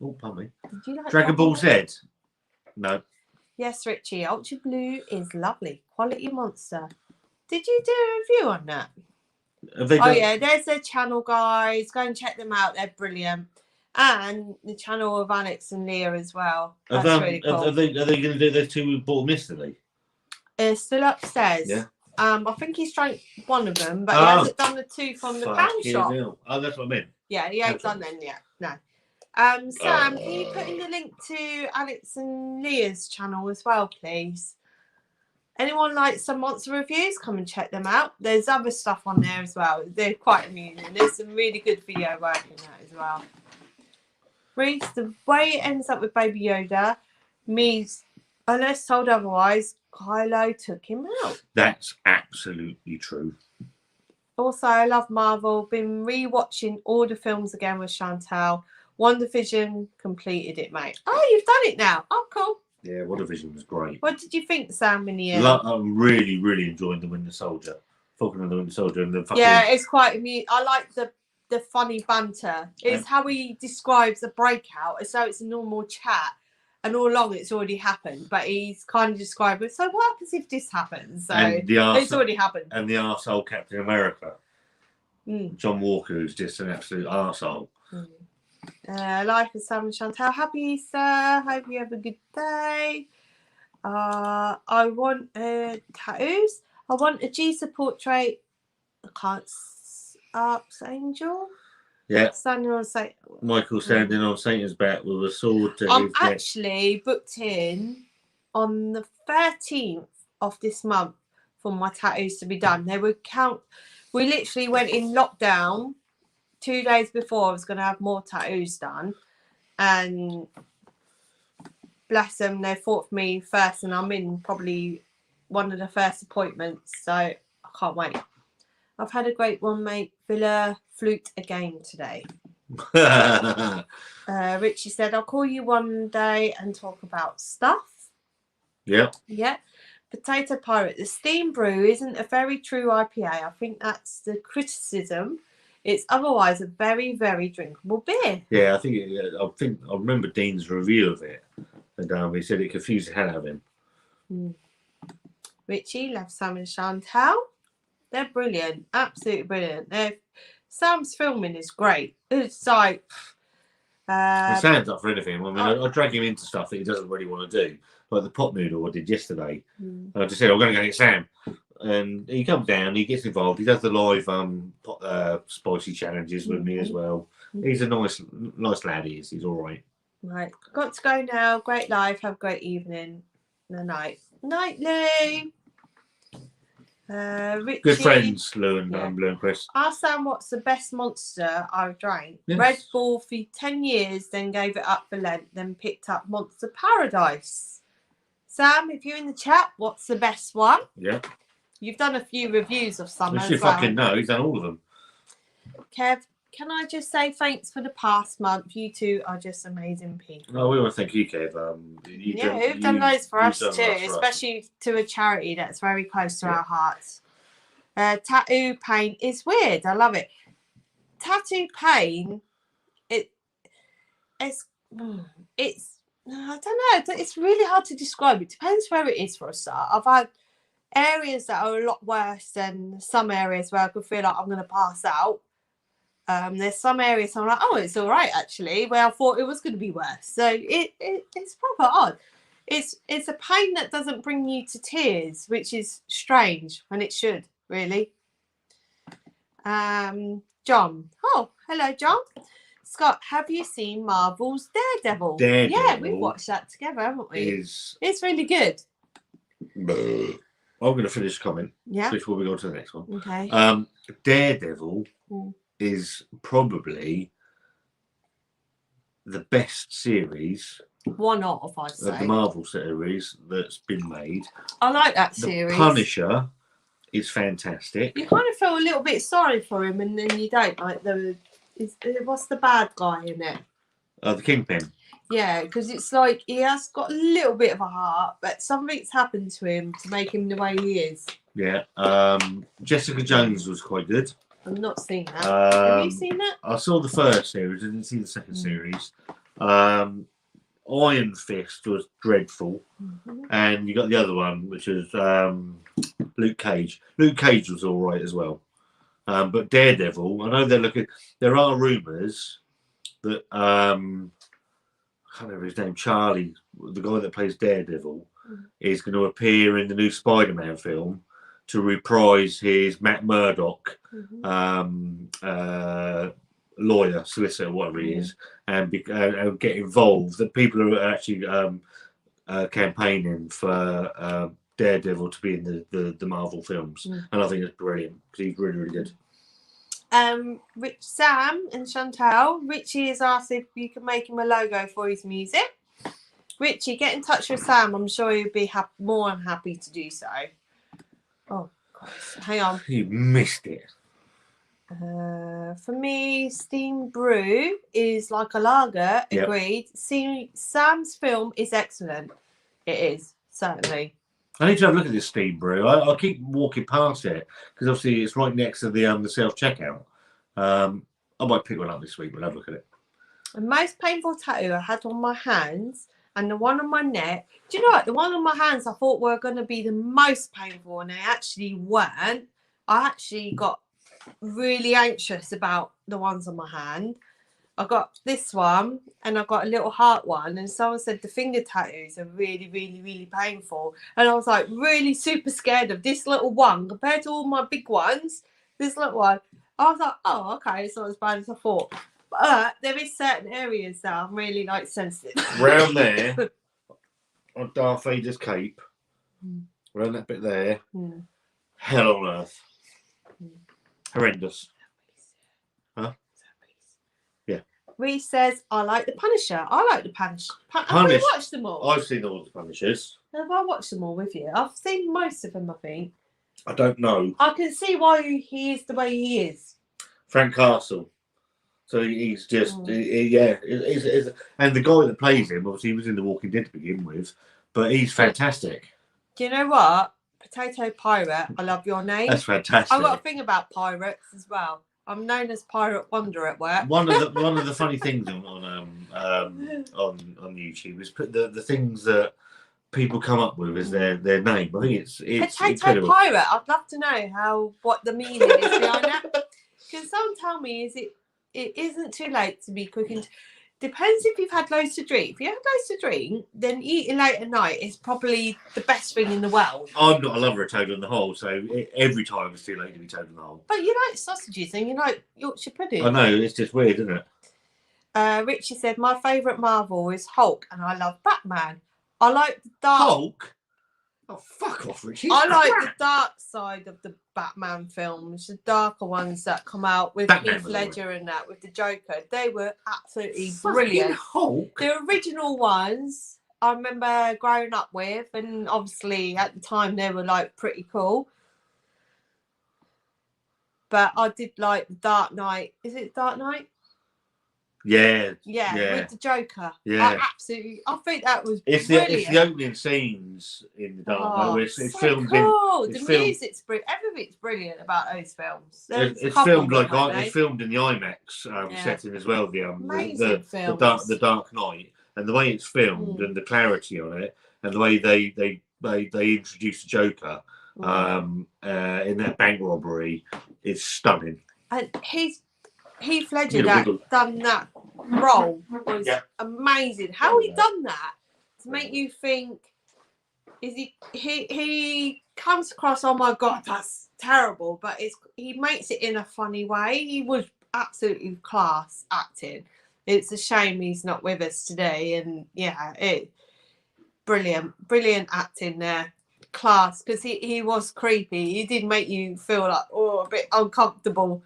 Oh, pardon me. Did you like Dragon Ball Z? No. Yes, Richie. Ultra Blue is lovely. Quality monster. Did you do a review on that? Yeah, there's their channel, guys. Go and check them out. They're brilliant. And the channel of Alex and Leah as well. That's really cool. Are they going to do those two we bought them yesterday? Still upstairs. Yeah. I think he's drank one of them, but he hasn't done the two from the pound shop. Oh, that's what I meant. Yeah, he ain't done them yet. No. Sam, can you put in the link to Alex and Leah's channel as well, please? Anyone like some monster reviews? Come and check them out. There's other stuff on there as well. They're quite amusing. There's some really good video work in that as well. Reese, the way it ends up with Baby Yoda means, unless told otherwise, Kylo took him out. That's absolutely true. Also, I love Marvel. Been rewatching all the films again with Chantal. WandaVision completed it, mate. Oh, you've done it now. Oh, cool. Yeah, WandaVision was great. What did you think, Sam, in the end? I'm really, really enjoying The Winter Soldier. Falcon and the Winter Soldier. And the fucking... Yeah, it's quite amusing. I like the funny banter. It's how he describes the breakout. So it's a normal chat. And all along it's already happened. But he's kind of describing, so what happens if this happens? So it's already happened. And the arsehole Captain America. John Walker, who's just an absolute arsehole. Life with Sam and Chantal. Happy Easter. Hope you have a good day. I want tattoos. I want a Jesus portrait. I can't. Archangel. Yeah. Standing on Saint. Michael standing on Satan's back with a sword to I'm his neck. actually booked in on the 13th of this month for my tattoos to be done. They would count. We literally went in lockdown 2 days before I was going to have more tattoos done, and bless them, they thought of me first, and I'm in probably one of the first appointments, so I can't wait. I've had a great one, mate. Villa flute again today. Richie said, I'll call you one day and talk about stuff. Yeah. Yeah. Potato Pirate. The steam brew isn't a very true IPA. I think that's the criticism. It's otherwise a very, very drinkable beer. Yeah, I remember Dean's review of it, and he said it confused the hell out of him. Richie loves Sam and Chantal. They're brilliant, absolutely brilliant. Sam's filming is great. It's like Sam's up for anything. I mean, I drag him into stuff that he doesn't really want to do, like the pot noodle I did yesterday. I just said, I'm going to go get Sam. And he comes down, he gets involved, he does the live spicy challenges with me as well. He's a nice lad, he is. He's all right. Right. Got to go now. Great life. Have a great evening. The night. Night, Lou. Richie, good friends, Lou and Chris. Ask Sam what's the best monster I've drank. Yes. Red Bull for 10 years, then gave it up for Lent, then picked up Monster Paradise. Sam, if you're in the chat, what's the best one? Yeah. You've done a few reviews of some as you well. fucking know, he's done all of them. Kev, can I just say thanks for the past month? You two are just amazing people. Oh, we want to thank you, Kev. You've done loads for us too, especially to a charity that's very close to our hearts. Tattoo pain is weird. I love it. Tattoo pain, it's I don't know. It's really hard to describe. It depends where it is for a start. I've had areas that are a lot worse than some areas where I could feel like I'm going to pass out. There's some areas I'm like, oh, it's all right actually, where I thought it was going to be worse. So it's proper odd. It's a pain that doesn't bring you to tears, which is strange when it should, really. John. Oh, hello, John. Scott, have you seen Marvel's Daredevil? Yeah, we watched that together, haven't we? It's really good. I'm going to finish the comment before we go to the next one. Okay. Daredevil is probably the best series. One of, I'd say. Of the Marvel series that's been made. I like that series. The Punisher is fantastic. You kind of feel a little bit sorry for him, and then you don't. Like what's the bad guy in it? The Kingpin. Yeah, because it's like he has got a little bit of a heart, but something's happened to him to make him the way he is. Yeah. Jessica Jones was quite good. I've not seen that. Have you seen that? I saw the first series. I didn't see the second series. Iron Fist was dreadful. And you got the other one, which is Luke Cage. Luke Cage was all right as well. But Daredevil, I know there are rumours that I can't remember his name, Charlie, the guy that plays Daredevil, is going to appear in the new Spider-Man film to reprise his Matt Murdock lawyer, solicitor, whatever he is, and get involved. That people are actually campaigning for Daredevil to be in the Marvel films, and I think it's brilliant because he's really, really good. Sam and Chantal, Richie has asked if you can make him a logo for his music. Richie, get in touch with Sam. I'm sure he'd be more than happy to do so. Oh, God. Hang on. You missed it. For me, Steam Brew is like a lager. Agreed. Sam's film is excellent. It is, certainly. I need to have a look at this Steam Brew. I keep walking past it because obviously it's right next to the self-checkout. I might pick one up this week. We'll have a look at it. The most painful tattoo I had on my hands and the one on my neck. Do you know what? The one on my hands I thought were going to be the most painful, and they actually weren't. I actually got really anxious about the ones on my hand. I got this one and I got a little heart one, and someone said the finger tattoos are really, really, really painful. And I was like really super scared of this little one compared to all my big ones. This little one, I was like, oh, okay, it's not as bad as I thought. But there is certain areas that I'm really like sensitive. Round there, on Darth Vader's cape, around that bit there, hell on earth. Horrendous. Huh? Yeah. Reese says, I like the Punisher. I like the Punisher. Have we watched them all? I've seen all the Punishers. Have I watched them all with you? I've seen most of them, I think. I don't know. I can see why he is the way he is. Frank Castle. So he's just, and the guy that plays him, obviously he was in The Walking Dead to begin with, but he's fantastic. Do you know what? Potato Pirate, I love your name. That's fantastic. I've got a thing about pirates as well. I'm known as Pirate Wonder at work. One of the funny things on YouTube is the things that people come up with as their name. I think it's Potato incredible. Pirate. I'd love to know what the meaning is behind that. Because someone tell me it isn't too late to be cooking. Depends if you've had loads to drink. If you have loads to drink, then eating late at night is probably the best thing in the world. I'm not a lover of toad on the hole, so every time it's too late to be toad on the hole. But you like sausages and you like Yorkshire pudding. I know, it's just weird, isn't it? Richie said, my favourite Marvel is Hulk and I love Batman. I like the dark... Hulk? Oh, fuck off, Richie. I like the dark side of the Batman films, the darker ones that come out with Heath Ledger and that, with the Joker. They were absolutely brilliant. Hulk? The original ones I remember growing up with, and obviously at the time they were like pretty cool. But I did like the Dark Knight. Is it Dark Knight? Yeah, with the Joker. Yeah, I think that was it's the opening scenes in the Dark Knight. It's so filmed cool. The music's brilliant. Everything's brilliant about those films. It's filmed it's filmed in the IMAX setting as well. The Dark Knight, and the way it's filmed and the clarity on it, and the way they introduce the Joker in that bank robbery is stunning. And Heath Ledger done that role was amazing. How he done that to make you think, is he comes across, oh my god, that's terrible, but he makes it in a funny way. He was absolutely class acting. It's a shame he's not with us today, and brilliant acting there, class, because he was creepy. He did make you feel like a bit uncomfortable.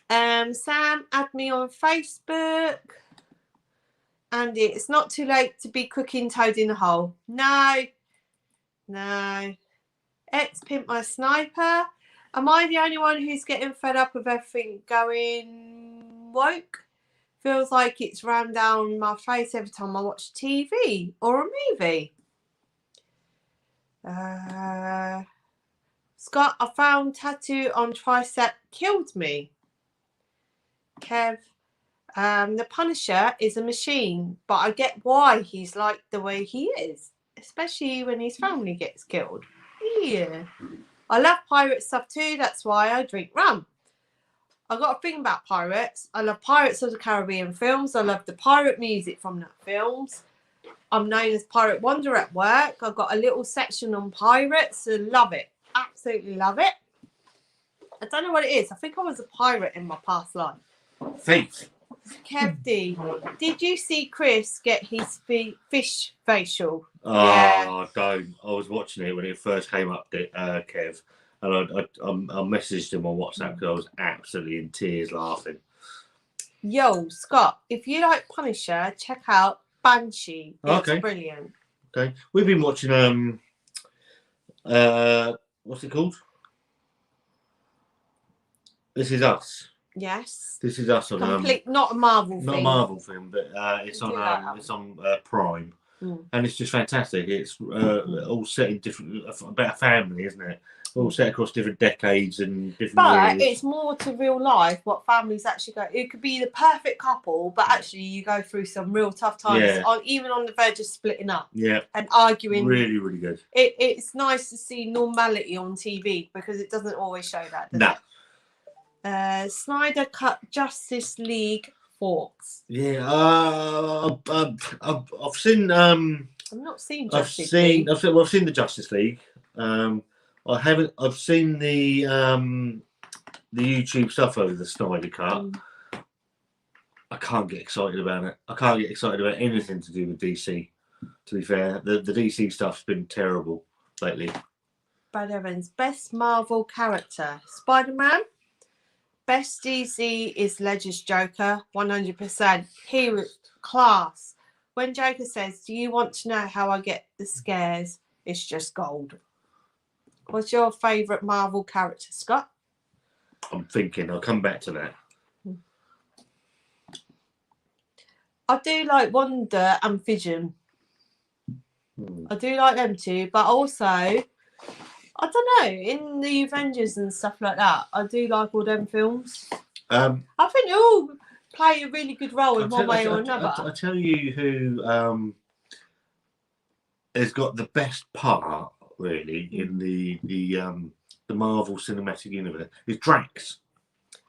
Sam, add me on Facebook. Andy, it's not too late to be cooking toad in the hole. No. It's Pimp My Sniper. Am I the only one who's getting fed up with everything going woke? Feels like it's rammed down my face every time I watch TV or a movie. Scott, I found tattoo on tricep killed me. Kev, the Punisher is a machine, but I get why he's like the way he is, especially when his family gets killed. Yeah. I love pirate stuff too, that's why I drink rum. I got a thing about pirates. I love Pirates of the Caribbean films. I love the pirate music from that films. I'm known as Pirate Wonder at work. I've got a little section on pirates and love it. Absolutely love it. I don't know what it is. I think I was a pirate in my past life. Thief. Kev D, did you see Chris get his fish facial? Oh, don't. I was watching it when it first came up, Kev, and I messaged him on WhatsApp because I was absolutely in tears laughing. Yo, Scott, if you like Punisher, check out Banshee. It's brilliant. Okay. We've been watching what's it called? This Is Us. Yes. This Is Us on not a Marvel not thing. a Marvel film, but it's on Prime, and it's just fantastic. It's all set in different about a family, isn't it? All set across different decades and different. But it's more to real life. What families actually go. It could be the perfect couple, but actually you go through some real tough times, even on the verge of splitting up. Yeah. And arguing. Really, really good. It's nice to see normality on TV because it doesn't always show that. Does it? Snyder cut Justice League thoughts. Yeah, I've seen. I've not seen Justice League. I've seen the Justice League. I haven't. I've seen the YouTube stuff over the Snyder cut. I can't get excited about it. I can't get excited about anything to do with DC. To be fair, the DC stuff's been terrible lately. Brad Evans, best Marvel character, Spider-Man. Best DC is Ledger's Joker, 100%. He was class. When Joker says, do you want to know how I get the scares? It's just gold. What's your favourite Marvel character, Scott? I'm thinking. I'll come back to that. I do like Wanda and Vision. I do like them too, but also... I don't know, in the Avengers and stuff like that, I do like all them films. I think they all play a really good role in one way or another. I'll tell you who has got the best part, really, in the Marvel Cinematic Universe is Drax.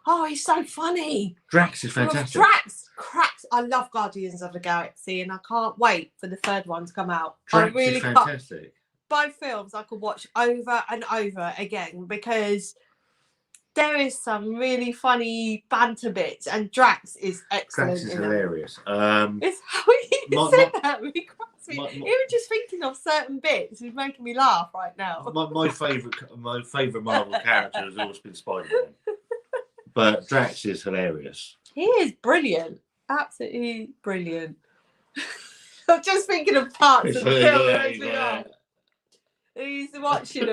Oh, he's so funny. Drax is fantastic. Drax cracks. I love Guardians of the Galaxy, and I can't wait for the third one to come out. Drax I really is fantastic. Both films I could watch over and over again because there is some really funny banter bits, and Drax is excellent. Drax is hilarious. It's how he said that. Really cracks me. Even just thinking of certain bits is making me laugh right now. My favourite Marvel character has always been Spider-Man, but Drax is hilarious. He is brilliant, absolutely brilliant. I'm just thinking of parts of the film. He's watching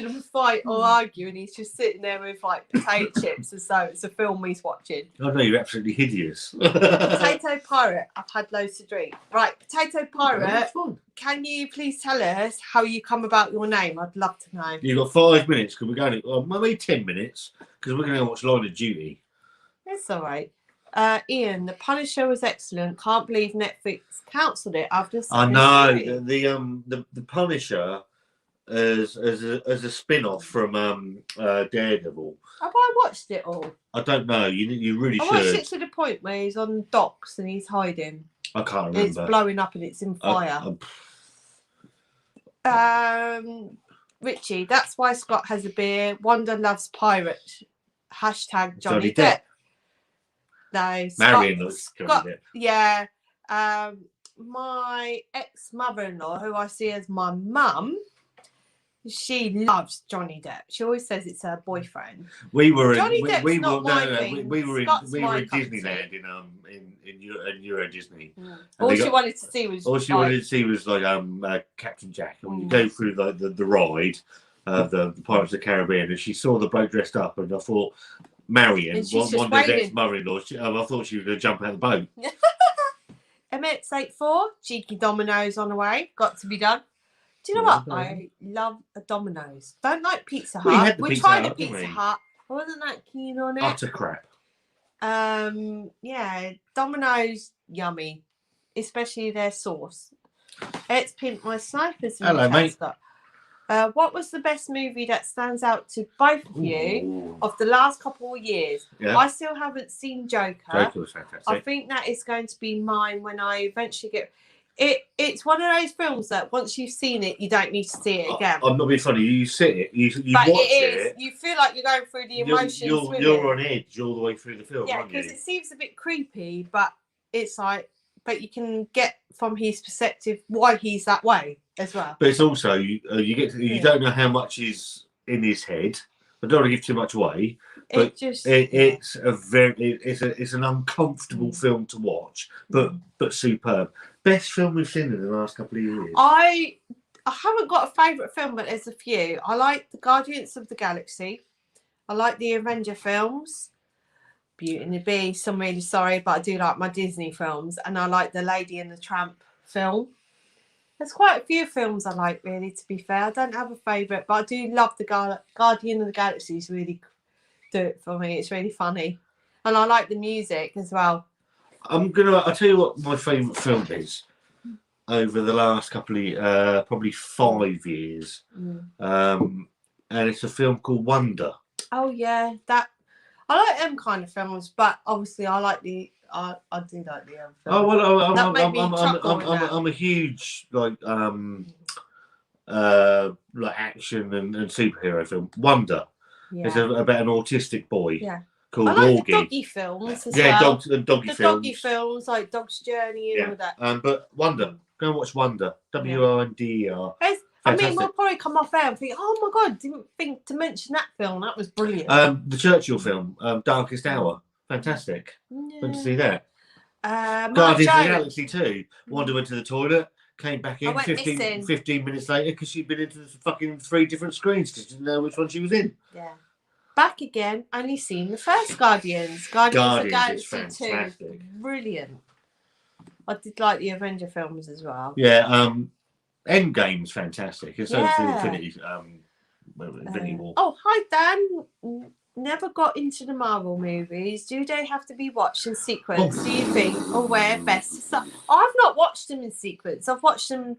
them fight or argue, and he's just sitting there with like potato chips, and so it's a film he's watching. Oh no, you're absolutely hideous. Potato Pirate, I've had loads to drink. Right, Potato Pirate, can you please tell us how you come about your name? I'd love to know. You've got 5 minutes because we're going to, maybe 10 minutes because we're going to watch Line of Duty. It's all right. Ian, The Punisher was excellent. Can't believe Netflix cancelled it after. I know the Punisher as a spin-off from Daredevil. Have I watched it all? I don't know. You really should. I watched it to the point where he's on docks and he's hiding. I can't remember. It's blowing up and it's in fire. Richie, that's why Scott has a beer. Wanda loves pirate. # Johnny Depp. No, Marion Scott, yeah. My ex-mother-in-law, who I see as my mum, she loves Johnny Depp. She always says it's her boyfriend. We were Johnny in, Depp's we not were my no, thing. we were in Disneyland in Euro Disney. All she wanted to see was like Captain Jack, and you go through the ride of the Pirates of the Caribbean, and she saw the bloke dressed up, and I thought Marion, one of his ex-mother-in-law, I thought she was going to jump out of the boat. Emmett's 84, cheeky Domino's on the way, got to be done. Do you know what? I love a Domino's. Don't like Pizza Hut. We tried a Pizza Hut. I wasn't that keen on it. Utter crap. Yeah, Domino's yummy, especially their sauce. It's pimped my snipers. Hello, mate. Scott. What was the best movie that stands out to both of you of the last couple of years? Yeah. I still haven't seen Joker. Joker was fantastic. I think that is going to be mine when I eventually get it. It's one of those films that once you've seen it, you don't need to see it again. I'm not being funny. You sit it, you watch it. You feel like you're going through the emotions. You're on edge all the way through the film. Yeah, because it seems a bit creepy, but it's like, but you can get from his perspective why he's that way as well. But it's also you don't know how much is in his head. I don't want to give too much away. But it's an uncomfortable film to watch, but superb. Best film we've seen in the last couple of years. I haven't got a favourite film, but there's a few. I like the Guardians of the Galaxy. I like the Avenger films. Beauty and the Beast. I'm really sorry, but I do like my Disney films, and I like the Lady and the Tramp film. There's quite a few films I like, really, to be fair. I don't have a favourite, but I do love the Guardian of the Galaxy. Really do it for me. It's really funny, and I like the music as well. I'll tell you what my favourite film is over the last couple of probably 5 years, and it's a film called Wonder. Oh yeah, I like them kind of films, but obviously I do like the film. Oh well, I'm a huge like action and superhero film. Wonder. Yeah. It's about an autistic boy. Yeah. Called I like Augie. The doggy films as well. Doggy films like Dog's Journey and all that. But Wonder, go and watch Wonder. WONDER. I mean, we'll probably come off there and think, oh my God, didn't think to mention that film. That was brilliant. The Churchill film, Darkest Hour. Fantastic. Yeah. Went to see that. Guardians of the Galaxy 2. Wanda went to the toilet, came back in 15 minutes later because she'd been into the fucking 3 different screens because she didn't know which one she was in. Yeah. Back again, only seen the first Guardians. Guardians of the Galaxy 2. Brilliant. I did like the Avenger films as well. Yeah, Endgame's fantastic. It's also the Infinity War. Oh, hi Dan. Never got into the Marvel movies. Do they have to be watched in sequence? Do you think, or where best to start? I've not watched them in sequence. I've watched them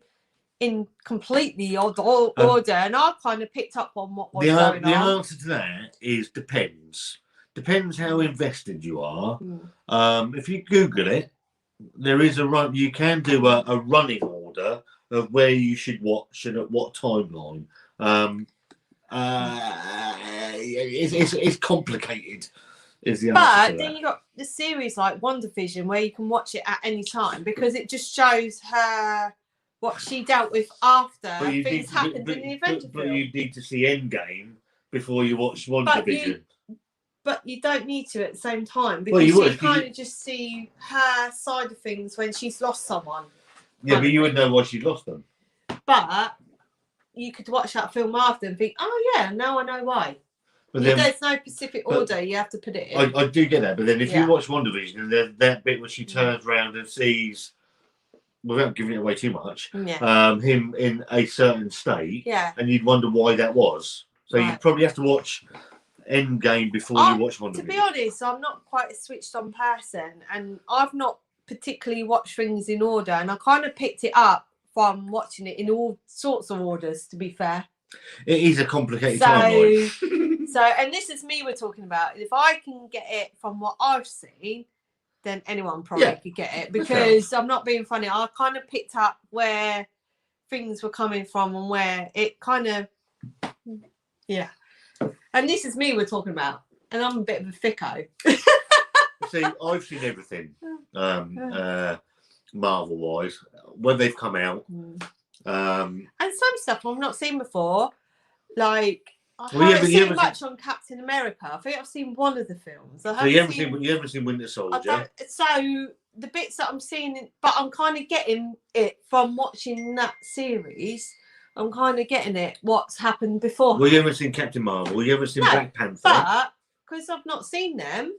in completely odd order, and I kind of picked up on what was going on. The answer to that is depends. depends how invested you are. Mm. If you Google it, there is a run. You can do a running order of where you should watch and at what timeline. It's complicated. Is the answer But to then that. you got the series like WandaVision where you can watch it at any time because it just shows her what she dealt with after things happened in the Avenger but film. you need to see Endgame before you watch WandaVision. But you don't need to at the same time Well, because you would, you kind of just see her side of things when she's lost someone. Yeah, but you would know why she lost them. But you could watch that film after and think, oh yeah, now I know why. But then, there's no specific order you have to put it in. I do get that, but then if you watch WandaVision and there's that bit where she turns around and sees, without giving it away too much, him in a certain state, and you'd wonder why that was. So you probably have to watch Endgame before you watch WandaVision. To be honest, I'm not quite a switched on person, and I've not particularly watched things in order, and I kind of picked it up from watching it in all sorts of orders, to be fair. It is a complicated timeline. So, and this is me we're talking about. If I can get it from what I've seen, then anyone probably could get it because I'm not being funny. I kind of picked up where things were coming from and where it kind of, And this is me we're talking about, and I'm a bit of a thicko. See, I've seen everything, Marvel-wise, when they've come out. And some stuff I've not seen before, like I haven't seen much on Captain America. I think I've seen one of the films. So you haven't seen Winter Soldier. So the bits that I'm seeing, but I'm kind of getting it from watching that series. I'm kind of getting it what's happened before. Well, you haven't seen Captain Marvel. You haven't seen Black Panther. But because I've not seen them,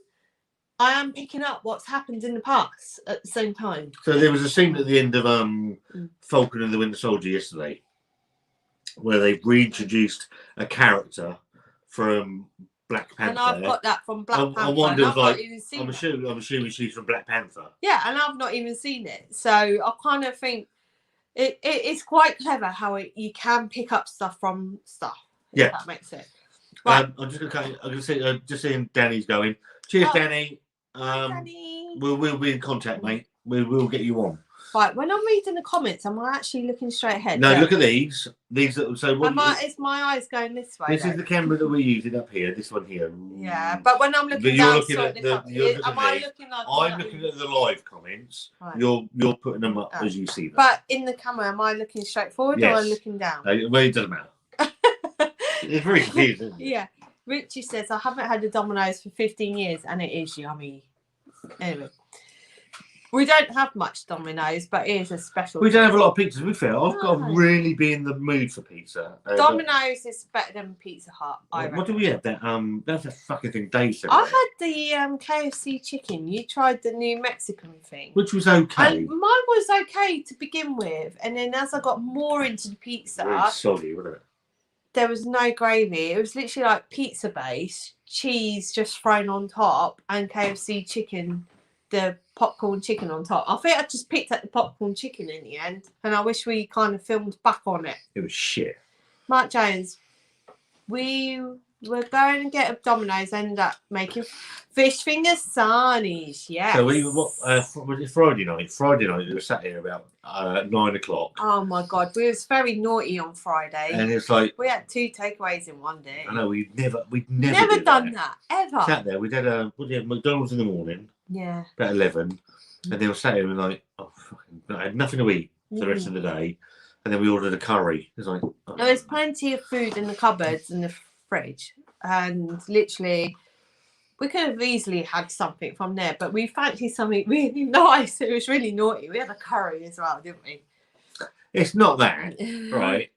I am picking up what's happened in the past at the same time. So there was a scene at the end of Falcon and the Winter Soldier yesterday, where they've reintroduced a character from Black Panther. And I've got that from Black Panther. I wonder, I'm assuming she's from Black Panther. Yeah, and I've not even seen it, so I kind of think it's quite clever how you can pick up stuff from stuff. If that makes it. Right. I'm just gonna say, just seeing Danny's going. Cheers, Danny. Danny. We'll be in contact, mate. We'll get you on. Right, when I'm reading the comments, am I actually looking straight ahead? No, look at these. Is my eyes going this way? This is the camera that we're using up here. This one here. Yeah, but when I'm looking down, I'm looking at the live comments. Right. You're putting them up as you see them. But in the camera, am I looking straight forward or am I looking down? Well, it doesn't matter. It's very confusing. Yeah. Richie says, I haven't had a Domino's for 15 years and it is yummy. Anyway. We don't have much Domino's, but it is a special. We don't have a lot of pizzas. To be fair, I've got to really be in the mood for pizza. Domino's is better than Pizza Hut. What do we have? That's a fucking thing Dave said. I had the KFC chicken. You tried the new Mexican thing, which was okay. And mine was okay to begin with, and then as I got more into the pizza, really soggy, wasn't it? There was no gravy. It was literally like pizza base, cheese just thrown on top, and KFC chicken. The popcorn chicken on top. I think I just picked up the popcorn chicken in the end, and I wish we kind of filmed back on it. It was shit. Mark Jones, we were going to get a Domino's, ended up making fish finger sarnies. Yes. So was it Friday night? Friday night we were sat here about 9 o'clock. Oh my god, we was very naughty on Friday. And it's like we had 2 takeaways in one day. I know we'd never done that ever. Sat there, we had McDonald's in the morning. Yeah. About 11, and then we sat here and like, oh fucking, I had nothing to eat for the rest of the day, and then we ordered a curry. It was like, there was plenty of food in the cupboards and the fridge, and literally, we could have easily had something from there, but we fancied something really nice. It was really naughty. We had a curry as well, didn't we? It's not that, right?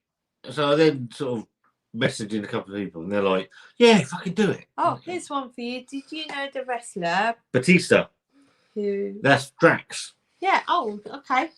So I then sort of messaging a couple of people, and they're like, "Yeah, fucking do it." Oh, here's one for you. Did you know the wrestler Batista? Who? That's Drax. Yeah. Oh, okay.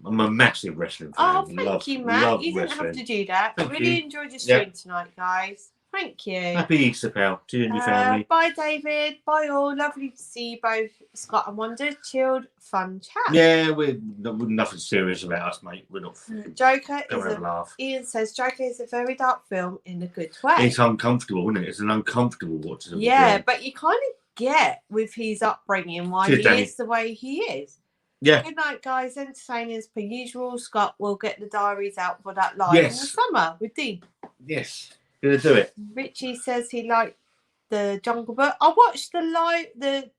I'm a massive wrestling fan. Oh, thank you, Matt. You didn't have to do that. I really enjoyed your stream tonight, guys. Thank you. Happy Easter, pal, to you and your family. Bye, David. Bye, all. Lovely to see you both. Scott and Wonder. Chilled, fun chat. Yeah, we're nothing serious about us, mate. We're not. Joker Don't have a laugh. Ian says Joker is a very dark film in a good way. It's uncomfortable, isn't it? It's an uncomfortable watch. Yeah, but you kind of get with his upbringing why he is the way he is. Yeah. Good night, guys. Entertaining as per usual. Scott will get the diaries out for that live in the summer with Dean. Yes. Gonna do it. Richie says he liked the Jungle Book. I watched the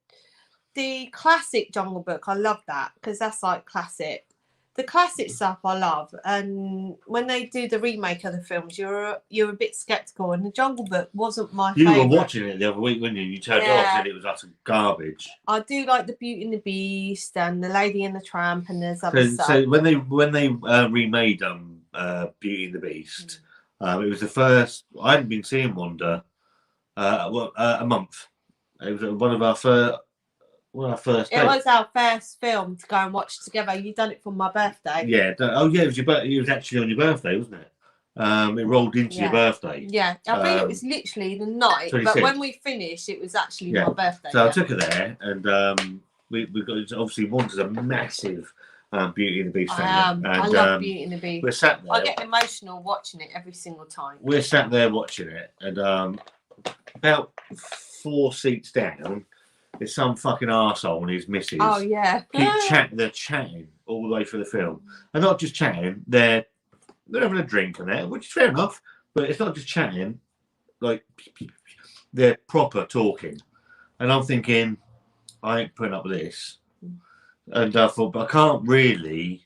classic Jungle Book. I love that because that's like classic. The classic stuff I love, and when they do the remake of the films, you're a bit skeptical. And the Jungle Book wasn't my favourite. You were watching it the other week, weren't you? You turned it off and it was utter garbage. I do like the Beauty and the Beast and the Lady and the Tramp, and there's other stuff. So when they remade Beauty and the Beast. It was the first. I hadn't been seeing Wanda a month. It was one of our first. It was our first film to go and watch together. You done it for my birthday. Yeah. Oh yeah. It was actually on your birthday, wasn't it? It rolled into your birthday. Yeah. I think it was literally the night, 26th. But when we finished, it was actually my birthday. So I took her there, and we got obviously Wanda's a massive. Beauty and the Beast fan. I love Beauty and the Beast. We're sat there. I get emotional watching it every single time. We're sat there watching it, and about 4 seats down, there's some fucking arsehole and his missus. Oh yeah. They're chatting all the way through the film, and not just chatting. They're having a drink and that, which is fair enough. But it's not just chatting; like they're proper talking. And I'm thinking, I ain't putting up with this. And I thought, but I can't really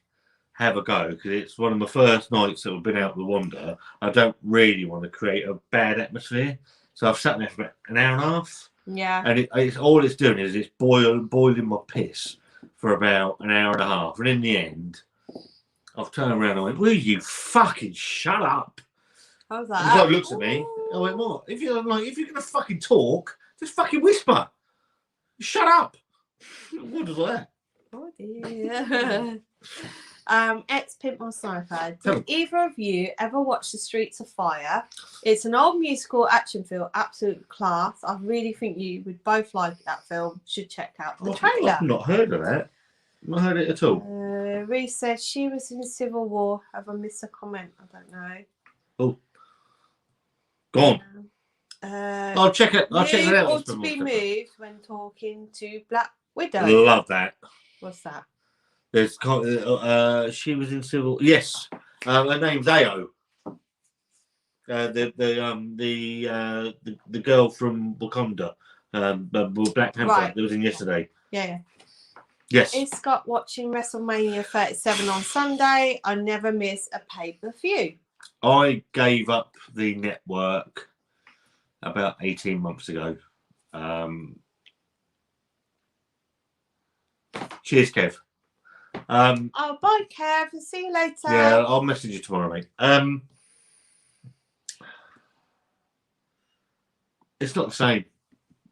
have a go because it's one of my first nights that I've been out with Wanda. I don't really want to create a bad atmosphere. So I've sat there for about an hour and a half. Yeah. And it's all it's doing is it's boiling my piss for about an hour and a half. And in the end, I've turned around and went, will you fucking shut up? I was like, and the guy looks at me. I went, what? If you're going to fucking talk, just fucking whisper. Shut up. What is that? Oh dear. Ex-Pimp on Sniper. Did either of you ever watch The Streets of Fire? It's an old musical action film, absolute class. I really think you would both like that film. Should check out the trailer. I've not heard of that. Not heard it at all. Reese said she was in Civil War. Have I missed a comment? I don't know. Oh. Go on. I'll check it. I'll check it out. Or to be moved when talking to Black Widow. Love that. What's that? There's she was in Civil. Yes, her name's Ao. The girl from Wakanda, Black Panther. That was in yesterday. Yeah. Yes. Is Scott watching WrestleMania 37 on Sunday? I never miss a pay-per-view. I gave up the network about 18 months ago. Cheers, Kev. Oh, bye, Kev. See you later. Yeah, I'll message you tomorrow, mate. It's not the same.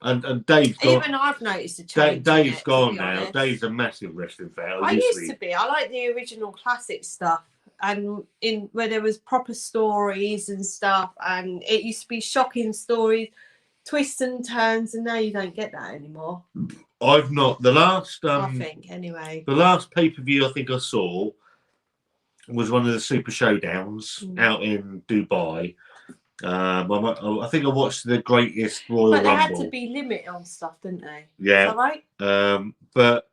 And Dave's gone. Even I've noticed a change. Dave's gone now. Dave's a massive wrestling fan. I used to be. I like the original classic stuff, and in where there was proper stories and stuff, and it used to be shocking stories, twists and turns, and now you don't get that anymore. I've not. The last, I think, anyway. The last pay-per-view I think I saw was one of the Super Showdowns out in Dubai. I think I watched the Greatest Royal Rumble. But they had to be limited on stuff, didn't they? Yeah. Is that right? But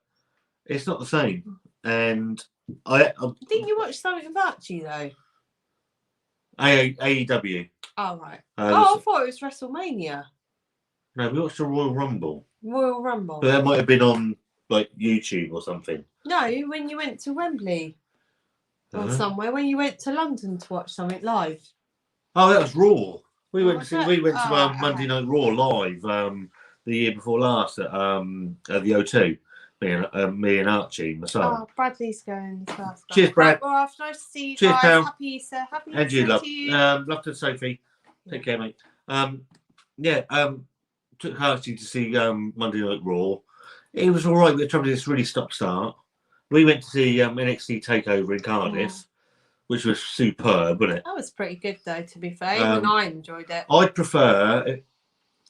it's not the same. And I think you watched something about you though. AEW. Oh right. I thought it was WrestleMania. No, we watched the Royal Rumble. Royal Rumble. But that might have been on like YouTube or something. No, when you went to Wembley or somewhere, when you went to London to watch something live. Oh, that was Raw. We went to Monday Night Raw live the year before last at the O2. Me and Archie, my son. Oh, Bradley's going first. Cheers, Brad. Well, it's nice to see you Cheers, guys. pal. Happy Easter. Happy and Easter you, love. to you. Love to Sophie. Take care, mate. Took Archie to see Monday Night Raw. It was all right, but the trouble is it's really stop-start. We went to see NXT TakeOver in Cardiff. which was superb, wasn't it? That was pretty good, though, to be fair. Even I enjoyed it. I'd prefer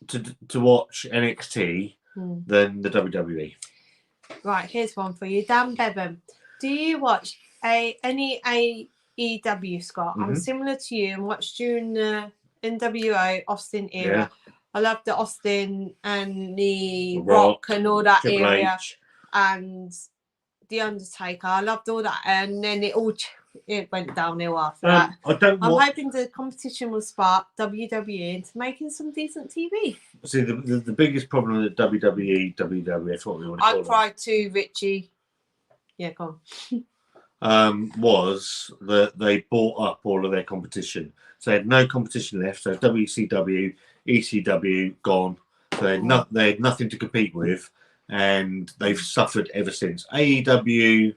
to watch NXT than the WWE. Right, here's one for you. Dan Bevan. Do you watch any AEW, Scott? I'm similar to you and watched during the NWO Austin era. Yeah. I love the Austin and the Rock and all that Triple area. H. And the Undertaker. I loved all that. And then it went downhill after that. I'm hoping the competition will spark WWE into making some decent TV. See, the biggest problem with WWE, WWF, what we want to call I cried too, Richie. Yeah, go on. Was that they bought up all of their competition. So they had no competition left. So WCW, ECW, gone. So they had nothing to compete with. And they've suffered ever since. AEW,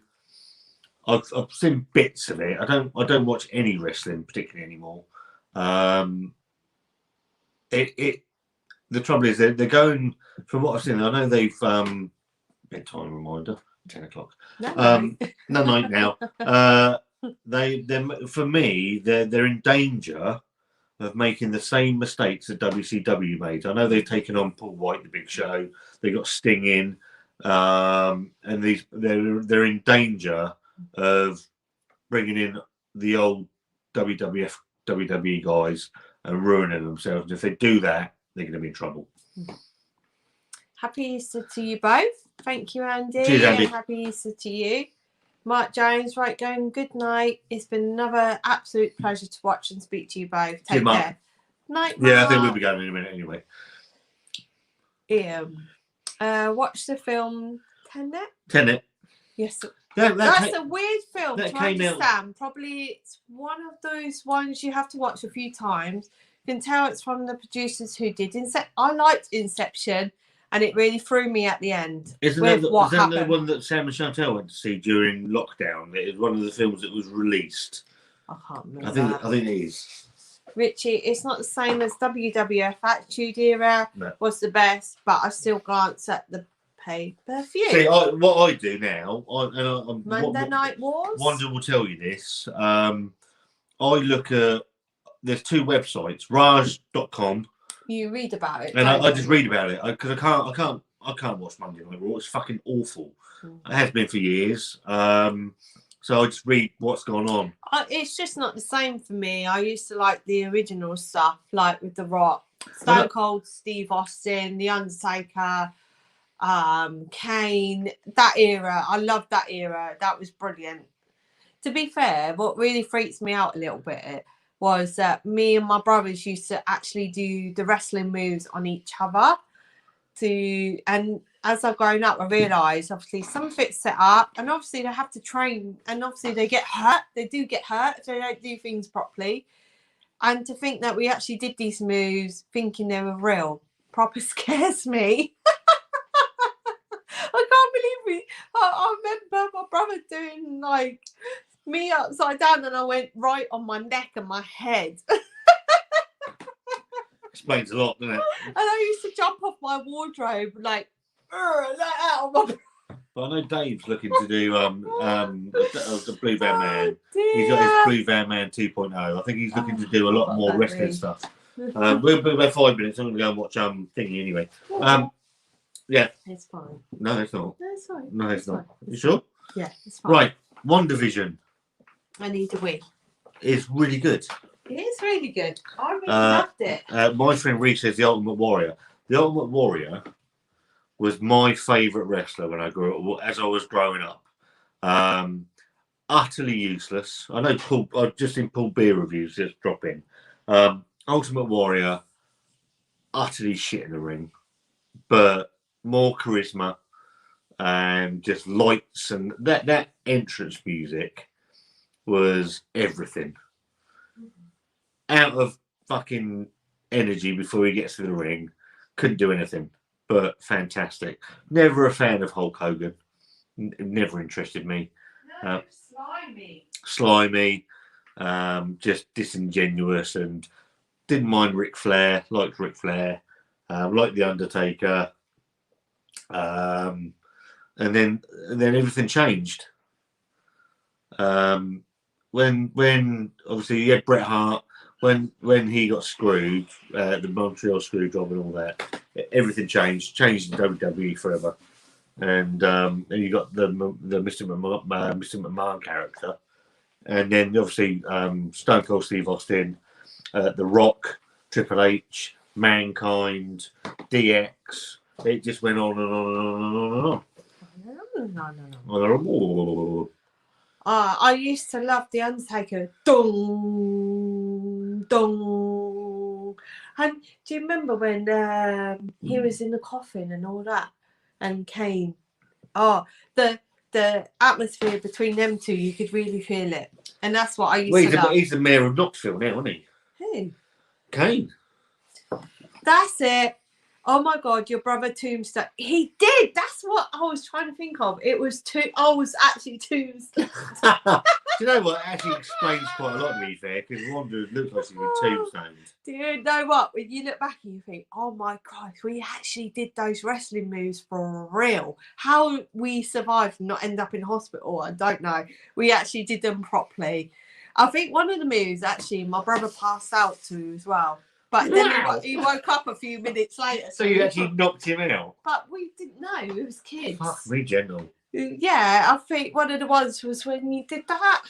I've seen bits of it. I don't watch any wrestling particularly anymore. The trouble is they're going, from what I've seen. I know they've bedtime reminder 10 o'clock. No night now. They for me they're in danger of making the same mistakes that WCW made. I know they've taken on Paul White, the Big Show. They got Sting in, and they're in danger of bringing in the old WWF, WWE guys and ruining themselves. And if they do that, they're going to be in trouble. Happy Easter to you both. Thank you, Andy. Cheers, Andy. And happy Easter to you. Mark Jones, right, going good night. It's been another absolute pleasure to watch and speak to you both. Take care. Night, Mark. Yeah, I think we'll be going in a minute anyway. Watch the film Tenet. Tenet. Yes. That's a weird film to understand. Out. Probably it's one of those ones you have to watch a few times. You can tell it's from the producers who did Inception. I liked Inception, and it really threw me at the end. Isn't that the one that Sam and Chantel went to see during lockdown? It was one of the films that was released. I can't remember. I think it is. Richie, it's not the same as WWF. Attitude Era was the best, but I still glance at the pay-per-view. See, what I do now, Monday Night Wars. Wanda will tell you this. I look at, there's two websites, Raj.com. You read about it, and I just read about it because I can't watch Monday Night Raw. It's fucking awful. It has been for years. So I just read what's going on. It's just not the same for me. I used to like the original stuff, like with The Rock, Stone Cold Steve Austin, The Undertaker, Kane, that era. I loved that era. That was brilliant. To be fair, what really freaks me out a little bit was that me and my brothers used to actually do the wrestling moves on each other. And as I've grown up, I realised obviously some of it's set up, and obviously they have to train, and obviously they get hurt. They do get hurt if they don't do things properly. And to think that we actually did these moves thinking they were real proper scares me. I can't believe I remember my brother doing like me upside down, and I went right on my neck and my head. Explains a lot, doesn't it? And I used to jump off my wardrobe like out of my. But I know Dave's looking to do the Blue Van Man. He's got his Blue Van Man 2.0. I think he's looking to do a lot more wrestling stuff. We'll be about 5 minutes. I'm going to go and watch Thingy anyway. Yeah. It's fine. No, it's not. No, it's fine. No, it's not. You sure? Yeah, it's fine. Right. WandaVision. I need a win. It's really good. It is really good. I really loved it. My friend Reece says The Ultimate Warrior. The Ultimate Warrior was my favourite wrestler when I grew up, as I was growing up. Utterly useless. I know I've just seen Paul Beer reviews just drop in. Ultimate Warrior, utterly shit in the ring, but more charisma and just lights, and that entrance music was everything. Out of fucking energy before he gets to the ring, couldn't do anything, but fantastic. Never a fan of Hulk Hogan. Never interested me. No, slimy, just disingenuous, and didn't mind Ric Flair. Liked Ric Flair. Liked the Undertaker. And then everything changed. when obviously you had Bret Hart when he got screwed, the Montreal screw job and all that, everything changed in WWE forever. And you got the Mr. McMahon character, and then obviously Stone Cold Steve Austin, The Rock, Triple H, Mankind, DX. It just went on and on and on and on and on. No. I used to love The Undertaker. Dong, dong. And do you remember when he was in the coffin and all that? And Kane. Oh, the atmosphere between them two, you could really feel it. And that's what I used to love. He's the mayor of Knoxville now, isn't he? Who? Kane. That's it. Oh my God, your brother Tombstone. He did. That's what I was trying to think of. It was I was actually Tombstone. Do you know what? It actually explains quite a lot, to be fair, because Wanda looks like she was Tombstone. Do you know what? When you look back and you think, oh my God, we actually did those wrestling moves for real. How we survived and not end up in hospital, I don't know. We actually did them properly. I think one of the moves, actually, my brother passed out to as well. But then he woke up a few minutes later. So you actually knocked him out? But we didn't know. It was kids. Fuck me, General. Yeah, I think one of the ones was when you did that.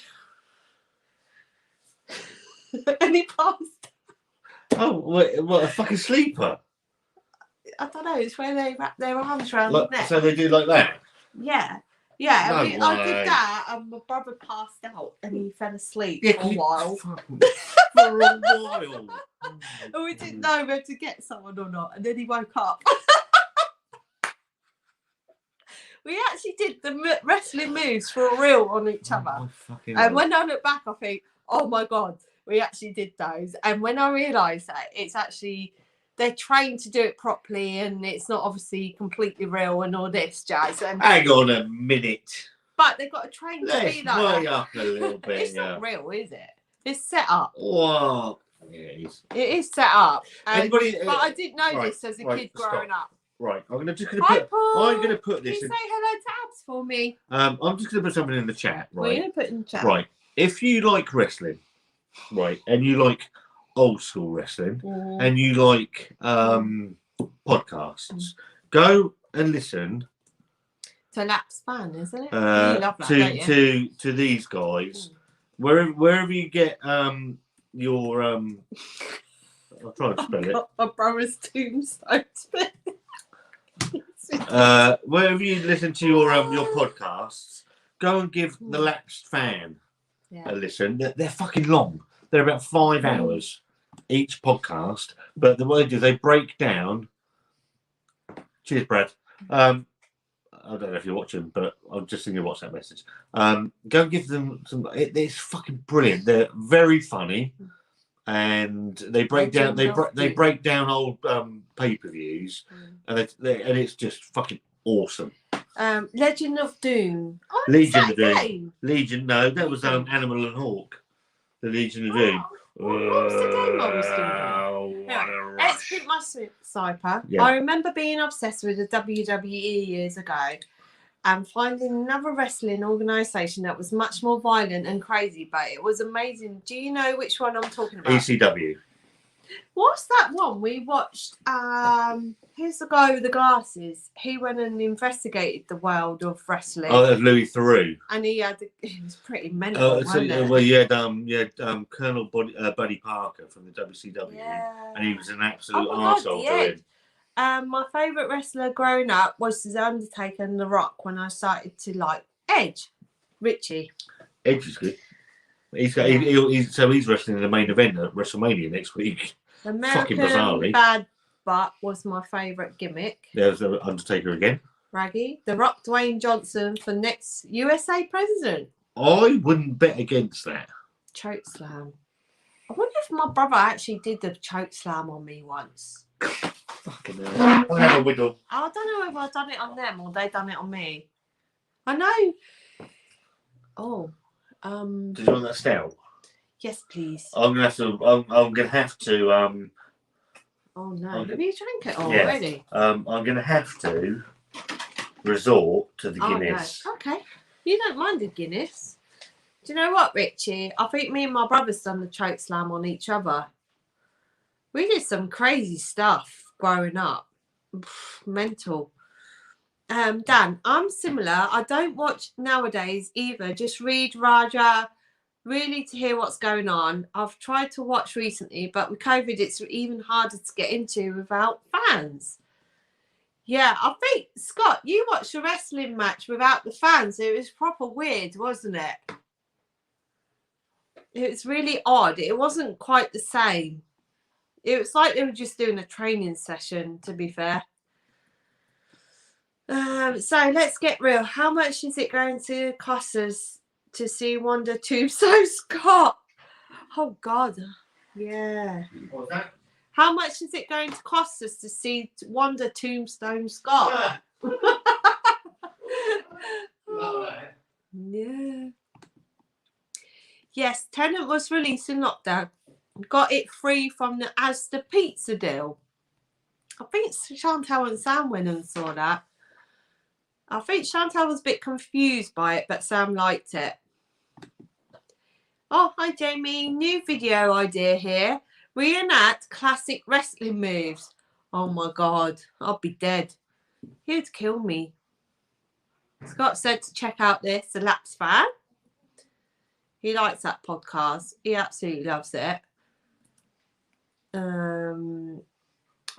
And he passed. Oh, what a fucking sleeper. I don't know. It's where they wrap their arms around the neck. So they do like that? Yeah. Yeah, No I way. did that and my brother passed out and he fell asleep for a while. For a while. And we didn't know whether to get someone or not. And then he woke up. We actually did the wrestling moves for real on each other. And when I look back, I think, oh my God, we actually did those. And when I realised that it's actually, they're trained to do it properly and it's not obviously completely real and all this jazz. And hang on a minute. But they've got to train to be like way that. up a little bit. It's not real, is it? It's set up. What? Yeah, it is set up. But I didn't know right, this as a kid growing up. Right, I'm gonna Hi, put. Paul. I'm gonna put this. Can you say hello to Abs for me? I'm just gonna put something in the chat. Right. We're gonna put in the chat. Right. If you like wrestling, right, and you like old school wrestling, and you like podcasts, go and listen to Lap Span, isn't it? You love that, don't you? to these guys, wherever you get your I'll try to spell it. My brother's Tombstone. Wherever you listen to your podcasts, go and give the Lapsed Fan a listen. They're fucking long. They're about 5 hours each podcast. But the way they do, they break down. Cheers, Brad. I don't know if you're watching, but I'm just sending you a WhatsApp message. Go and give them some. It's fucking brilliant. They're very funny. And they break down old pay-per-views, and it's just fucking awesome. Legend of Doom. Legion of Doom. Legion. No, that was Animal and Hawk. The Legion of Doom. What was the game I was doing? Let's keep my Cyper. Yeah. I remember being obsessed with the WWE years ago. And finding another wrestling organisation that was much more violent and crazy, but it was amazing. Do you know which one I'm talking about? ECW. What's that one we watched? Who's the guy with the glasses? He went and investigated the world of wrestling. Oh, that's Louis Theroux. And he was pretty mental. Well, you had Colonel Buddy Parker from the WCW, and he was an absolute arsehole to him. My favourite wrestler growing up was The Undertaker and The Rock when I started to like Edge. Richie. Edge is good. He's wrestling in the main event at WrestleMania next week. American Bad Butt was my favourite gimmick. There's The Undertaker again. Raggy. The Rock, Dwayne Johnson for next USA president. I wouldn't bet against that. Choke slam. I wonder if my brother actually did the choke slam on me once. Fucking hell. I'll have a wiggle. I don't know if I've done it on them or they done it on me. I know. Oh. Did you want that stout? Yes, please. I'm gonna have to. Oh no! Have you drank it already? I'm gonna have to resort to the Guinness. No. Okay. You don't mind the Guinness? Do you know what, Richie? I think me and my brother's done the choke slam on each other. We did some crazy stuff growing up. Mental. Dan, I'm similar. I don't watch nowadays either. Just read Raja, really to hear what's going on. I've tried to watch recently, but with COVID, it's even harder to get into without fans. Yeah, I think, Scott, you watched a wrestling match without the fans. It was proper weird, wasn't it? It was really odd. It wasn't quite the same. It was like they were just doing a training session, to be fair. So let's get real. How much is it going to cost us to see Wonder Tombstone Scott? Oh, God. Yeah. What was that? How much is it going to cost us to see Wonder Tombstone Scott? Yeah. Yes, Tenet was released in lockdown. Got it free from the Asda pizza deal. I think Chantal and Sam went and saw that. I think Chantal was a bit confused by it, but Sam liked it. Oh, hi Jamie. New video idea here. Reenact classic wrestling moves. Oh my God, I'll be dead. He'd kill me. Scott said to check out this, The Laps Fan. He likes that podcast. He absolutely loves it.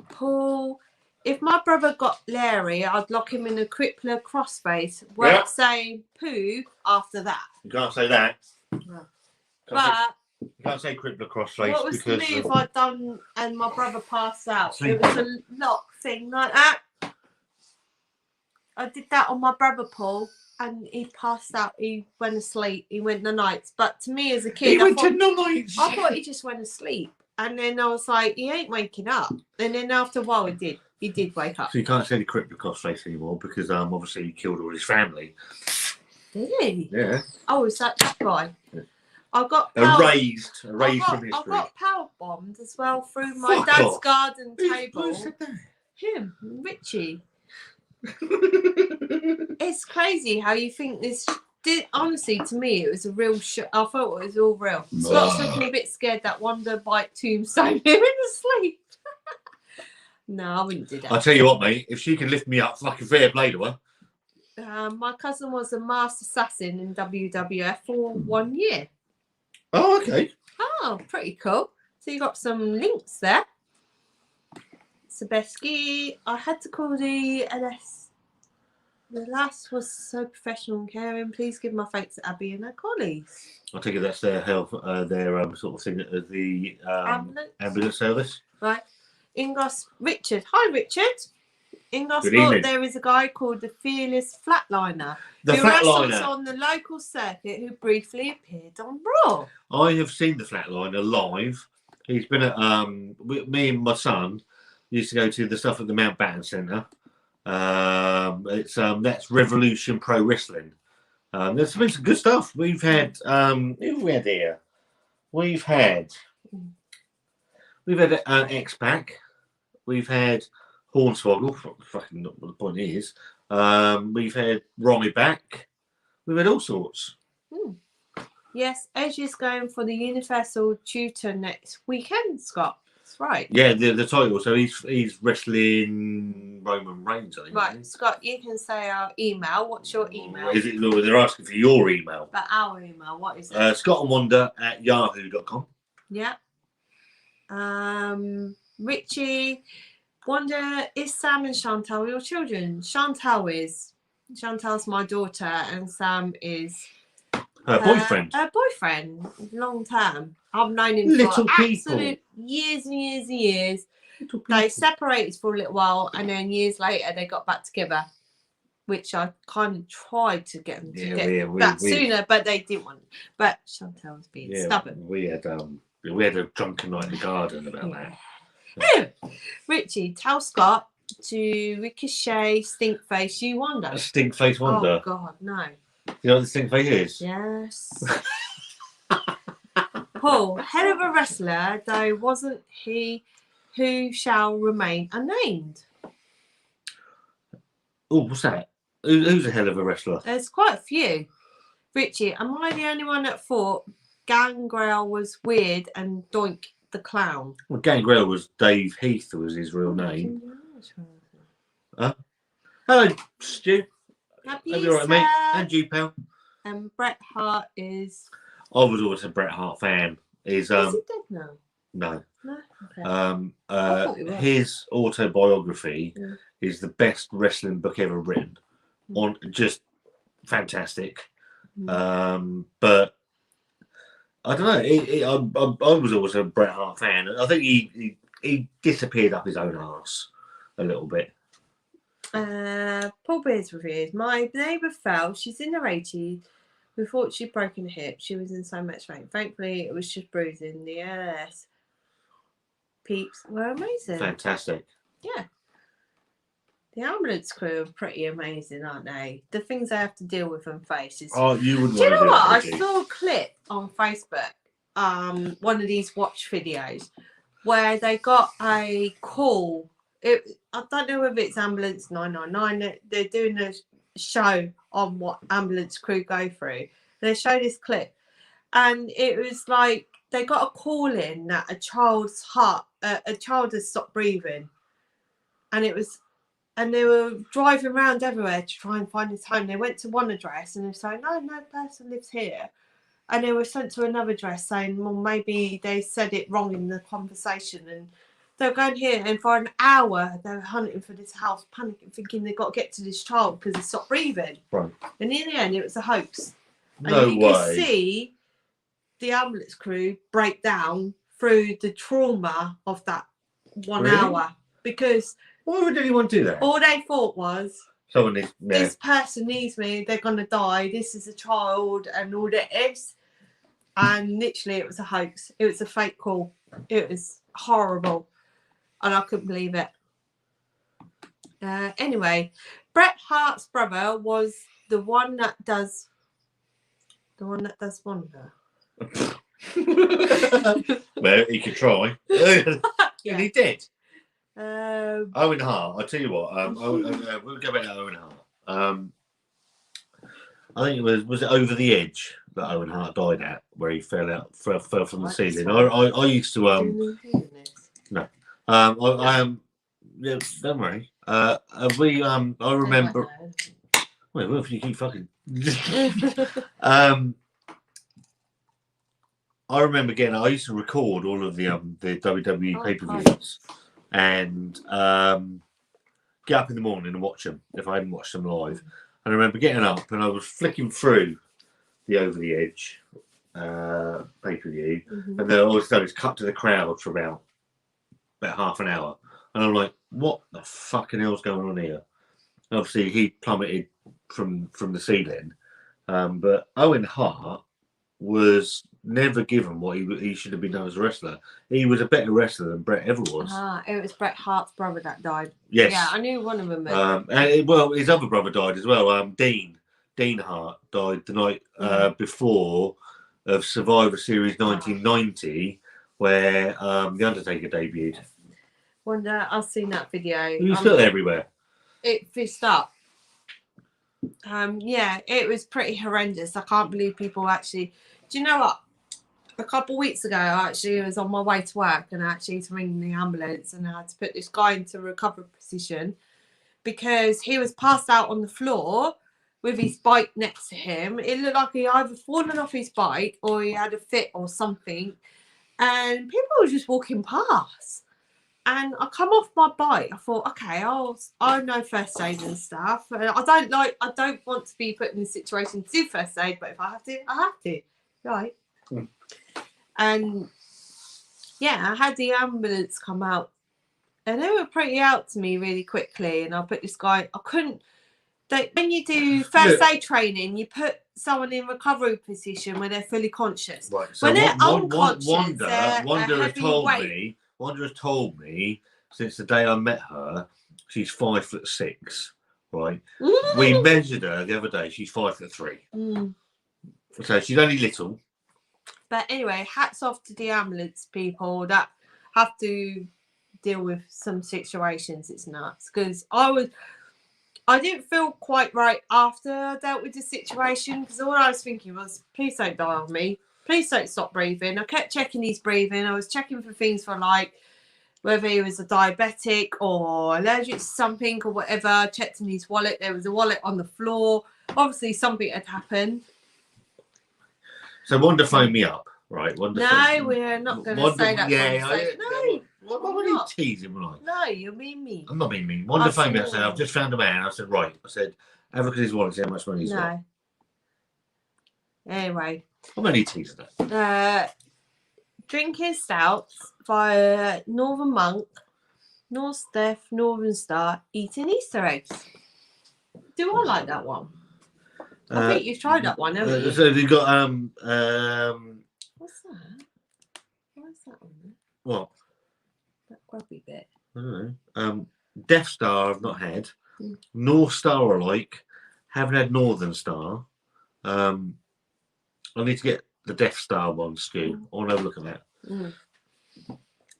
Paul, if my brother got Larry, I'd lock him in a crippler crossface. Won't say poo after that. You can't say that. No. But you can't say crippler crossface. What was the because move I'd done and my brother passed out? It was a lock thing like that. I did that on my brother Paul, and he passed out. He went asleep. He went the nights. But to me as a kid, I thought he just went asleep. And then I was like, he ain't waking up. And then after a while, he did wake up. So you can't say the crippler crossface anymore because obviously he killed all his family. Did he? Yeah. Oh, is that guy? Yeah. I got erased from history. I got power bombed as well through my dad's garden table. Who said that? Him, Richie. It's crazy how you think this did. Honestly, to me, it was a real show. I thought it was all real. Scott's looking a bite scared that Wonder bite Tombstone him in the sleep. No, I wouldn't do that. I'll tell you what, mate. If she can lift me up, fucking fair play to her. My cousin was a masked assassin in WWF for 1 year. Oh, okay. Oh, pretty cool. So you got some links there. Sabeski, I had to call the LS. The last was so professional and caring. Please give my thanks to Abby and her colleagues. I take it that's their health, their sort of thing at the ambulance service. Right. Ingos Richard. Hi, Richard. Ingos Good thought evening. there is a guy called the Fearless Flatliner. The who wrestles Flatliner. on the local circuit who briefly appeared on Raw. I have seen the Flatliner live. He's been at me and my son used to go to the stuff at the Mountbatten Centre. It's that's Revolution Pro Wrestling. There's been some good stuff. We've had who have we had here? We've had X-Pac. We've had Hornswoggle. Fucking not what the point is. We've had Romy back. We've had all sorts. Yes, Edge is going for the Universal Tutor next weekend, Scott. That's right. Yeah, the title. So he's wrestling Roman Reigns, I think. Right, Scott, you can say our email. What's your email? Is it? No, they're asking for your email. But our email, what is it? ScottandWonder@yahoo.com. Yeah. Richie, Wonder, is Sam and Chantal your children? Chantal is. Chantal's my daughter, and Sam is Her boyfriend. Her boyfriend, long term. I've known him Little for people. absolute years and years and years. They separated for a little while, and then years later they got back together, which I kind of tried to get them to get back sooner, but they didn't want. But Chantal was being stubborn. We had a drunken night in the garden about that. Richie, tell Scott to Ricochet Stinkface you Wonder. A stink face Wonder. Oh God, no. You know what the stink face is? Yes. Paul, hell of a wrestler, though, wasn't he? Who shall remain unnamed? Oh, what's that? Who's a hell of a wrestler? There's quite a few. Richie, am I the only one that thought Gangrel was weird and Doink the clown? Well, Gangrel was Dave Heath, was his real name. Huh? Hello, Stu. Happy Hope you're all right, mate. And you, pal. And Bret Hart is. I was always a Bret Hart fan. Is he dead now? No. No. Okay. Thought he was. His autobiography is the best wrestling book ever written. On just fantastic. But I don't know. I was always a Bret Hart fan. I think he disappeared up his own arse a little bit. Paul Beard's reviews. My neighbour fell. She's in her 80s. We thought she'd broken a hip. She was in so much pain. Thankfully, it was just bruising. The LS peeps were amazing. Fantastic. Yeah. The ambulance crew are pretty amazing, aren't they? The things they have to deal with and face is. Oh, you wouldn't. Do you know what? I saw a clip on Facebook, one of these watch videos, where they got a call. I don't know if it's Ambulance 999. They're doing a show on what ambulance crew go through. They show this clip, and it was like they got a call in that a child's heart, a child has stopped breathing, and it was. And they were driving around everywhere to try and find his home. They went to one address and they said, no person lives here. And they were sent to another address saying, well, maybe they said it wrong in the conversation. And they were going here, and for an hour, they were hunting for this house, panicking, thinking they've got to get to this child because he stopped breathing. Right. And in the end, it was a hoax. No and you way. could see the ambulance crew break down through the trauma of that 1 hour. Because... why would anyone do that? All they thought was, someone needs, this person needs me, they're going to die, this is a child, and all that is. And literally, it was a hoax. It was a fake call. It was horrible. And I couldn't believe it. Anyway, Bret Hart's brother was the one that does Wonder. Well, he could try. Yeah. And he did. Owen Hart. I'll tell you what. We'll go back to Owen Hart. I think it was it Over the Edge that Owen Hart died at, where he fell from the ceiling. I used to no. I am. Yeah, don't worry. I remember. Wait, what if you keep fucking? I remember I used to record all of the WWE pay-per-views and get up in the morning and watch them if I hadn't watched them live. And I remember getting up and I was flicking through the Over the Edge pay-per-view, and then all of a sudden it's cut to the crowd for about half an hour, and I'm like, what the fucking hell's going on here? And obviously he plummeted from the ceiling, but Owen Hart was never given what he should have been done as a wrestler. He was a better wrestler than Bret ever was. It was Bret Hart's brother that died. Yes. Yeah, I knew one of them. Well, his other brother died as well. Dean Hart died the night before of Survivor Series 1990, where The Undertaker debuted. Wonder, I've seen that video. He was still everywhere. It fished up. Yeah, it was pretty horrendous. I can't believe people actually. Do you know what? A couple of weeks ago, I actually was on my way to work and I actually had to ring the ambulance and I had to put this guy into recovery position because he was passed out on the floor with his bike next to him. It looked like he either fallen off his bike or he had a fit or something. And people were just walking past. And I come off my bike. I thought, okay, I know first aid and stuff. And I don't want to be put in a situation to do first aid, but if I have to, I have to. Right. And yeah, I had the ambulance come out and they were pretty out to me really quickly. And I put this guy, when you do first aid training, you put someone in recovery position when they're fully conscious. Right. So when they're unconscious, Wanda has told me since the day I met her, she's 5'6", right? We measured her the other day, she's 5'3". So she's only little. But anyway, hats off to the ambulance people that have to deal with some situations. It's nuts because I didn't feel quite right after I dealt with the situation because all I was thinking was, please don't die on me. Please don't stop breathing. I kept checking his breathing. I was checking for things for like whether he was a diabetic or allergic to something or whatever. I checked in his wallet. There was a wallet on the floor. Obviously, something had happened. So Wanda phoned me up, right? Wanda we're not going to say that. No. What were you teasing, when No, you're being mean. I'm not being mean. Wanda phoned me. I said, I've just found a man. I said, right. I said, have a look at his wallet, see how much money he's got. Anyway. I'm only teasing that. Drinking stouts via Northern Monk, North Steph, Northern Star, eating Easter eggs. Do I like that one? I think you've tried that one, haven't you? So you got what's that? What's that on there? What? That grubby bit. I don't know. Death Star I've not had. North Star I like. Haven't had Northern Star. I need to get the Death Star one, Stu. I want to have a look at that.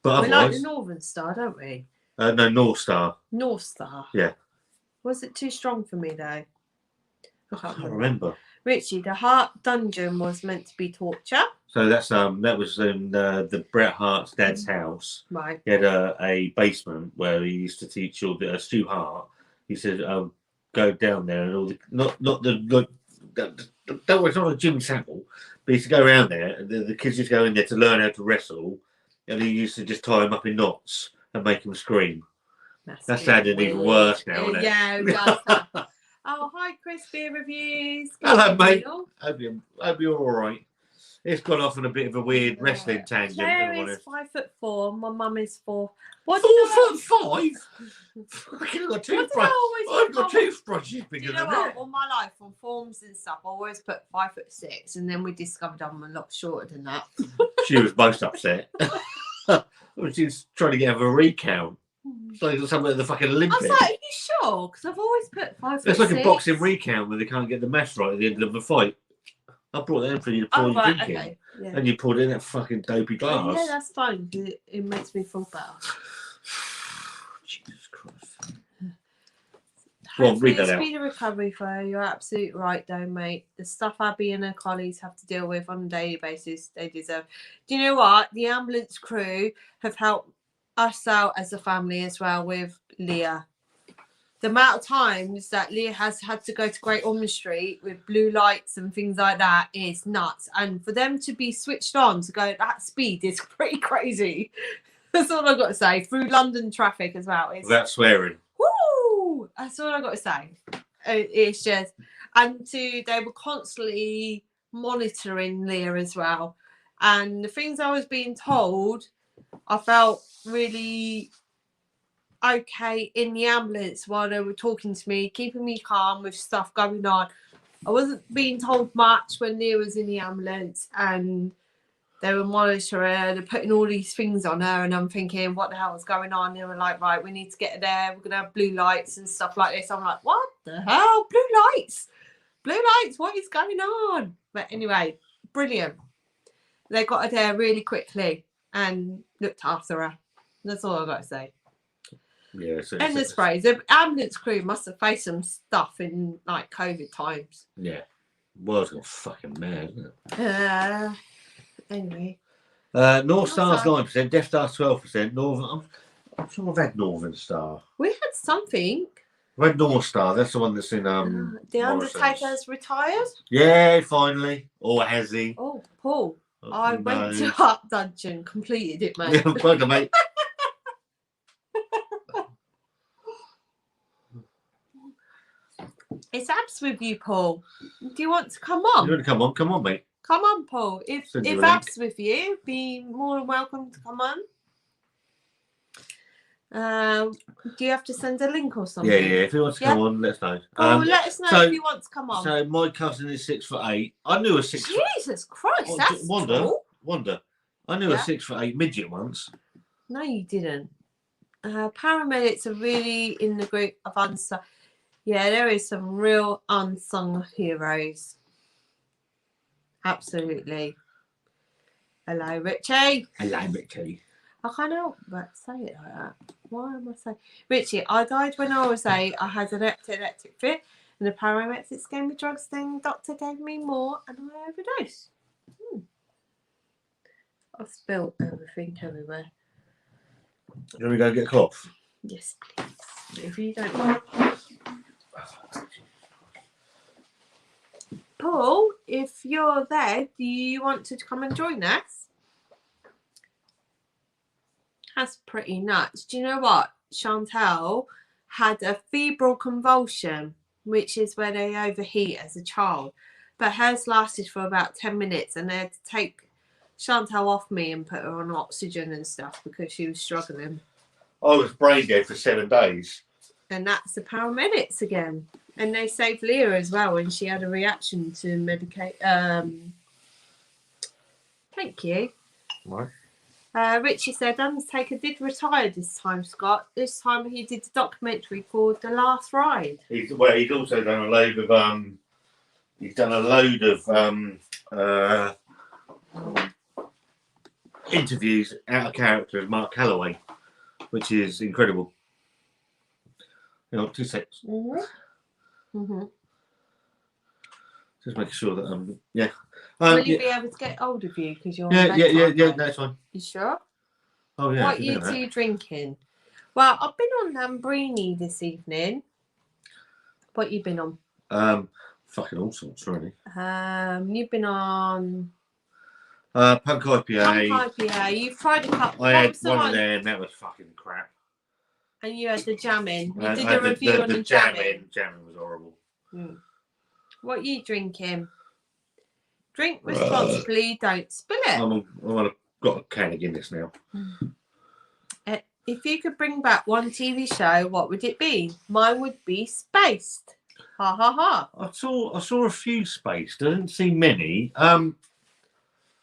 But we like the Northern Star, don't we? No, North Star. North Star. Yeah. Was it too strong for me though? I can't remember. Richie, the Heart Dungeon was meant to be torture. So that's that was in the Bret Hart's dad's house. Right. He had a basement where he used to teach children. Stu Hart. He said, "Go down there and all the it's not a Jim Savile, but he used to go around there. And the kids used to go in there to learn how to wrestle, and he used to just tie them up in knots and make them scream. That's sounding even worse now, isn't it? Yeah, it does. Oh, hi, Chris, Beer Reviews. Hello, mate. Hope you're all right. It's gone off on a bit of a weird wrestling tangent. Claire is 5'4". My mum is 4. 4'5"? I've got toothbrushes bigger than that. All my life on forms and stuff, I always put 5'6", and then we discovered I'm a lot shorter than that. She was most upset. She was trying to get a recount. Like something at the fucking Olympics. I was like, are you sure? Because I've always put 5'6". It's like a boxing recount where they can't get the maths right at the end of the fight. I brought that in for you to pour your drinking. Okay. Yeah. And you poured it in that fucking dopey glass. Yeah, that's fine. It makes me feel better. Jesus Christ. Well, read that out. Speed of recovery for you. You're absolutely right, though, mate. The stuff Abby and her colleagues have to deal with on a daily basis, they deserve. Do you know what? The ambulance crew have helped us out as a family as well with Leah. The amount of times that Leah has had to go to Great Ormond Street with blue lights and things like that is nuts. And for them to be switched on to go at that speed is pretty crazy. That's all I've got to say. Through London traffic as well. Without swearing. Woo! That's all I've got to say. It's just, and they were constantly monitoring Leah as well. And the things I was being told, I felt really okay in the ambulance while they were talking to me, keeping me calm with stuff going on. I wasn't being told much when Leah was in the ambulance, and they were monitoring her, they're putting all these things on her, and I'm thinking, what the hell is going on? They were like, right, we need to get her there, we're gonna have blue lights and stuff like this. I'm like, what the hell? Blue lights, what is going on? But anyway, brilliant. They got her there really quickly and looked after her. That's all I've got to say. Yeah, endless phrase. The ambulance crew must have faced some stuff in like COVID times. Yeah, world's gone fucking mad, isn't it? Anyway. North Star's 9%, Death Star's 12%. Northern, I'm sure I've had Northern Star. We had something. I've had North Star. That's the one that's in The Undertaker's retired. Yeah, finally. Or has he? Oh, Paul. I went to Heart Dungeon, completed it, mate. Welcome, mate. It's abs with you, Paul. Do you want to come on? You want to come on? Come on, mate. Come on, Paul. If abs with you, be more than welcome to come on. Do you have to send a link or something? Yeah. If he wants to come on, let us know. Let us know if he wants to come on. So my cousin is 6'8". I knew a 6. Jesus Christ, that's Wonder. I knew a 6'8" midget once. No, you didn't. Paramedics are really in the group of unsung. Yeah, there is some real unsung heroes. Absolutely. Hello, Richie. Hello, Richie. I can't help but say it like that. Why am I saying? Richie, I died when I was 8. I had an epileptic fit, and the paramedics gave me drugs. Then the doctor gave me more, and I overdosed. I've spilled everything everywhere. Can we go get a cloth? Yes, please. If you don't mind. Paul, if you're there, do you want to come and join us? That's pretty nuts. Do you know what? Chantal had a febrile convulsion, which is where they overheat as a child. But hers lasted for about 10 minutes, and they had to take Chantal off me and put her on oxygen and stuff because she was struggling. I was brain dead for 7 days. And that's the paramedics again. And they saved Leah as well when she had a reaction to medicate. Thank you. Right. Richie said Undertaker did retire this time, Scott. This time he did a documentary called The Last Ride. He's also done a load of interviews out of character as Mark Calloway, which is incredible. You know, 2 seconds. Just making sure that yeah. Will you be able to get hold of you because you're yeah, that's fine. You sure? Oh yeah. What are you two drinking? Well, I've been on Lambrini this evening. What you been on? Fucking all sorts, really. You've been on Punk IPA. Punk IPA. You've tried a couple. I had one of them. That was fucking crap. And you had the jamming. You did a review on the jamming. Jamming was horrible. What are you drinking? Drink responsibly. Don't spill it. I've got a can of Guinness now. If you could bring back one TV show, what would it be? Mine would be Spaced. Ha ha ha. I saw a few Spaced. I didn't see many.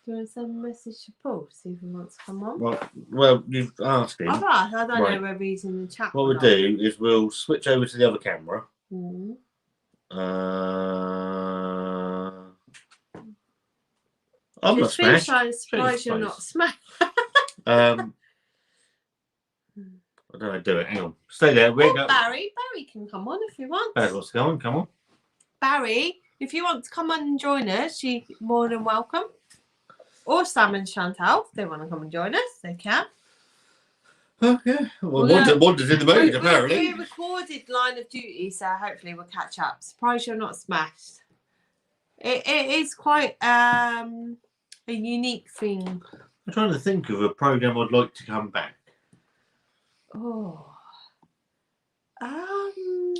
Do you want to send a message to Paul? See if he wants to come on. Well, you've asked him. I've asked. I don't know whether he's in the chat. What we'll do is we'll switch over to the other camera. I'm not smashed. I'm surprised you're not smashed. I don't know. Do it. Hang on. Stay there. Barry can come on if you want. Barry wants to go on. Come on. Barry, if you want to come on and join us, you're more than welcome. Or Sam and Chantal, if they want to come and join us, they can. Oh, yeah. Well, Wanda's in the mood, apparently. We recorded Line of Duty, so hopefully we'll catch up. Surprised you're not smashed. It is quite a unique thing. I'm trying to think of a programme I'd like to come back.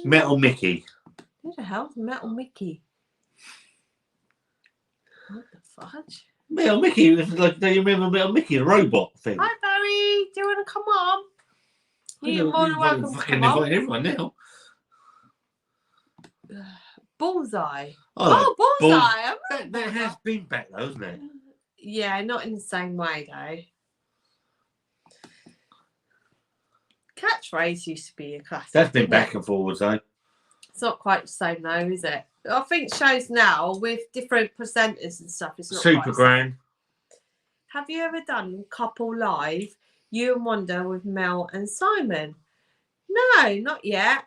Metal Mickey. Who the hell's Metal Mickey? What the fudge? Metal Mickey, like, do you remember Metal Mickey, the robot thing? Hi Barry, do you want to come on? You're more than welcome to come on. Invite everyone now. Bullseye. Oh, Bullseye. That has been back though, hasn't it? Yeah, not in the same way though. Catchphrase used to be a classic. That's been back and forwards though. It's not quite the same though, is it? I think shows now with different presenters and stuff. It's not Super grand. Have you ever done Couple Live? You and Wanda with Mel and Simon? No, not yet.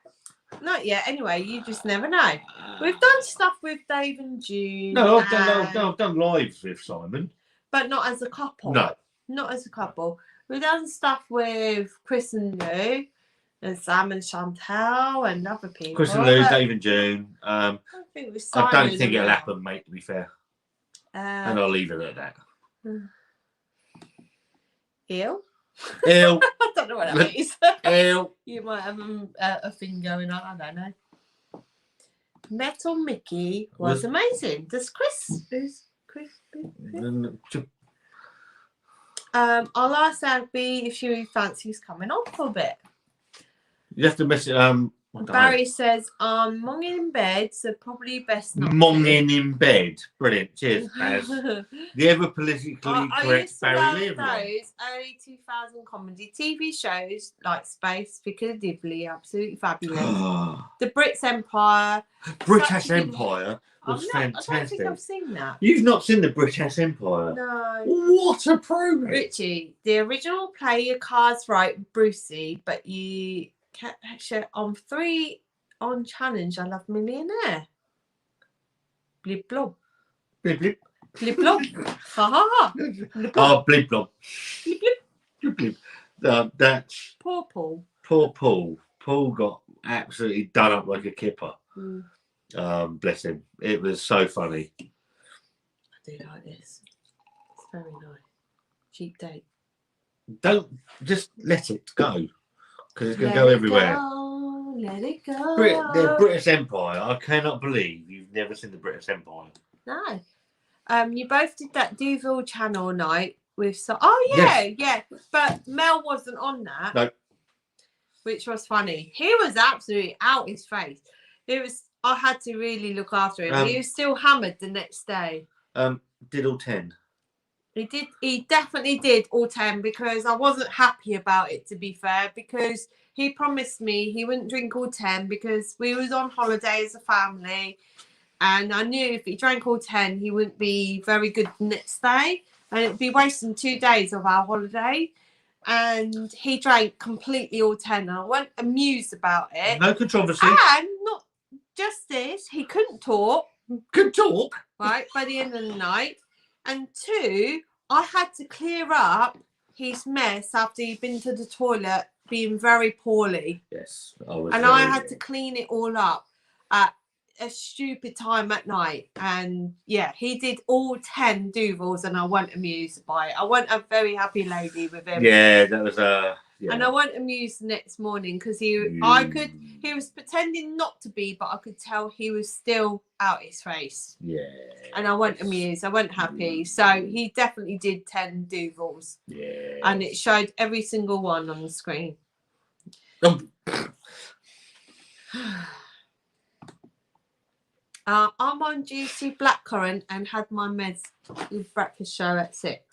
Not yet. Anyway, you just never know. We've done stuff with Dave and June. No, I've done lives with Simon. But not as a couple. No. Not as a couple. We've done stuff with Chris and Lou and Sam and Chantal and other people. Chris and Lou, Dave and June. I don't think it'll happen, mate, to be fair. And I'll leave it at that. Ew? Ew. I don't know what that means. Ew. You might have a thing going on. I don't know. Metal Mickey was amazing. Does Chris? Is Chris? I'll ask Abby if she fancies coming on for a bit. You have to message. Barry says, I'm monging in bed, so probably best not. Monging in bed. Brilliant. Cheers, Baz. The ever politically I correct used to Barry love Leveron. those early 2000 comedy TV shows like Space, Piccadilly, absolutely fabulous. The Brits Empire. British Empire was fantastic. I don't think I've seen that. You've not seen the British Empire? No. What a program. Richie, the original Play Your Cards Right, Brucey, but you catch it on 3 on Challenge. I Love Millionaire. Blib blob. Blip, blip. Blib blob. Ha ha ha. Oh, blip, blop. Blib blib. Blip, blip. That's Poor Paul. poor Paul. Paul got absolutely done up like a kipper. Bless him. It was so funny. I do like this. It's very nice. Cheap date. Don't just let it go because it's going to go everywhere. Let it go. The British Empire. I cannot believe you've never seen the British Empire. No. You both did that Duval Channel night with Oh yeah, Yes. yeah. But Mel wasn't on that. No. Which was funny. He was absolutely out his face. I had to really look after him. He was still hammered the next day. Did all 10. He definitely did all 10 because I wasn't happy about it, to be fair, because he promised me he wouldn't drink all 10 because we was on holiday as a family. And I knew if he drank all 10, he wouldn't be very good the next day. And it'd be wasting 2 days of our holiday. And he drank completely all 10. And I wasn't amused about it. No controversy. And not just this, he couldn't talk. Could talk. Right, by the end of the night. And 2, I had to clear up his mess after he'd been to the toilet being very poorly. Yes. I had to clean it all up at a stupid time at night. And yeah, he did all 10 Duvals and I wasn't amused by it. I wasn't a very happy lady with him. Yeah, that was yeah. And I wasn't amused the next morning because he was pretending not to be, but I could tell he was still out his face. Yeah. And I wasn't amused. I wasn't happy. So he definitely did 10 Duvals. Yeah. And it showed every single one on the screen. Oh. I'm on juicy blackcurrant and had my meds with breakfast show at 6.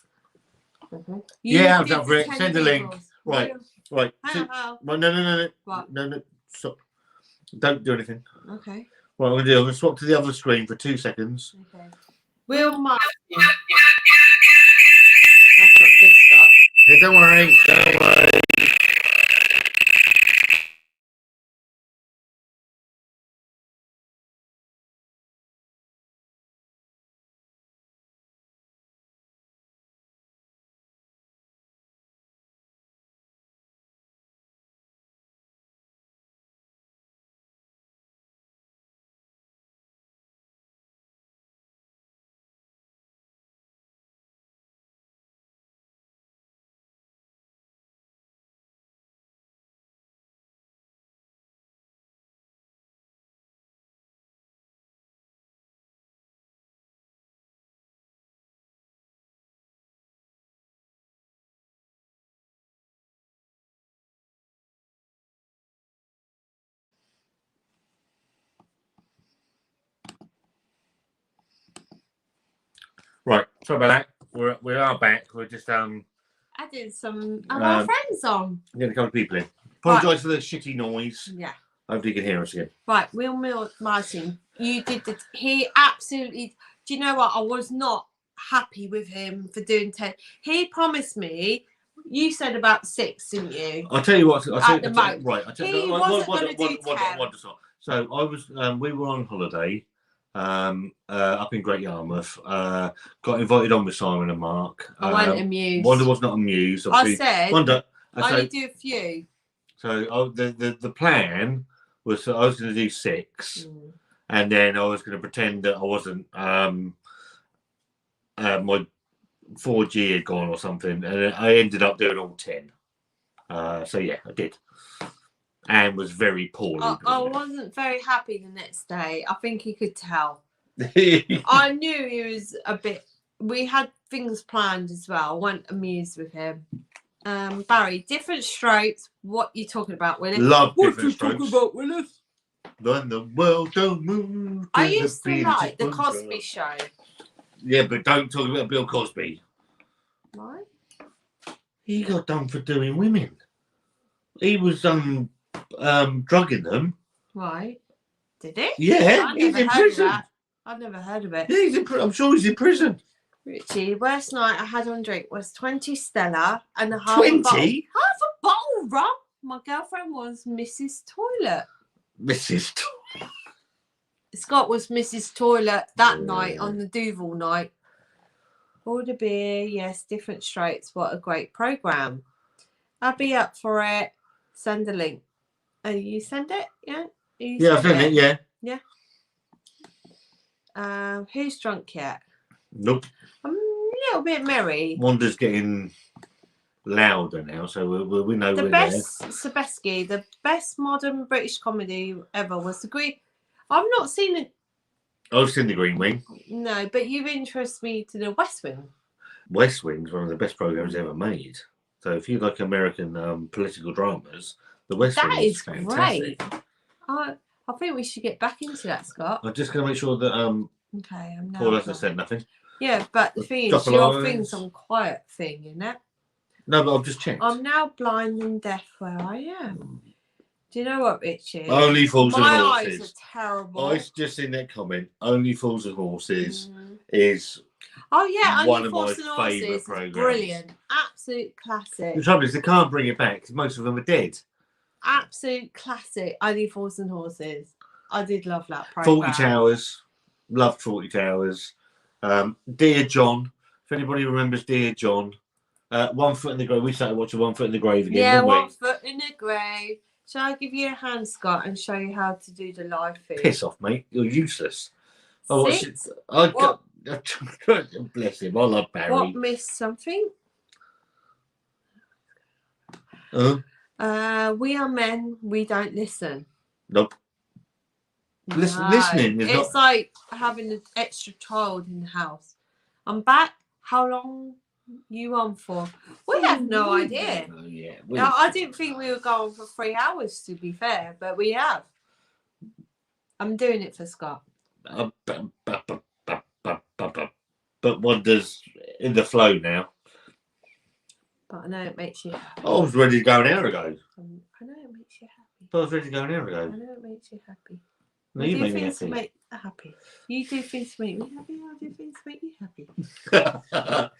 Okay. Yeah, I'm up for it. Send the link. Right. Right. How? Well, no. What? No. Stop. Don't do anything. Okay. What I'm going to do, I'm going to swap to the other screen for 2 seconds. Okay. Will Martin. That's not good stuff. Yeah, don't worry. Don't worry. Right, sorry about that. We are back. We're just Adding some of our friends on. getting a couple of people in. Apologise for the shitty noise. Yeah. Hopefully you can hear us again. Right, Will Martin, you did he absolutely. Do you know what? I was not happy with him for doing 10. He promised me. You said about 6, didn't you? I'll tell you what. He wasn't going to do 10. So I was. We were on holiday up in Great Yarmouth. Got invited on with Simon and Mark. I wasn't amused. Wanda was not amused. I said. Wanda. I only do a few. So the plan was I was going to do 6, and then I was going to pretend that I wasn't. My 4G had gone or something, and I ended up doing all 10. So yeah, I did, and was very poorly. I wasn't very happy the next day. I think he could tell. I knew he was a bit. We had things planned as well. I wasn't amused with him. Barry, different strokes. What you talking about, Willis? Love What different you talking strokes. about, Willis? When the world don't move. I the used to beat like the is Cosby Show. Yeah, but don't talk about Bill Cosby. Right? He got done for doing women. He was drugging them. Right. Did it? Yeah, he's in prison. I've never heard of it. Yeah, he's in I'm sure he's in prison. Richie, worst night I had on drink was 20 Stella and a half 20? a bottle. Half a bottle, rum. My girlfriend was Mrs. Toilet. Mrs. Scott was Mrs. Toilet that night on the Duval night. Order beer, yes, different strokes. What a great program. I'll be up for it. Send a link. Oh, you send it? Yeah? Yeah, I've done it, yeah. Yeah. Who's drunk yet? Nope. I'm a little bit merry. Wanda's getting louder now, so we know The we're best, Sebesky, the best modern British comedy ever was The Green. I've not seen it. I've seen The Green Wing. No, but you've interested me to The West Wing. West Wing's one of the best programs ever made. So if you like American political dramas, The West Wing is fantastic. Great. I think we should get back into that, Scott. I'm just going to make sure that Okay, I'm now. Paul hasn't said nothing. Yeah, but the thing is, Couple your lines. thing's on quiet thing, isn't it? No, but I've just checked. I'm now blind and deaf where I am. Do you know what, Richie? Only Fools and My Horses. eyes are terrible. I just seen that comment. Only Fools and Horses is Oh yeah, one Only of my Fools and Horses favourite is programmes. brilliant. Absolute classic. the trouble is they can't bring it back because most of them are dead. Absolute classic. Only Fools and Horses. I did love that program. 40 Towers. Loved 40 Towers. Dear John. If anybody remembers Dear John. One Foot in the Grave. We started watching One Foot in the Grave again. Yeah, didn't we? One Foot in the Grave. Shall I give you a hand, Scott, and show you how to do the live feed? Piss off, mate. You're useless. Six? Bless him. I love Barry. What, missed something? We are men. We don't listen. Nope. Listening is it's like having an extra child in the house. I'm back. How long you on for? We have no idea. Oh, yeah. Now, I didn't think we were going for 3 hours, to be fair, but we have. I'm doing it for Scott. But Wanda's in the flow now. But I know it makes you happy. I was ready to go an hour ago. I know it makes you happy. I was ready to go an hour I ago. know it makes you happy. No, You you do made me things to happy. make happy. You do things to make me happy. I do things to make you happy.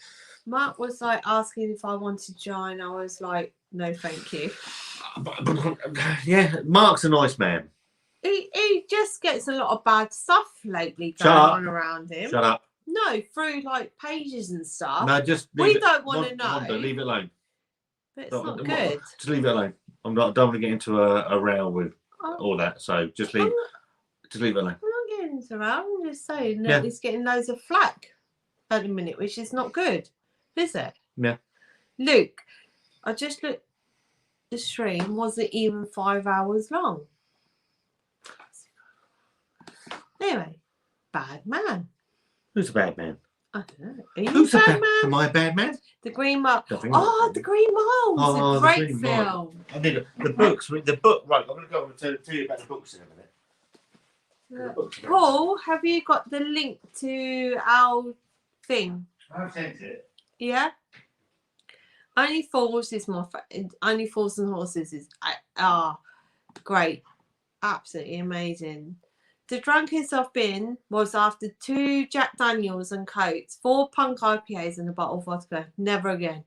Mark was like asking if I wanted to join. I was like, no, thank you. Yeah, Mark's a nice man. He just gets a lot of bad stuff lately Shut going up. on around him. Shut up. No, through like pages and stuff. No, just We don't want to know. Wanda, leave it alone. But it's not good. Just leave it alone. I don't want to get into a row with Oh. all that. So just leave it alone. I'm not getting into that. I'm just saying that Yeah. he's getting loads of flack at the minute, which is not good, is it? Yeah. Luke, I just looked. The stream wasn't even 5 hours long. Anyway, bad man. Who's a bad man? I don't know. Are you Who's a a bad man? Am I a bad man? The Green Mile. Nothing. Oh, The Green Mile was Oh, a The great Green Mile. film. I need the books. The book. Right, I'm going to go and tell you about the books in a minute. The books. Paul, have you got the link to our thing? I've sent it. Yeah. Only Fools is my Only Fools and Horses is great, absolutely amazing. The drunkest I've been was after 2 Jack Daniels and Cokes, 4 Punk IPAs and a bottle of vodka. Never again.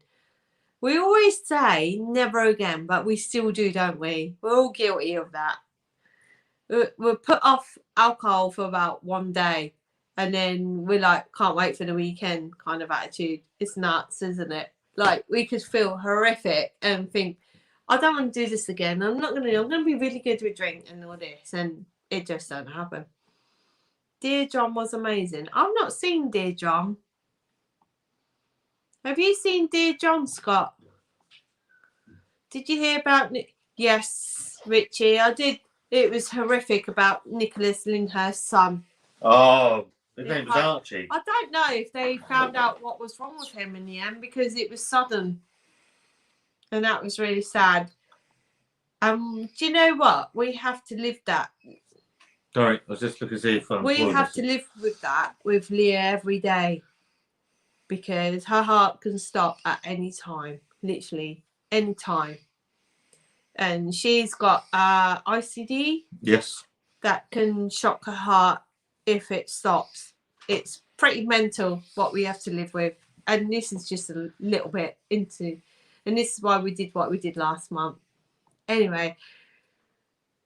We always say never again, but we still do, don't we? We're all guilty of that. We're put off alcohol for about 1 day, and then we're like, can't wait for the weekend kind of attitude. It's nuts, isn't it? Like, we could feel horrific and think, I don't want to do this again. I'm going to be really good with drink and all this. And it just don't happen. Dear John was amazing. I've not seen Dear John. Have you seen Dear John, Scott? Did you hear about Yes, Richie, I did. It was horrific about Nicholas Lyndhurst's son. Oh, his name was Archie. I don't know if they found out what was wrong with him in the end because it was sudden. and that was really sad. Do you know what? We have to live that. Sorry, I was just looking to see if we have to live with that with Leah every day, because her heart can stop at any time, literally any time. And she's got ICD. Yes. That can shock her heart if it stops. It's pretty mental what we have to live with. And this is just a little bit into, and this is why we did what we did last month. Anyway,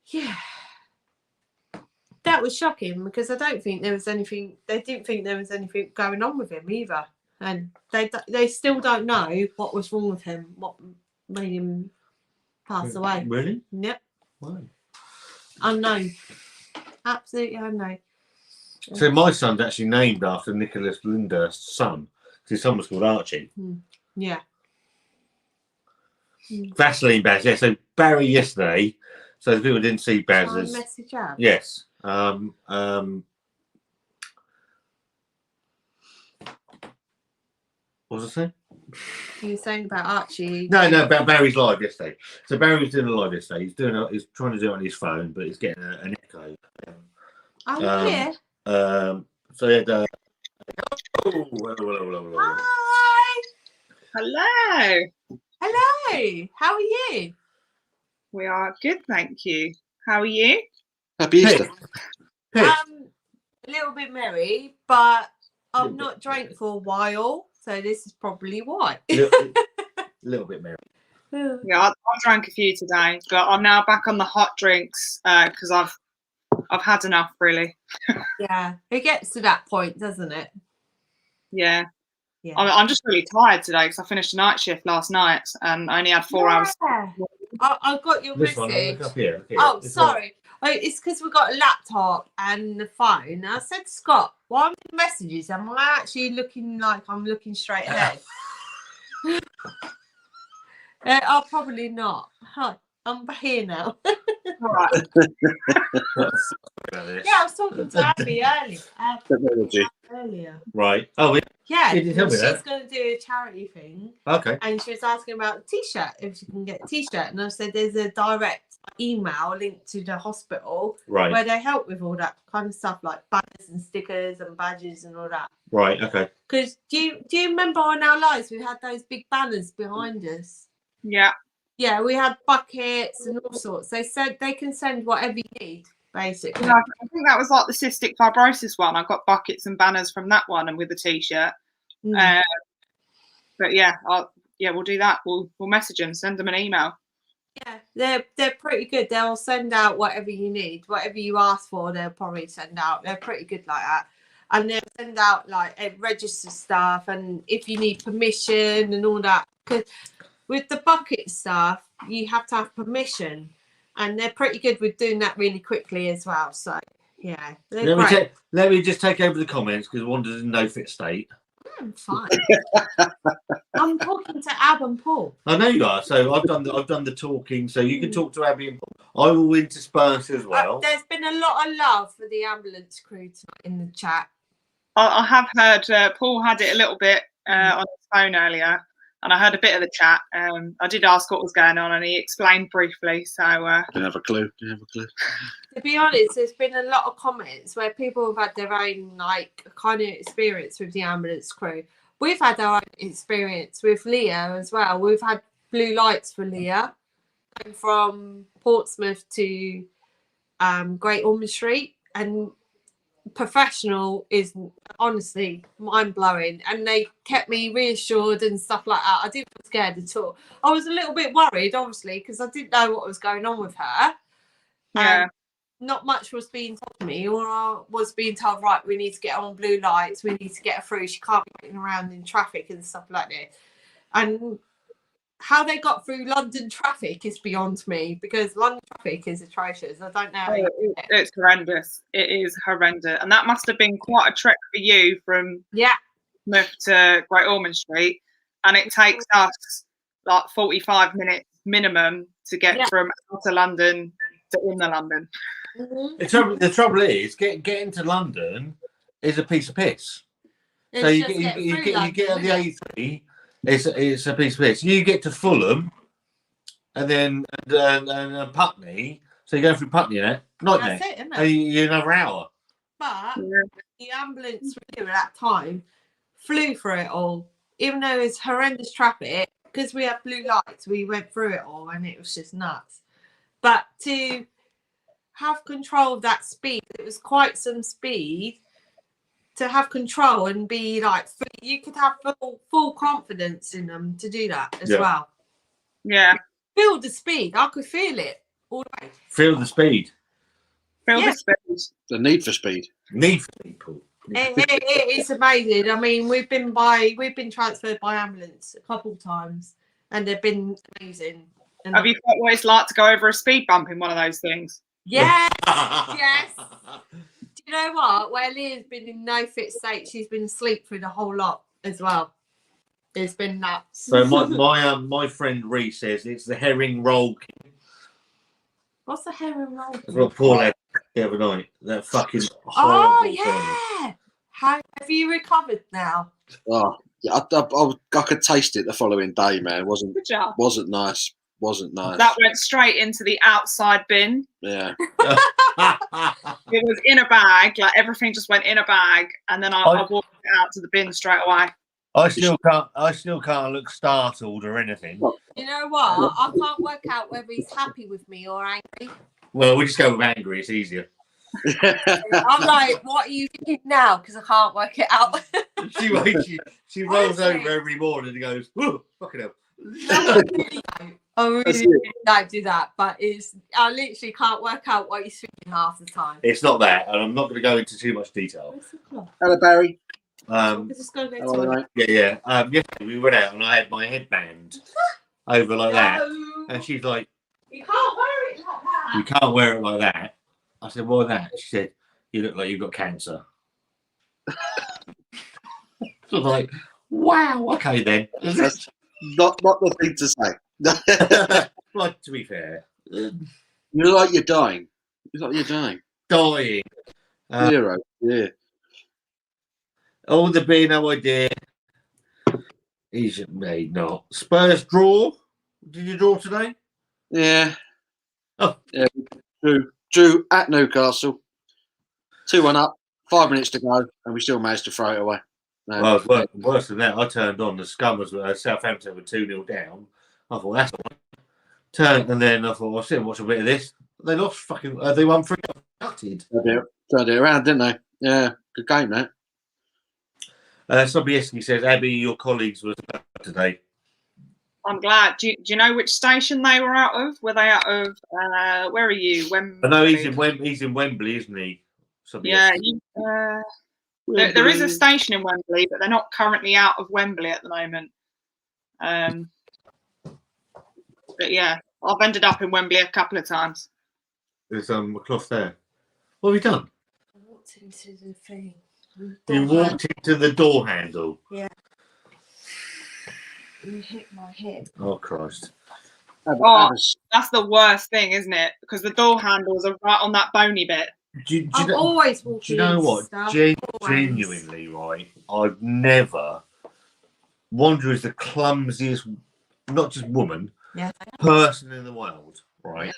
yeah. That was shocking, because I don't think there was anything, they didn't think there was anything going on with him either. And they still don't know what was wrong with him, what made him pass away. Really? Yep. Wow. Unknown. Absolutely unknown. So my son's actually named after Nicholas Lyndhurst's son. His son was called Archie. Yeah. Vaseline Baz. Yeah, so Barry yesterday, so the people didn't see Baz's. Message out. Yes. What was I saying? You were saying about Archie. No, about Barry's live yesterday. So Barry was doing a live yesterday. He's trying to do it on his phone, but he's getting an echo. Yeah. So he had. Hello. Hi. Hello. Hello. How are you? We are good, thank you. How are you? Happy Easter. A little bit merry, but I've not drank for a while, so this is probably why. Little bit merry. Yeah, I drank a few today, but I'm now back on the hot drinks because I've had enough, really. Yeah, it gets to that point, doesn't it? Yeah. Yeah. I'm just really tired today because I finished a night shift last night and I only had 4 hours. I got your This one, message. look up here. Oh, sorry. It's because we got a laptop and the phone. I said to Scott, why am I messages? Am I actually looking like I'm looking straight ahead? I'll probably not. Hi, I'm here now. Right. Yeah, I was talking to Abby earlier. Right. Oh, Yeah, Did you tell me she's that? going to do a charity thing. okay. And she was asking about a t-shirt, if she can get a t-shirt. And I said there's a direct email linked to the hospital Right. where they help with all that kind of stuff, like banners and stickers and badges and all that. Right. Okay. Because do you remember on our lives we had those big banners behind us? Yeah. Yeah, we had buckets and all sorts. They said they can send whatever you need, basically. Yeah, I think that was like the cystic fibrosis one. I got buckets and banners from that one and with a t-shirt. But yeah, we'll do that. We'll message them, send them an email. Yeah, they're pretty good. They'll send out whatever you need, whatever you ask for. They'll probably send out. They're pretty good like that, and they'll send out like register stuff, and if you need permission and all that. Because with the bucket stuff, you have to have permission, and they're pretty good with doing that really quickly as well. So yeah, let me just take over the comments because Wanda's in no fit state. I'm fine. I'm talking to Ab and Paul. I know you are. So I've done the talking. So you can talk to Abby and Paul. I will intersperse as well. There's been a lot of love for the ambulance crew tonight in the chat. I have heard Paul had it a little bit on his phone earlier, and I heard a bit of the chat. I did ask what was going on, and he explained briefly. So Didn't have a clue. to be honest, there's been a lot of comments where people have had their own like kind of experience with the ambulance crew. We've had our own experience with Leah as well. We've had blue lights for Leah, going from Portsmouth to Great Ormond Street, and professional is honestly mind-blowing, and they kept me reassured and stuff like that. I didn't feel scared at all. I was a little bit worried, obviously, because I didn't know what was going on with her. yeah. Not much was being told to me, or I was being told, right, we need to get on blue lights, we need to get her through, she can't be waiting around in traffic and stuff like that. And how they got through London traffic is beyond me, because London traffic is atrocious. I don't know. It's horrendous. It is horrendous. And that must have been quite a trek for you from Plymouth to Great Ormond Street. And it takes us like 45 minutes minimum to get from outer London to inner London. Mm-hmm. The trouble is, getting to London is a piece of piss. It's so you just get on the London, A3, it's a piece of piss. You get to Fulham, and then and Putney. So you go through Putney, nightmare. That's it, isn't it? And you another hour. But the ambulance at that time flew through it all, even though it's horrendous traffic. Because we had blue lights, we went through it all, and it was just nuts. But to have control of that speed, it was quite some speed. To have control and be like, you could have full confidence in them to do that as well. Yeah. Feel the speed. I could feel it all the way. Feel the speed. Feel the speed. The need for speed. Need for people. It is amazing. I mean, we've been transferred by ambulance a couple of times, and they've been amazing. And Have you felt what it's like to go over a speed bump in one of those things? Yes, yes. Do you know what? Where Leah's been in no fit state, she's been asleep through the whole lot as well. It's been nuts. So my friend Reese says it's the herring roll. What's the herring roll? That's what Paul had the other night. That fucking Oh horrible yeah. How have you recovered now? Oh, yeah, I could taste it the following day, man. Good job. Wasn't nice. Wasn't nice. That went straight into the outside bin. Yeah. It was in a bag, like everything just went in a bag, and then I walked it out to the bin straight away. I still can't look startled or anything. You know what? I can't work out whether he's happy with me or angry. Well, we just go with angry. It's easier. I'm like, what are you thinking now? Because I can't work it out. She rolls over every morning and goes, "Whoa, fucking hell." I really don't do that, but I literally can't work out what he's thinking half the time. It's not that, and I'm not going to go into too much detail. Hello, Barry. Yeah. Yesterday we went out and I had my headband over like that, and she's like, "You can't wear it like that. You can't wear it like that." I said, "Why that?" She said, "You look like you've got cancer." So I was like, "Wow, okay then." That's not the thing to say. Like, to be fair, you look like you're dying. You look like you're dying. Dying. Zero. Yeah. All the being no idea. He's made not. Spurs draw. Did you draw today? Yeah. Oh. Yeah. Drew at Newcastle. 2-1 up. 5 minutes to go, and we still managed to throw it away. No. Well, worse than that, I turned on the Scummers. Southampton were 2-0 down. I thought that's all right. Turned, and then I thought, I'll sit and watch a bit of this. They lost fucking. They won 3. Gutted. Turned it around, didn't they? Yeah. Good game, that. Sobieski says, Abby, your colleagues were today. I'm glad. Do you know which station they were out of? Were they out of? Where are you? Wembley. I know he's in Wembley, isn't he? Sobieski. Yeah. There is a station in Wembley, but they're not currently out of Wembley at the moment. But yeah, I've ended up in Wembley a couple of times. There's a cloth there. What have you done? I walked into the thing. You walked into the door handle. Yeah. You hit my head. Oh Christ! Oh, that's the worst thing, isn't it? Because the door handles are right on that bony bit. I'm always walking. Do you know what? Stuff, Genuinely, right? I've never. Wanda is the clumsiest, not just woman, person in the world, right?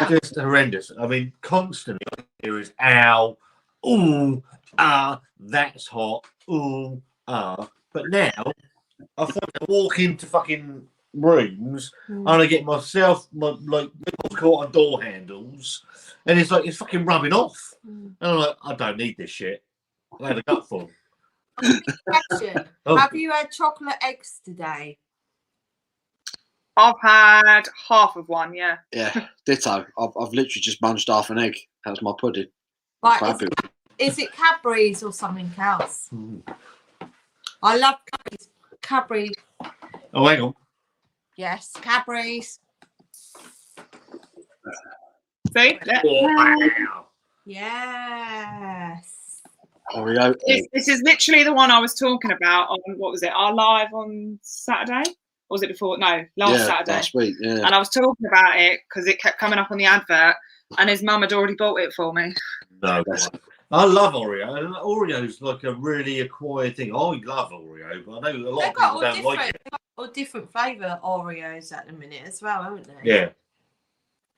Just horrendous. I mean, constantly there is ow, ooh, that's hot, ooh, But now I walk into fucking rooms and I get myself caught on door handles, and it's like it's fucking rubbing off. And I'm like, I don't need this shit. I had a gutful. Have you had chocolate eggs today? I've had half of one, yeah. Yeah, ditto. I've literally just munched half an egg. That's my pudding. Right, is it Cadbury's or something else? I love Cadbury. Oh, hang on. Yes, Cadbury's. See? Wow. Yes. Oreo. This is literally the one I was talking about on, what was it, our live on Saturday? Or was it before? No, last Saturday. Last week, yeah. And I was talking about it because it kept coming up on the advert, and his mum had already bought it for me. No, I love Oreo. Oreo's like a really acquired thing. I love Oreo, but I know a lot of people don't like it. or different flavour Oreos at the minute as well, haven't they? Yeah.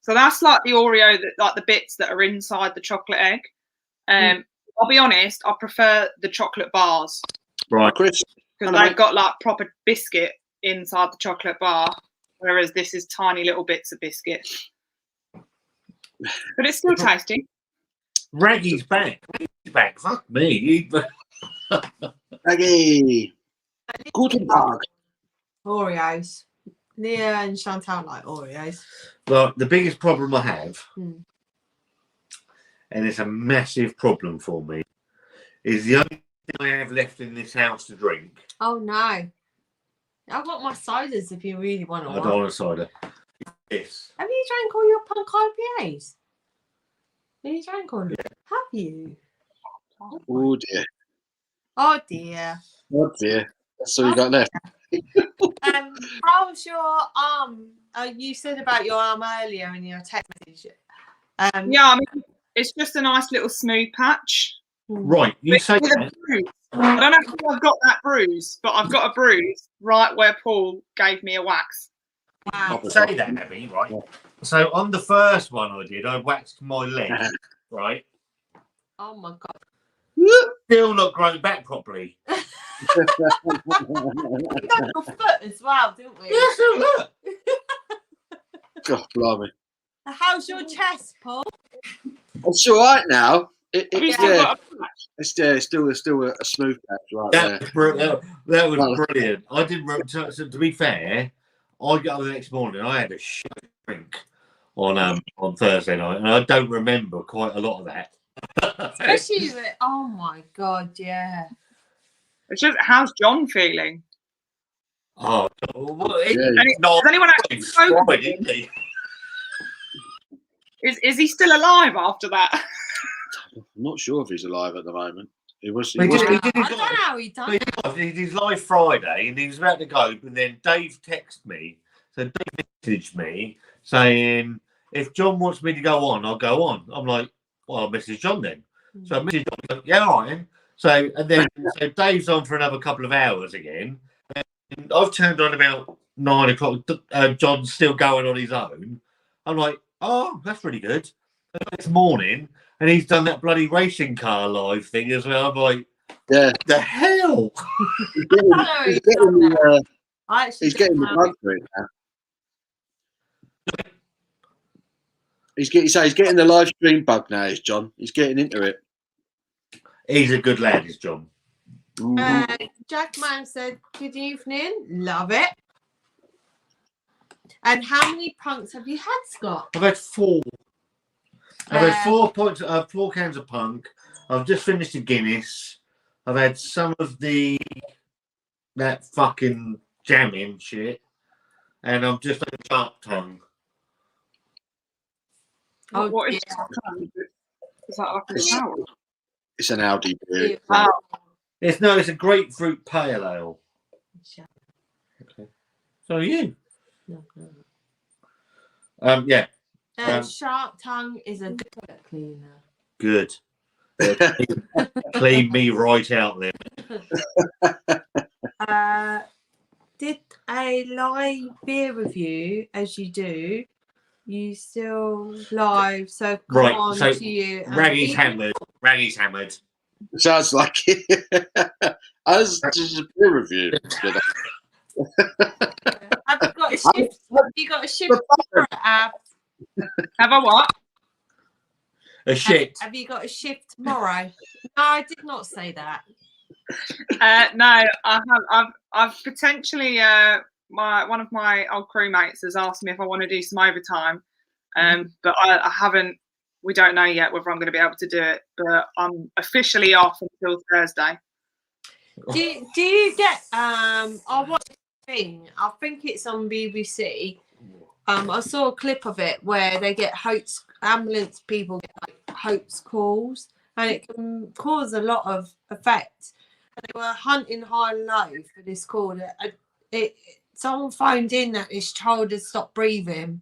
So that's like the Oreo, that like the bits that are inside the chocolate egg. I'll be honest, I prefer the chocolate bars. Right. Chris, because they've got like proper biscuit inside the chocolate bar, whereas this is tiny little bits of biscuit. But it's still tasty. Raggy's back. Raggy's back. Fuck me. Raggy. Guten Tag. Oreos. Leah and Chantal like Oreos. Well, the biggest problem I have, Hmm. and it's a massive problem for me, is the only thing I have left in this house to drink. Oh no. I've got my ciders if you really want I one. don't want a cider. Yes. Have you drank all your punk IPAs? Have you drank all of them? Have you? Oh dear. Oh dear. Oh dear. That's all you got left. How's your arm? You said about your arm earlier in your text message. Yeah, I mean, it's just a nice little smooth patch. Right, you say that. I don't know if I've got that bruise, but I've got a bruise right where Paul gave me a wax. Wow. You say that, Abby, right? So on the first one I did, I waxed my leg, right? Oh my god. Still not grown back properly. We got your foot as well, didn't we? Yes, look. God, blimey. How's your chest, Paul? It's all right now. Have you It's still got a patch? it's still a smooth patch right That there. was brilliant. I didn't. So to be fair, I got up the next morning. I had a shit drink on Thursday night, and I don't remember quite a lot of that. Especially with, oh my god, yeah. It's just, how's John feeling? Oh, well, Yeah. not Has anyone actually spoken to him? isn't he? Is he still alive after that? I'm not sure if he's alive at the moment. He was. He was did- I he did his don't know how he done He it. did his live Friday, and he was about to go, and then Dave texted me. So Dave messaged me saying, "If John wants me to go on, I'll go on." I'm like, "Well, I'll message John then." So I messaged John. Yeah, all right. Then. So so Dave's on for another couple of hours again. And I've turned on about 9 o'clock. John's still going on his own. I'm like, "Oh, that's really good." And the next morning, and he's done that bloody racing car live thing as well. I'm like, Yeah. the hell? He's getting I actually he's getting the don't know. bug for it now. He's getting the live stream bug now, is John. He's getting into it. He's a good lad, is John. Jackman said, "Good evening, love it." And how many punks have you had, Scott? I've had 4. I've had 4 cans of punk. I've just finished a Guinness. I've had some of that fucking jamming shit, and I'm just on sharp tongue. Oh, What is yeah. Is that like a sour? It's an Audi beer. Oh, It's a grapefruit pale ale. Okay. So are you? Yeah, Sharp tongue is a good cleaner. good. Clean me right out there. Did a live beer review, as you do. You still live, so come Right, on so to you. Raggy's hammered. Raggy's hammered. Sounds like it. As just a peer review. Have you got a shift? Have you got a shift tomorrow, Ab? have I what? A shit. Have you got a shift tomorrow? No, I did not say that. No, I have. I've potentially. One of my old crewmates has asked me if I want to do some overtime, but I haven't. We don't know yet whether I'm going to be able to do it. But I'm officially off until Thursday. Do you get? I watched a thing. I think it's on BBC. I saw a clip of it where they get ambulance people get like hoax calls, and it can cause a lot of effect. And they were hunting high and low for this call. Someone phoned in that this child had stopped breathing,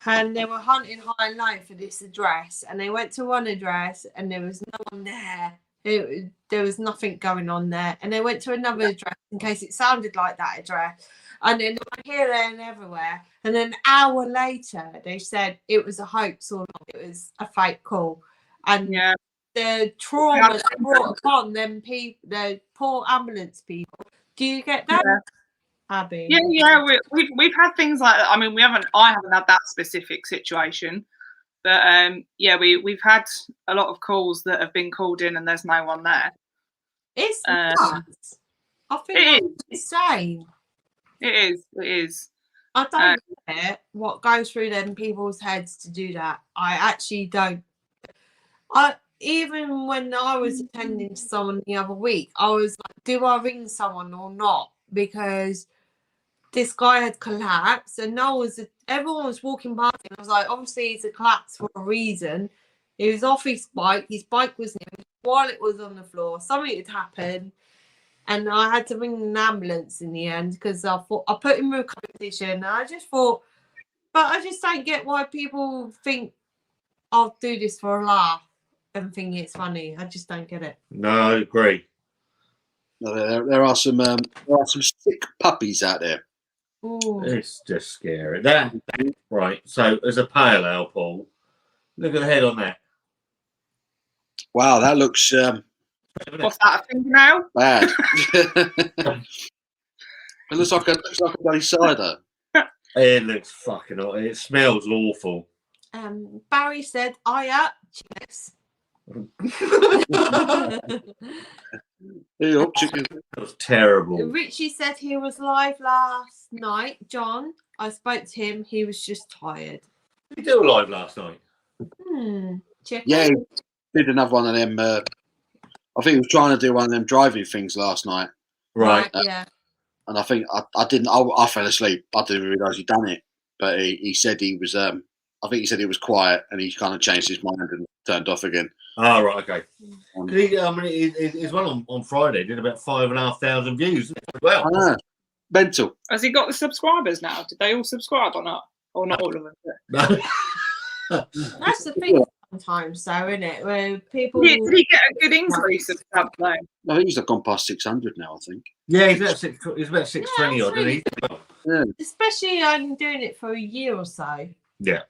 and they were hunting high and low for this address. And they went to one address, and there was no one there. There was nothing going on there. And they went to another address in case it sounded like that address. And then here, there, and everywhere. And then an hour later, they said it was a hoax or not. It was a fake call. And the trauma that brought upon them people, the poor ambulance people. Do you get that, Abby? Yeah. We've had things like that. I mean, I haven't had that specific situation. But we've had a lot of calls that have been called in and there's no one there. It's nuts. I think it's insane. It is. I don't get what goes through them people's heads to do that. I actually don't. Even when I was attending to someone the other week, I was like, do I ring someone or not? Because this guy had collapsed and everyone was walking past him. I was like, obviously he's a collapse for a reason. He was off his bike was near while it was on the floor. Something had happened and I had to ring an ambulance in the end because I thought I put him in a condition. And I just thought, but I just don't get why people think I'll do this for a laugh and think it's funny. I just don't get it. No, I agree. No, there are some sick puppies out there. Ooh. It's just scary. Right. So as a pale ale, Paul, look at the head on that. Wow, that looks what's that, a fingernail? bad. It looks like a bloody cider. It looks fucking awful. It smells awful. Barry said, cheers. Chicken. That was terrible. Richie said he was live last night. John, I spoke to him. He was just tired. Did you do a live last night? Yeah, he did another one of them. I think he was trying to do one of them driving things last night. Right. Yeah. And I think I didn't. I fell asleep. I didn't realise he'd done it. But he said he was. I think he said he was quiet, and he kind of changed his mind and turned off again. Oh, right, okay. His one on Friday did about 5,500 views. Well, I know. Mental. Has he got the subscribers now? Did they all subscribe or not? Or not all of them? That's the thing sometimes, though, isn't it? Where people. Did he get a good increase of subs though? I think he's gone past 600 now. I think. Yeah, he's about 620 odd, isn't he? Yeah. Especially only doing it for a year or so. Yeah.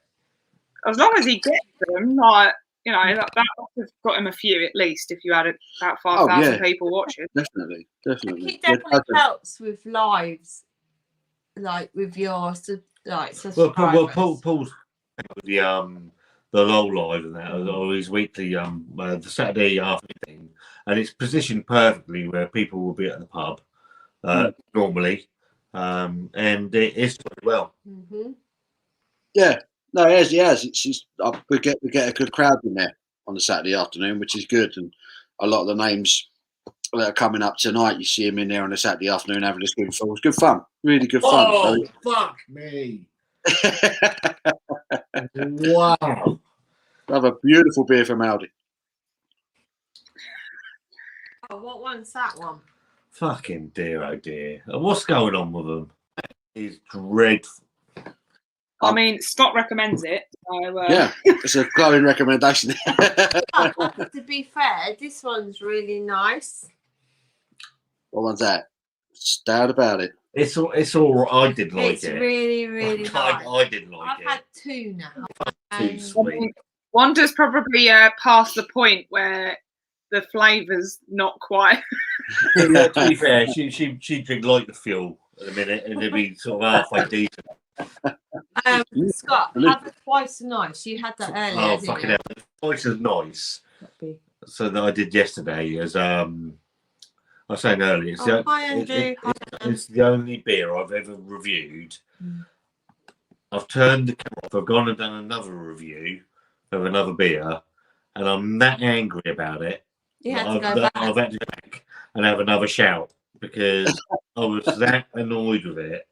As long as he gets them, like. You know, that would have got him a few at least if you had about 5,000 people watching. Definitely. It definitely helps with lives, like with your subscribers. Well, Paul's the low live and that, or his weekly the Saturday afternoon, and it's positioned perfectly where people will be at the pub normally, and it's doing well. Mm-hmm. Yeah. No, he has. It's just, we get a good crowd in there on the Saturday afternoon, which is good. And a lot of the names that are coming up tonight, you see them in there on a Saturday afternoon having a good fun. It's good fun, really good fun. Oh, fuck me! Wow, Have a beautiful beer from Aldi. Oh, what one's that one? Fucking dear, oh dear! What's going on with them? It's dreadful. I mean, Scott recommends it. So, yeah, it's a glowing recommendation. To be fair, this one's really nice. What one's that? Stout about it. It's all right. I did like it's it. It's really, really nice. I did like I've had two now. Too sweet. Wanda's probably past the point where the flavour's not quite. Yeah, to be fair, she drink like the fuel at the minute, and it'd be sort of halfway decent. Scott, have it twice as nice. You had that earlier. Oh, fucking hell. Twice as nice. So that I did yesterday, as I was saying earlier, hi, Andrew. It's the only beer I've ever reviewed. I've turned the camera off. I've gone and done another review of another beer, and I'm that angry about it. I've had to go back and have another shout because I was that annoyed with it.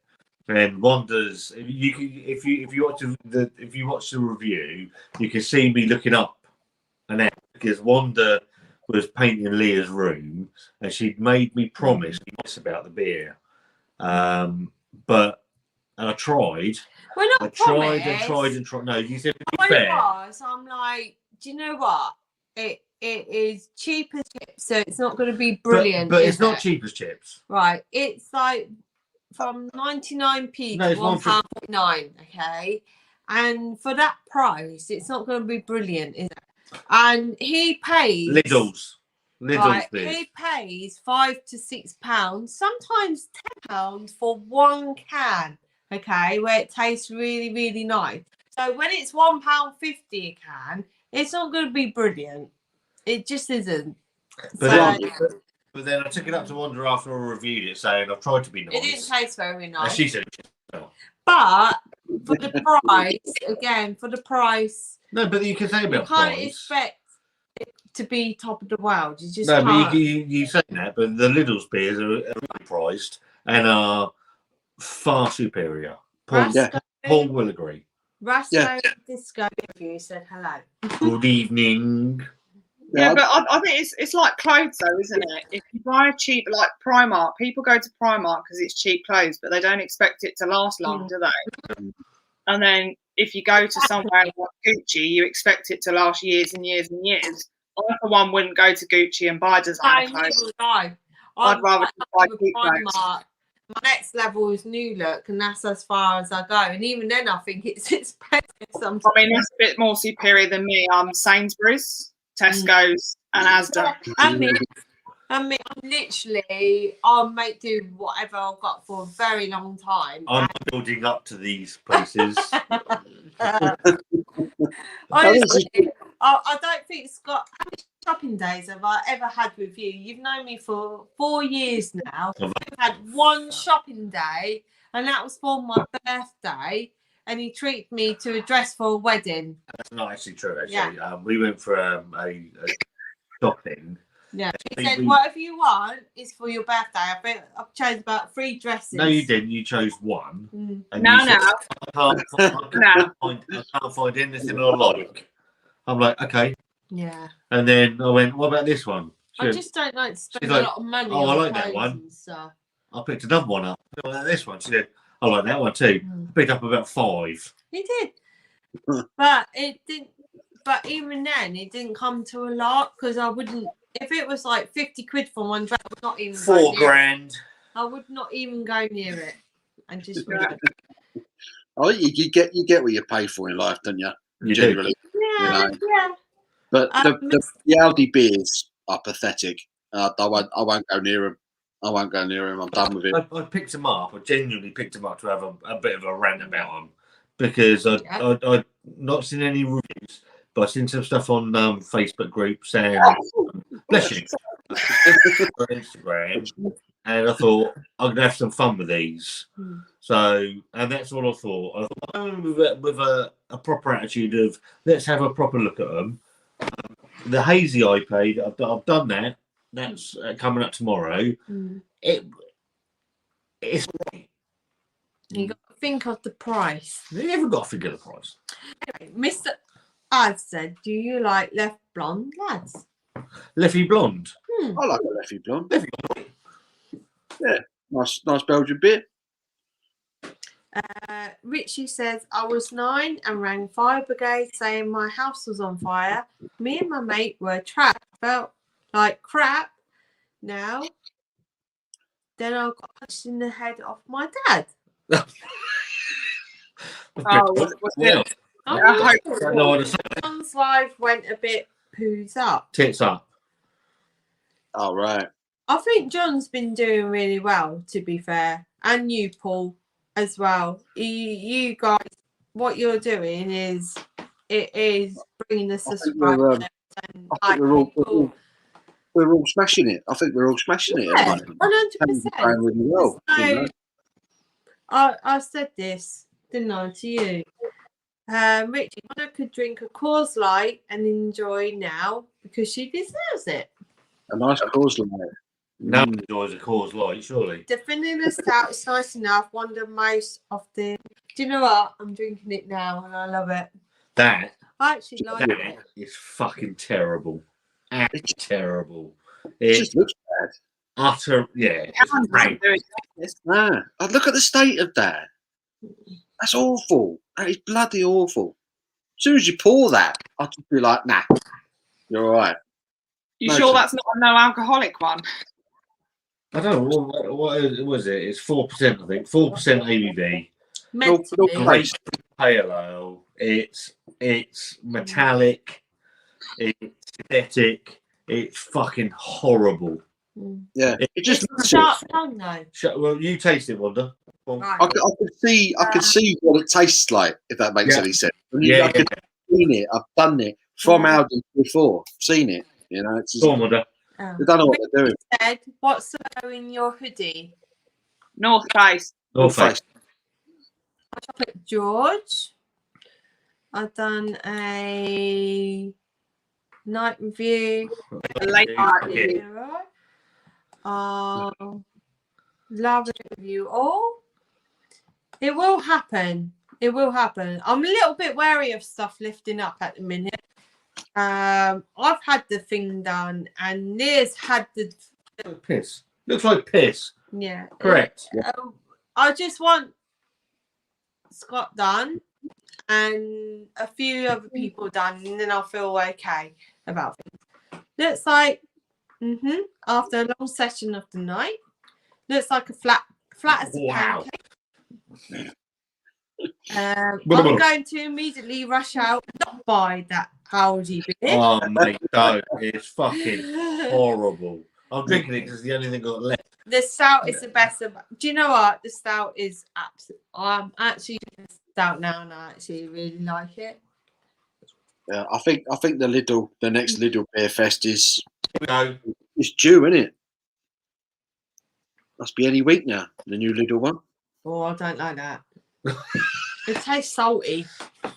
And Wanda's, if you watch the review, you can see me looking up and out because Wanda was painting Leah's room and she'd made me promise about the beer, but I tried. Well, not I tried. No, you said to be fair. I'm like, do you know what? it is cheap as chips, so it's not going to be brilliant. But it's is not it? cheap as chips. Right. It's like from 99p No, to it's one for- £1.49. Okay. And for that price, it's not going to be brilliant, is it? And he pays Lidl's right, beers. he pays £5 to £6, sometimes £10 for one can. Okay, where it tastes really, really nice. So when it's £1.50 a can, it's not going to be brilliant. It just isn't. But then I took it up to Wanda after I reviewed it, saying I've tried to be nice. It didn't taste very nice. And she said, no. But for the price, again, for the price, No, but you can say you about can't price. expect it to be top of the world. You just No, can't. but you say that, but the Lidl's beers are really priced and are far superior. Paul will agree. Raspberry Disco Review said hello. Good evening. Yeah, but I think it's like clothes though, isn't it? If you buy a cheap, like Primark, people go to Primark because it's cheap clothes, but they don't expect it to last long, do they? And then if you go to somewhere like Gucci, you expect it to last years and years and years. I, for one, wouldn't go to Gucci and buy designer clothes. I'd rather just buy cheap clothes. Primark. My next level is New Look, and that's as far as I go. And even then, I think it's expensive sometimes. I mean, that's a bit more superior than me. I'm Sainsbury's, Tesco's, and Asda. And me, I'm literally, I'll make do whatever I've got for a very long time. I'm building up to these places. Honestly, I don't think Scott. How many shopping days have I ever had with you? You've known me for 4 years now. We've had one shopping day, and that was for my birthday. And he treated me to a dress for a wedding. That's not actually true. Actually, Yeah. We went for a shopping. Yeah, he said, "Whatever you want is for your birthday." I've chosen about 3 dresses. No, you didn't. You chose one. And No, you said, I can't find anything I like. I'm like, okay. Yeah. And then I went, what about this one? I just don't like to spend she's a like, lot of money "Oh, I on like that clothes one." and stuff. I picked another one up. I like this one. She said, I like that one too. I picked up about 5. He did. But it didn't. But even then, it didn't come to a lot because I wouldn't. If it was like 50 quid for one dress, I would not even. $4 grand. I would not even go near it. And just. Oh, you get what you pay for in life, don't you? You Generally, Yeah, yeah. But the Aldi beers are pathetic. I won't go near them. I won't go near them. I'm done with it. I picked them up. I genuinely picked them up to have a bit of a rant about them because I'd not seen any reviews, but I've seen some stuff on Facebook groups and bless you on Instagram, and I thought I'm gonna have some fun with these. So, and that's what I thought. I thought I'm with a proper attitude of let's have a proper look at them. The hazy iPad, I've done that. That's coming up tomorrow. It's great. You got to think of the price. You never got to figure the price. Anyway, Mr. Ad said, "Do you like left blonde lads?" Leffy blonde. I like a Leffy blonde. Leffy blonde. Yeah, nice Belgian beer. Richie says, "I was 9 and rang fire brigade saying my house was on fire. Me and my mate were trapped. Felt like crap. Now, then I got punched in the head off my dad." John's life went a bit poos up. Tits up. All right. I think John's been doing really well, to be fair, and you, Paul, as well. You guys, what you're doing is bringing the subscribers. We're all smashing it. I think we're all smashing it. Yeah, 100%. Really well. So, I said this, didn't I, to you? Richie, I could drink a Coors Light and enjoy now because she deserves it. A nice Coors Light. No one enjoys a Coors Light, surely. The vanilla stout is nice enough. Wonder most often. Do you know what? I'm drinking it now and I love it. That I actually like it. It's fucking terrible. It's terrible. It just looks bad. Utter, yeah. Look at the state of that. That's awful. That is bloody awful. As soon as you pour that, I'll just be like, nah, you're all right. You No, sure sir. that's not a no alcoholic one? I don't know what was it. It's 4%, I think. 4% ABV. Mentally. Great pale ale. It's metallic. It's synthetic. It's fucking horrible. Yeah, it just It's looks sharp tongue though. Well, you taste it, Wanda. Right. I could see what it tastes like, if that makes Yeah. any sense. Yeah, I've seen it. I've done it from Aldi before. Seen it. You know, it's just, Go on, Wanda. they don't know what they're doing. Said, what's the go in your hoodie? North Face. North Face. Chocolate George. I've done a night review. Late night review. Love review all. It will happen. It will happen. I'm a little bit wary of stuff lifting up at the minute. I've had the thing done, and Nia's had the Piss. Looks like piss. yeah. Correct. I just want Scott done and a few other people done, and then I'll feel okay about things. Looks like after a long session of the night, looks like a flat as a pancake. I'm going to immediately rush out and not buy that Aldi beer. Oh, mate, don't. It's fucking horrible. I'm drinking it because it's the only thing I've got left. The stout is the best. Do you know what? The stout is absolute. I'm actually drinking stout now, and I actually really like it. Yeah, I think the next Lidl Beer Fest is No. it's due, isn't it? Must be any week now. The new Lidl one. Oh, I don't like that. It tastes salty.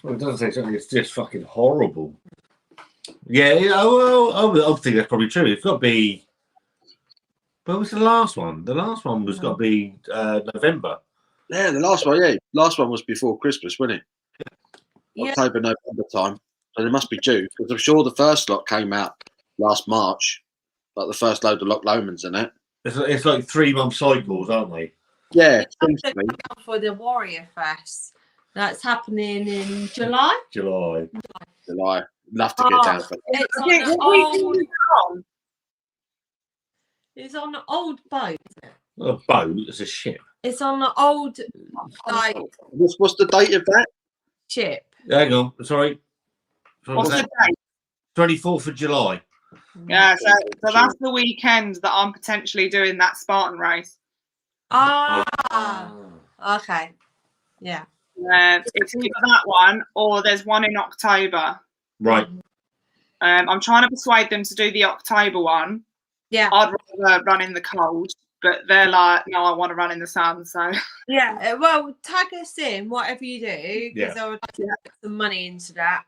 Well, it doesn't say something. It's just fucking horrible. Yeah. I think that's probably true. It's got to be. What was the last one? The last one was got to be November. Yeah, the last one. Yeah, last one was before Christmas, wasn't it? Yeah. October, November time. So they must be due because I'm sure the first lot came out last March, like the first load of Loch Lomans and that. It's like 3-month cycles, aren't they? Yeah, For the Warrior Fest. That's happening in July. July. July. Love to get down for that. It's on an old boat. A boat. It's a ship. It's on an old like What's the date of that? ship. Hang on. Sorry. What's the date? 24th of July. Yeah, so that's the weekend that I'm potentially doing that Spartan race. Okay. Yeah. It's either that one or there's one in October. Right. I'm trying to persuade them to do the October one. Yeah. I'd rather run in the cold, but they're like, no, I want to run in the sun. So Yeah. Well, tag us in whatever you do, because Yeah. I would like to put some money into that.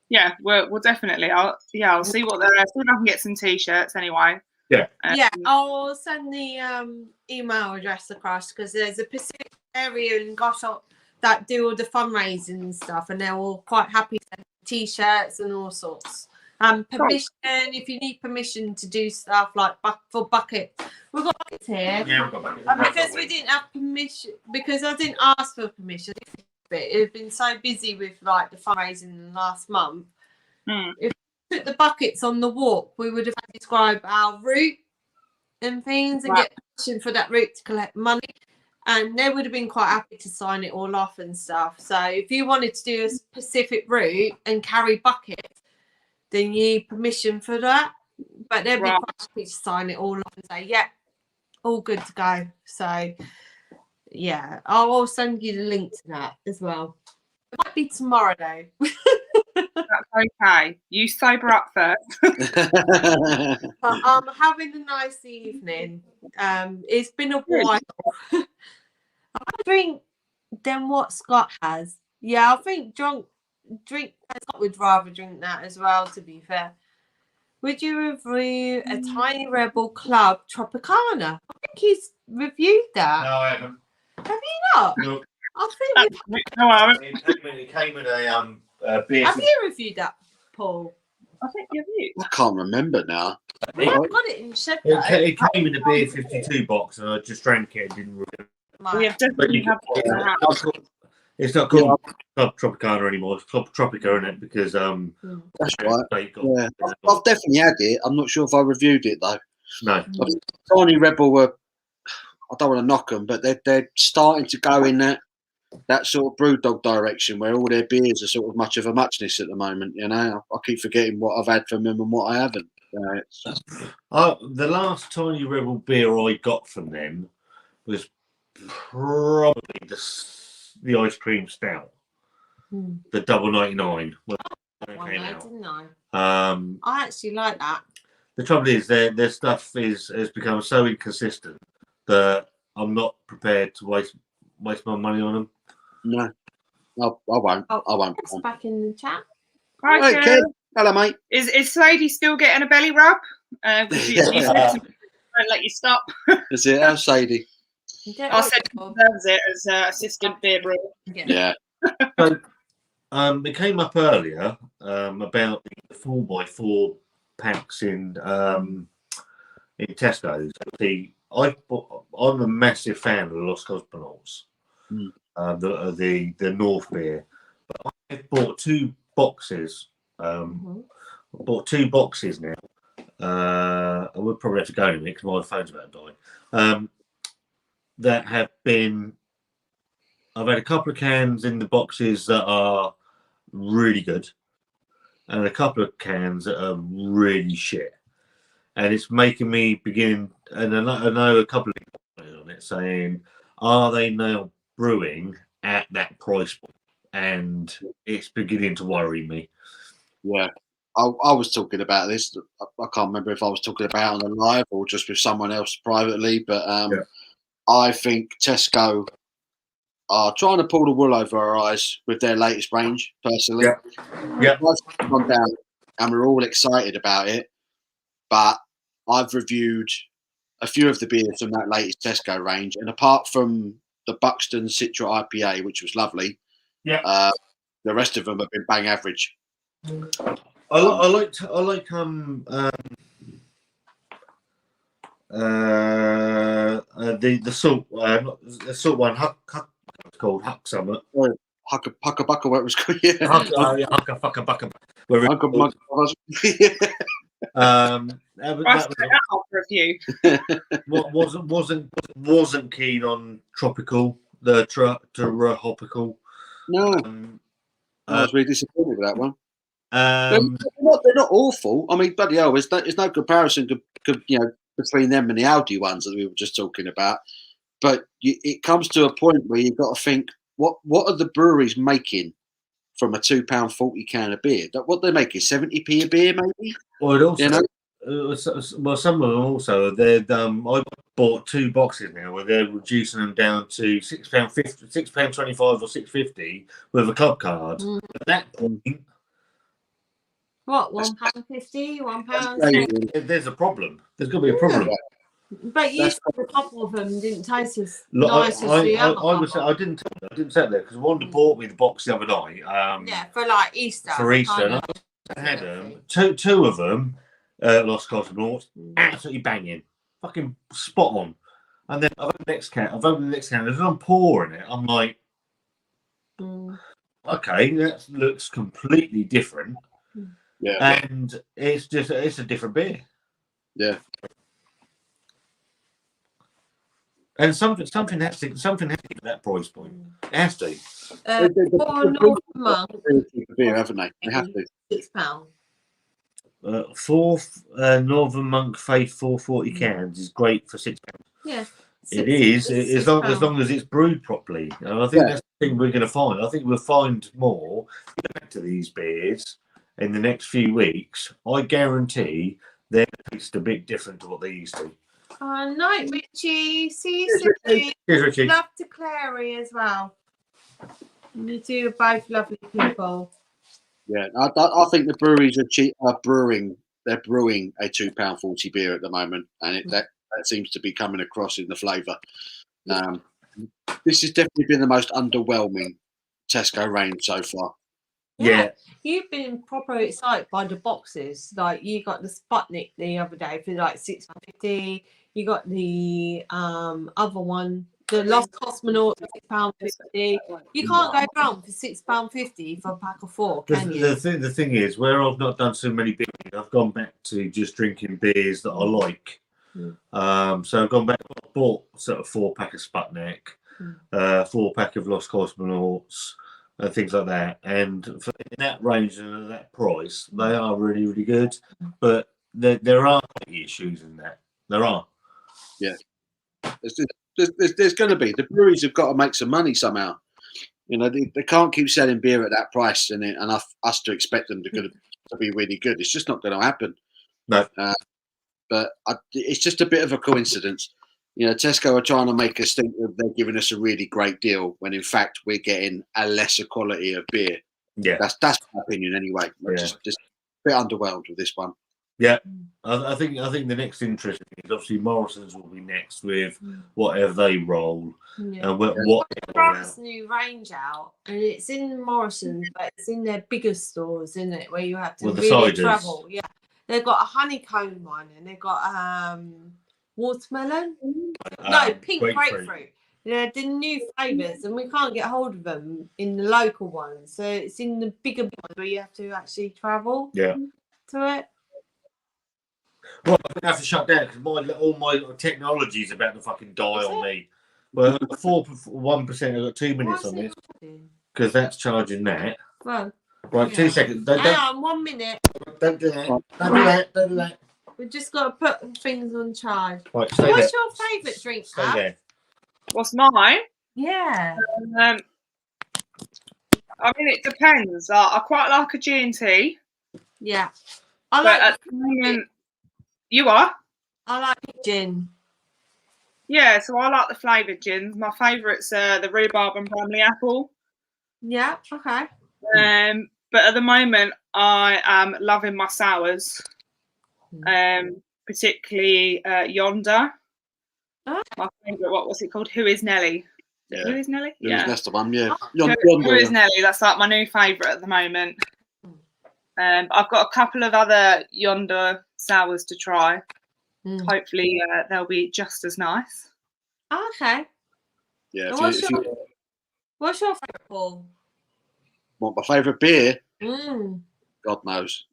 yeah, we'll definitely. I'll see what they're. See if I can get some t-shirts anyway. Yeah. Yeah, I'll send the email address across because there's a Pacific area in Goshawk that do all the fundraising and stuff, and they're all quite happy to send t-shirts and all sorts. Permission, if you need permission to do stuff like for buckets, we've got buckets here. Yeah, we've got back. Because we didn't have permission, because I didn't ask for permission. It's been so busy with like the fundraising last month. If we put the buckets on the walk, we would have had to describe our route and things and get permission for that route to collect money. And they would have been quite happy to sign it all off and stuff. So if you wanted to do a specific route and carry buckets, then you need permission for that. But they'd be quite happy to sign it all off and say, yeah, all good to go. So yeah, I'll send you the link to that as well. It might be tomorrow though. That's okay. You sober up first. But I'm having a nice evening. It's been a while. I drink than what Scott has. Yeah, I think Scott would rather drink that as well, to be fair. Would you review a Tiny Rebel Club Tropicana? I think he's reviewed that. No, I haven't. Have you not? No. I think It came in a beer. have you reviewed that, Paul? I think you. I can't remember now. I haven't got it in shed though. It came in a beer 52 box, and I just drank it and didn't. We have definitely had It's not called Club Tropicana anymore. It's Club Tropica, isn't it? Because that's right. Yeah. I've definitely had it. I'm not sure if I reviewed it though. No. Tiny Rebel were. I don't want to knock them, but they're starting to go in that sort of brewdog direction where all their beers are sort of much of a muchness at the moment. You know, I keep forgetting what I've had from them and what I haven't. The last Tiny Rebel beer I got from them was probably the ice cream stout, the $1.99. Didn't I? I actually like that. The trouble is, their stuff has become so inconsistent that I'm not prepared to waste my money on them. No, I won't. I won't. It's back in the chat. Right, okay. Hello, mate. Is Sadie still getting a belly rub? You said to me, don't let you stop. Is it? How's Sadie? I said she deserves it as assistant beer brewer. Yeah. So, it came up earlier about the 4x4 packs in Tesco's. I'm a massive fan of the Los Cosmonauts, the North beer. But I've bought 2 boxes. I bought 2 boxes now. I would probably have to go in a minute because my phone's about to die. That have been. I've had a couple of cans in the boxes that are really good, and a couple of cans that are really shit. And it's making me begin. And I know a couple of people on it saying, "Are they now brewing at that price point?" And it's beginning to worry me. Yeah, I was talking about this. I can't remember if I was talking about it on the live or just with someone else privately, but I think Tesco are trying to pull the wool over our eyes with their latest range, personally. Yeah. I've gone down and we're all excited about it, but I've reviewed a few of the beers from that latest Tesco range, and apart from the Buxton Citra IPA, which was lovely, the rest of them have been bang average. I like the salt one. It's called Huck Summit. Hucka Bucka, what it was called. Yeah. Hucka Bucka. Wasn't keen on tropical, the tropical. No, I was really disappointed with that one. They're not awful. I mean, bloody hell, there's no comparison between them and the Audi ones that we were just talking about. But it comes to a point where you've got to think, what are the breweries making from a £2.40 can of beer? What they're making, 70p a beer, maybe? Well, it also, some of them also. I bought 2 boxes now where they're reducing them down to £6.50, £6.25 or £6.50 with a club card. At that point, what, £1.50, £1? There's a problem. There's got to be a problem. But you said a couple of them didn't taste as nice as the other. I didn't say that because Wanda bought me the box the other night. For like Easter. For Easter, and I had them. Two of them, Los Cosmonauts, absolutely banging, fucking spot on. And then I've opened the next can. And as I'm pouring it, I'm like, okay, that looks completely different. Yeah, and it's a different beer. Yeah. And something has to at that price point. It has to. For North Monk, beer, haven't they? They have to. £6. Four Northern Monk Faith 440 cans is great for £6. Yeah. It is as long as it's brewed properly. And I think that's the thing we're going to find. I think we'll find more back to these beers in the next few weeks. I guarantee they're taste a bit different to what they used to. Oh, night, Richie. See you soon. Here's Richie. Love to Clary as well. You two are both lovely people. Yeah, I think the breweries are brewing. They're brewing a £2.40 beer at the moment, and that seems to be coming across in the flavour. This has definitely been the most underwhelming Tesco range so far. Yeah. You've been proper excited by the boxes. Like you got the Sputnik the other day for like £6.50. You got the other one The Lost Cosmonaut, £6.50. You can't go wrong for £6.50 for a pack of 4, can you? The thing is, where I've not done so many beers, I've gone back to just drinking beers that I like. So I've gone back, I bought sort of 4-pack of Sputnik, 4-pack of Lost Cosmonauts, and things like that. And for in that range and at that price, they are really, really good. But there are issues in that. There are. Yeah. There's going to be. The breweries have got to make some money somehow. You know, they can't keep selling beer at that price and us to expect them to be really good. It's just not going to happen. No. But it's just a bit of a coincidence. You know, Tesco are trying to make us think that they're giving us a really great deal when in fact we're getting a lesser quality of beer. Yeah. That's my opinion anyway. Just a bit underwhelmed with this one. Yeah, I think the next interesting is obviously Morrison's will be next with whatever they roll. Yeah. And what Brand's new range out, and it's in Morrison's, but it's in their bigger stores, isn't it? Where you have to really travel. Yeah, they've got a honeycomb one, and they've got watermelon. No, pink grapefruit. They're the new flavours, and we can't get hold of them in the local ones. So it's in the bigger ones where you have to actually travel. To it. Well, I'm gonna have to shut down because all my technology is about to fucking die on me. Well, 1%. I've got 2 minutes on this because that's charging that. Well, right, 2 seconds. Hang on, 1 minute. Don't do that. Don't do that. Don't do that. We've just got to put things on charge. Right, stay What's there. your favourite drink? Stay there. What's mine? Yeah. I mean, it depends. I quite like a G&T. Yeah. But at the moment, you are? I like gin. Yeah, so I like the flavoured gins. My favourite's the rhubarb and Bramley apple. Yeah, okay. But at the moment, I am loving my sours. Particularly Yonder. Oh. My favourite, what was it called? Who is Nelly? Yeah. Who is Nelly? That's the one, yeah. Who is Nelly? That's like my new favourite at the moment. I've got a couple of other Yonder sours to try. Hopefully they'll be just as nice. Okay. Yeah. What's your favourite, Paul? What, my favourite beer? God knows.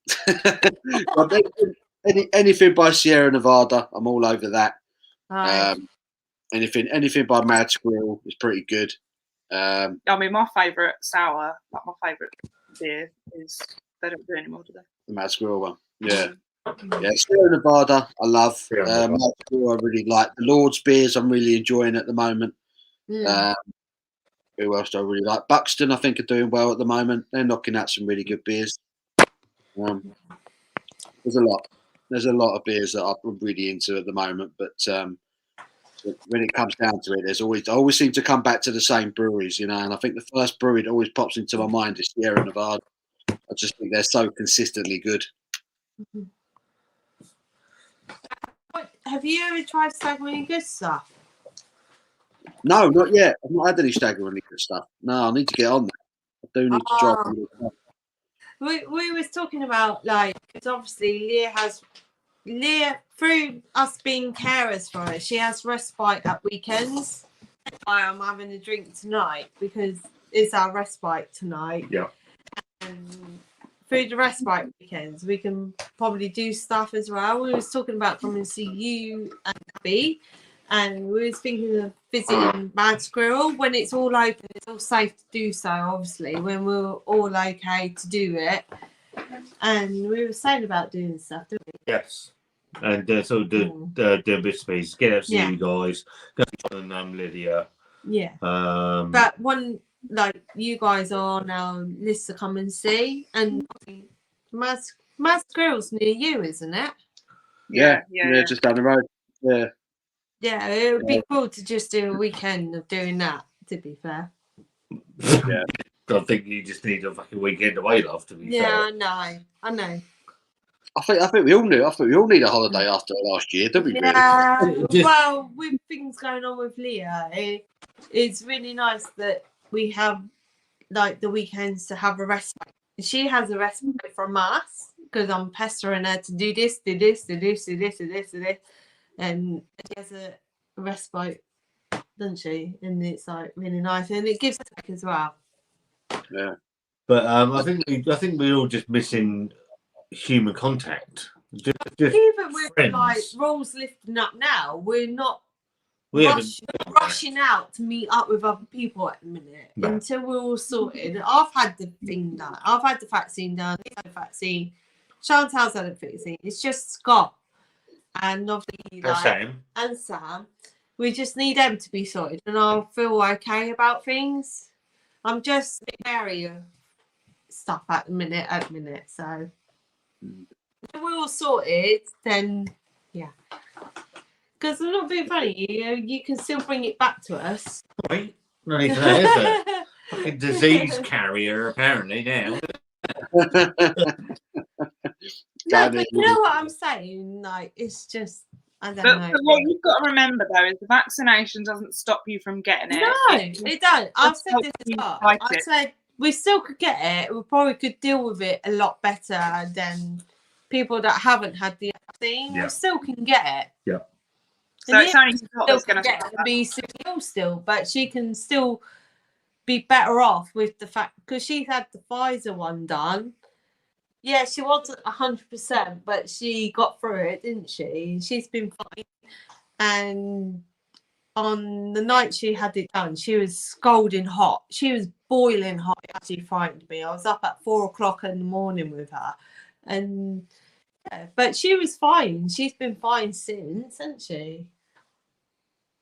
Anything by Sierra Nevada, I'm all over that. Anything by Mad Squirrel is pretty good. I mean, my favourite sour, like my favourite beer, is they don't do anymore, do they? The Mad Squirrel one, yeah. Yeah, Sierra Nevada, I love. Mad Squirrel, I really like. The Lord's beers, I'm really enjoying at the moment. Who else do I really like? Buxton, I think, are doing well at the moment. They're knocking out some really good beers. There's a lot of beers that I'm really into at the moment, but when it comes down to it, I always seem to come back to the same breweries, you know. And I think the first brewery that always pops into my mind is Sierra Nevada. I just think they're so consistently good. Have you ever tried Staggering Good stuff? No, not yet. I've not had any Staggering Good stuff. No, I need to get on that. I do need to try. We was talking about, like, because obviously Leah, through us being carers for her, she has respite at weekends. That's why I'm having a drink tonight, because it's our respite tonight. Yeah. And through the respite weekends, we can probably do stuff as well. We was talking about coming to see you and Abby, and we was thinking of visiting Mad Squirrel when it's all open. It's all safe to do so, obviously, when we're all okay to do it. And we were saying about doing stuff, didn't we? Yes. And so the bits and pieces, get out to see you guys, go to John and Lydia. Yeah. But one, like, you guys are on our list to come and see, and Mad Squirrel's near you, isn't it? Yeah, just down the road. Yeah. Yeah, it would be cool to just do a weekend of doing that, to be fair. Yeah. I think you just need a fucking weekend away, love, to be fair. Yeah, I know. I think we all need. I think we all need a holiday after last year, don't we? Yeah. Really? Well, with things going on with Leah, it's really nice that we have, like, the weekends to have a respite. She has a respite from us because I'm pestering her to do this, and she has a respite doesn't she? And it's like really nice, and it gives back as well. Yeah. But I think we're all just missing human contact. Just Even with friends. like rules lifting up now, we're not We rushing out to meet up with other people at the minute until we're all sorted. I've had the thing done. I've had the vaccine done. I've had the vaccine. Chantal's had the vaccine. It's just Scott and obviously and Sam. We just need them to be sorted, and I'll feel okay about things. I'm just wary of stuff at the minute. So if we're all sorted, then yeah. Because I'm not being funny, you can still bring it back to us. Right? Not even that, is it? Fucking disease carrier, apparently, now. No, but you know what I'm saying? like, it's just, I don't know. But what you've got to remember, though, is the vaccination doesn't stop you from getting it. No, it don't. I've said this as well. I said we still could get it. We probably could deal with it a lot better than people that haven't had the vaccine. We still can get it. Yeah. So it's only Scott's going to be ill still, but she can still be better off with the fact because she's had the Pfizer one done. Yeah, she wasn't 100%, but she got through it, didn't she? She's been fine. And on the night she had it done, she was scalding hot. She was boiling hot. It actually frightened me. I was up at 4 o'clock in the morning with her. And yeah, but she was fine. She's been fine since, hasn't she?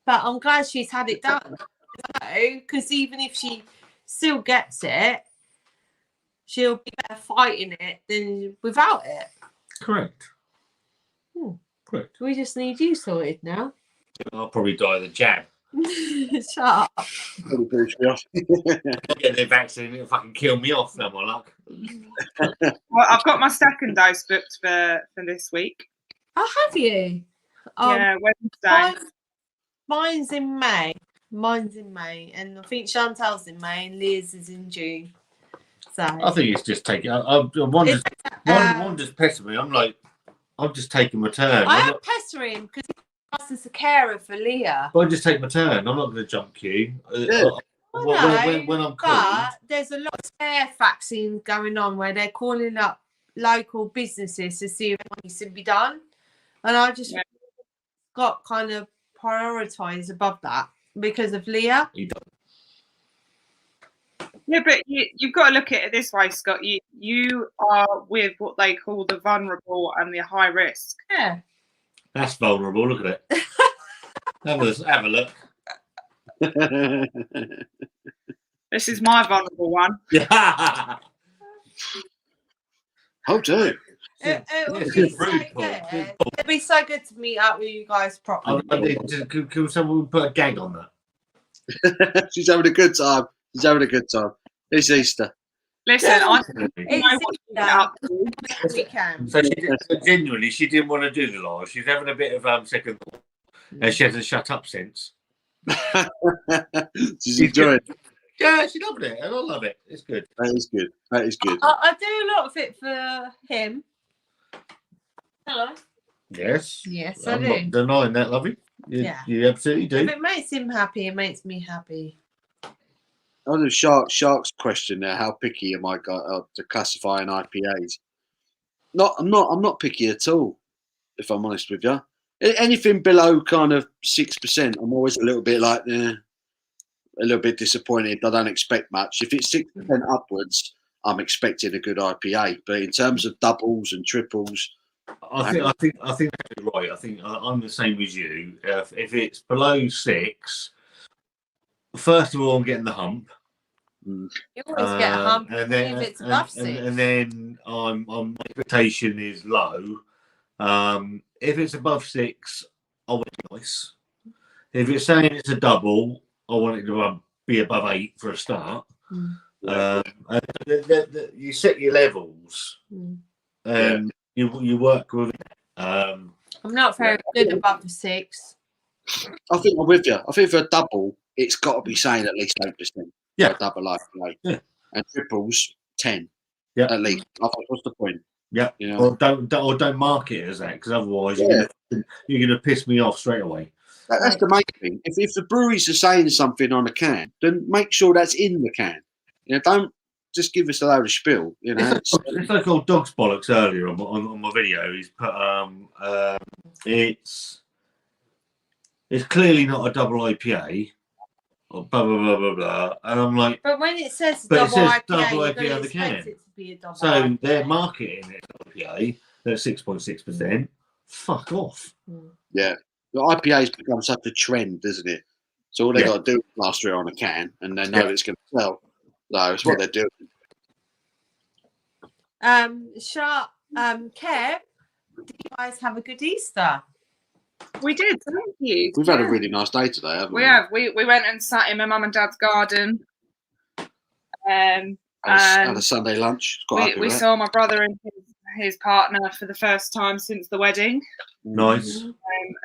But I'm glad she's had it done. Because even if she still gets it, she'll be better fighting it than without it. Correct. Correct. We just need you sorted now. I'll probably die of the jab. Shut up. Get the vaccine, it'll fucking kill me off, no more luck. Well, I've got my second dose booked for this week. Oh, have you? Yeah, Wednesday. Mine's in May. And I think Chantal's in May and Liz is in June. So I think it's just taking. One just pestering me. I'm just taking my turn. I am pestering because he as a carer for Leah. I'll just take my turn. I'm not going to jump queue. When I'm called. There's a lot of spare vaccines going on where they're calling up local businesses to see if what needs to be done, and I just got kind of prioritised above that because of Leah. Yeah, but you've got to look at it this way, Scott. You are with what they call the vulnerable and the high risk. Yeah. That's vulnerable. Look at it. have a look. This is my vulnerable one. Yeah. How do? It would be so good. It'd be so good to meet up with you guys properly. Can someone put a gag on that? She's having a good time. It's Easter. Listen, So genuinely, she didn't want to do the live. She's having a bit of second thought, and she hasn't shut up since. She's enjoying it. Yeah, she loved it, and I love it. It's good. That is good. I do a lot of it for him. Hello. Yes. Yes, I'm I do. not denying that, lovey. You absolutely do. If it makes him happy, it makes me happy. On the Shark's question there, how picky am I to classifying IPAs? I'm not picky at all, if I'm honest with you. Anything below kind of 6%, I'm always a little bit like, a little bit disappointed. I don't expect much. If it's 6% upwards, I'm expecting a good IPA. But in terms of doubles and triples, I think that's right. I think I'm the same as you. If it's below 6. First of all, I'm getting the hump. You always get a hump if it's above 6. And then my expectation is low. If it's above 6, I want it nice. If it's saying it's a double, I want it to be above 8 for a start. You set your levels, and you work with it. I'm not very good above the 6. I think I'm with you. I think for a double, it's got to be saying at least 8%. Yeah, double IPA. Yeah, and triples 10. Yeah, at least. What's the point? Yeah, or don't mark it as that, because otherwise you're gonna piss me off straight away. That's the main thing. If the breweries are saying something on a can, then make sure that's in the can. Don't just give us a load of spill. It's like old dog's bollocks earlier on my video. He's put it's clearly not a double IPA. Or blah blah blah blah blah. And I'm like, but when it says double IPA on the can. it to be a double So IPA. they're marketing it IPA. They're 6.6%. Fuck off. Yeah, the IPA's become such a trend, isn't it? So all they got to do is plaster it on a can, and they know it's going to sell. So that's what they're doing. Kev, did you guys have a good Easter? We did, thank you. We've had a really nice day today, haven't we? We have. We went and sat in my mum and dad's garden. Had a Sunday lunch. We saw my brother and his partner for the first time since the wedding. Nice.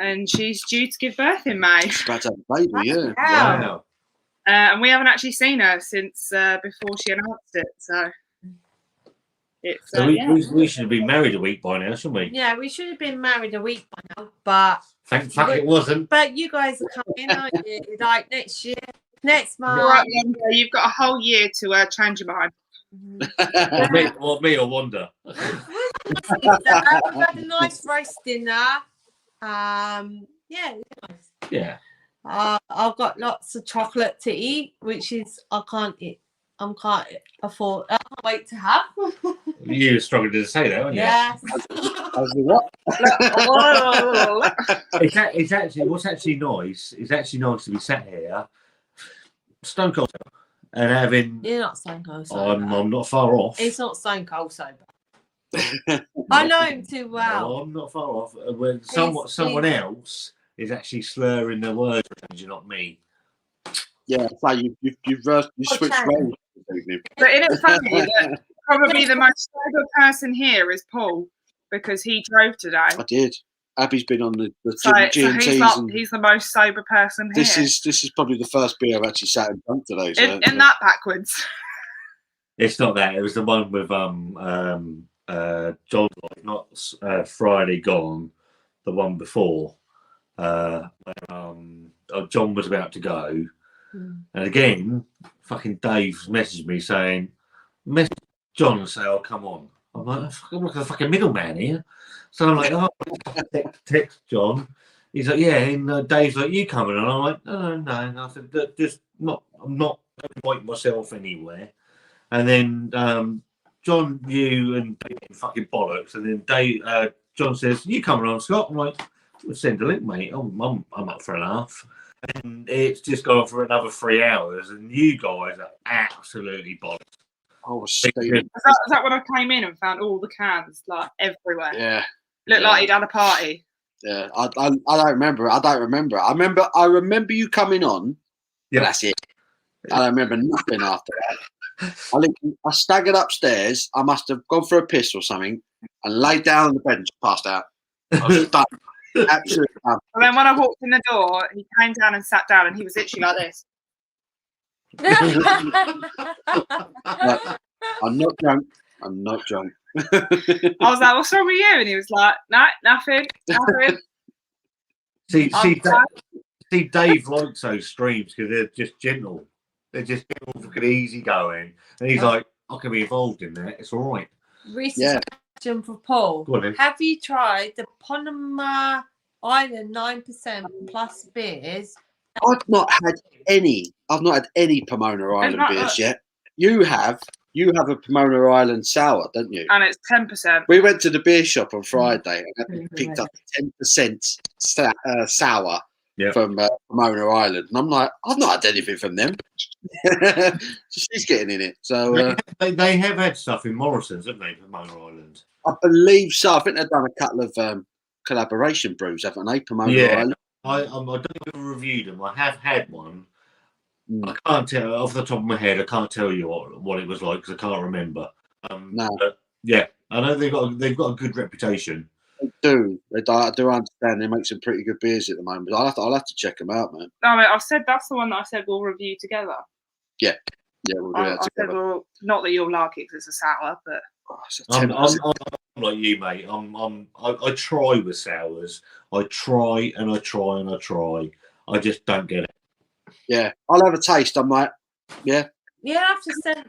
And she's due to give birth in May. About to have a baby, yeah. Wow. And we haven't actually seen her since before she announced it. So it's So we should have been married a week by now, shouldn't we? Yeah, we should have been married a week by now, but Thank fuck it wasn't. But you guys are coming, aren't you? Like next year, next month. Right, you've got a whole year to change your mind. me or Wanda. We had a nice roast dinner. Yeah, nice. Yeah. I've got lots of chocolate to eat, which is I can't afford. I can't wait to have. You were struggling to say that, weren't you? Yes. It's actually what's actually nice. It's actually nice to be sat here, stone cold, and having. You're not stone cold sober. I'm not far off. It's not stone cold sober. I know him too well. No, I'm not far off. When someone else is actually slurring their words, you're not me. Yeah, so you switched roles. But isn't it funny that probably the most sober person here is Paul because he drove today. I did. Abby's been on the G&Ts. He's the most sober person here. This is probably the first beer I've actually sat and drunk today. So, in that backwards. It's not that. It was the one with John, not Friday gone, the one before. When John was about to go. And again, fucking Dave's messaged me saying, message John and say, "Oh, come on." I'm like, I'm like a fucking middleman here. So I'm like, oh, text John. He's like, yeah. And Dave's like, you coming? And I'm like, no. And I said, I'm not inviting myself anywhere. And then John, you and Dave fucking bollocks. And then Dave, John says, you coming on, Scott? I'm like, we'll send a link, mate. I'm up for a laugh. And it's just gone for another 3 hours, and you guys are absolutely bollocks. Oh, is that when I came in and found all the cans like everywhere? Yeah, looked like he'd had a party. Yeah, I don't remember. I remember you coming on. Yeah, that's it. I don't remember nothing after that. I staggered upstairs. I must have gone for a piss or something, and laid down on the bench, passed out. I was done. Absolutely. And then when I walked in the door, he came down and sat down, and he was literally like this. I'm not drunk. I was like, "What's wrong with you?" And he was like, "No, nothing." See, Dave likes those streams because they're just gentle. They're just gentle, fucking easy going, and he's like, "I can be involved in that. It's all right." Recent question for Paul. Have you tried the Panama Island 9% plus beers? I've not had any Pomona Island beers yet. You have a Pomona Island sour, don't you? And it's 10%. We went to the beer shop on Friday and picked up 10% sour from Pomona Island. And I'm like, I've not had anything from them. She's getting in it. So they have had stuff in Morrison's, haven't they, Pomona Island? I believe so. I think they've done a couple of collaboration brews, haven't they? Pomona Island. I don't think I've reviewed them. I have had one. I can't tell off the top of my head. I can't tell you what it was like because I can't remember. No. But yeah, I know they've got a good reputation. They do. I do understand. They make some pretty good beers at the moment. I'll have to check them out, man. No, I've said that's the one that I said we'll review together. Yeah, we'll do that together. I said, well, not that you'll like it because it's a sour, but I'm like you, mate. I try with sours. I try and I try and I try. I just don't get it. Yeah, I'll have a taste. I'm like, yeah. You have to send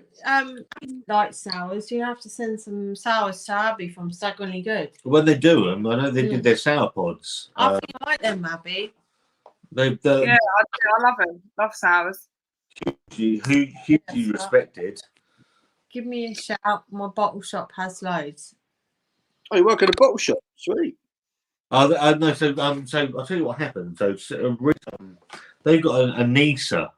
like sours. You have to send some sours to Abby from Staggeringly Good. When they do them, I know they did their sour pods. I think I like them, Abby. Yeah, I love them. Love sours. Who you respected? Give me a shout. My bottle shop has loads. Oh, you work at a bottle shop? Sweet. No. So I'll tell you what happened. So they've got a Nisa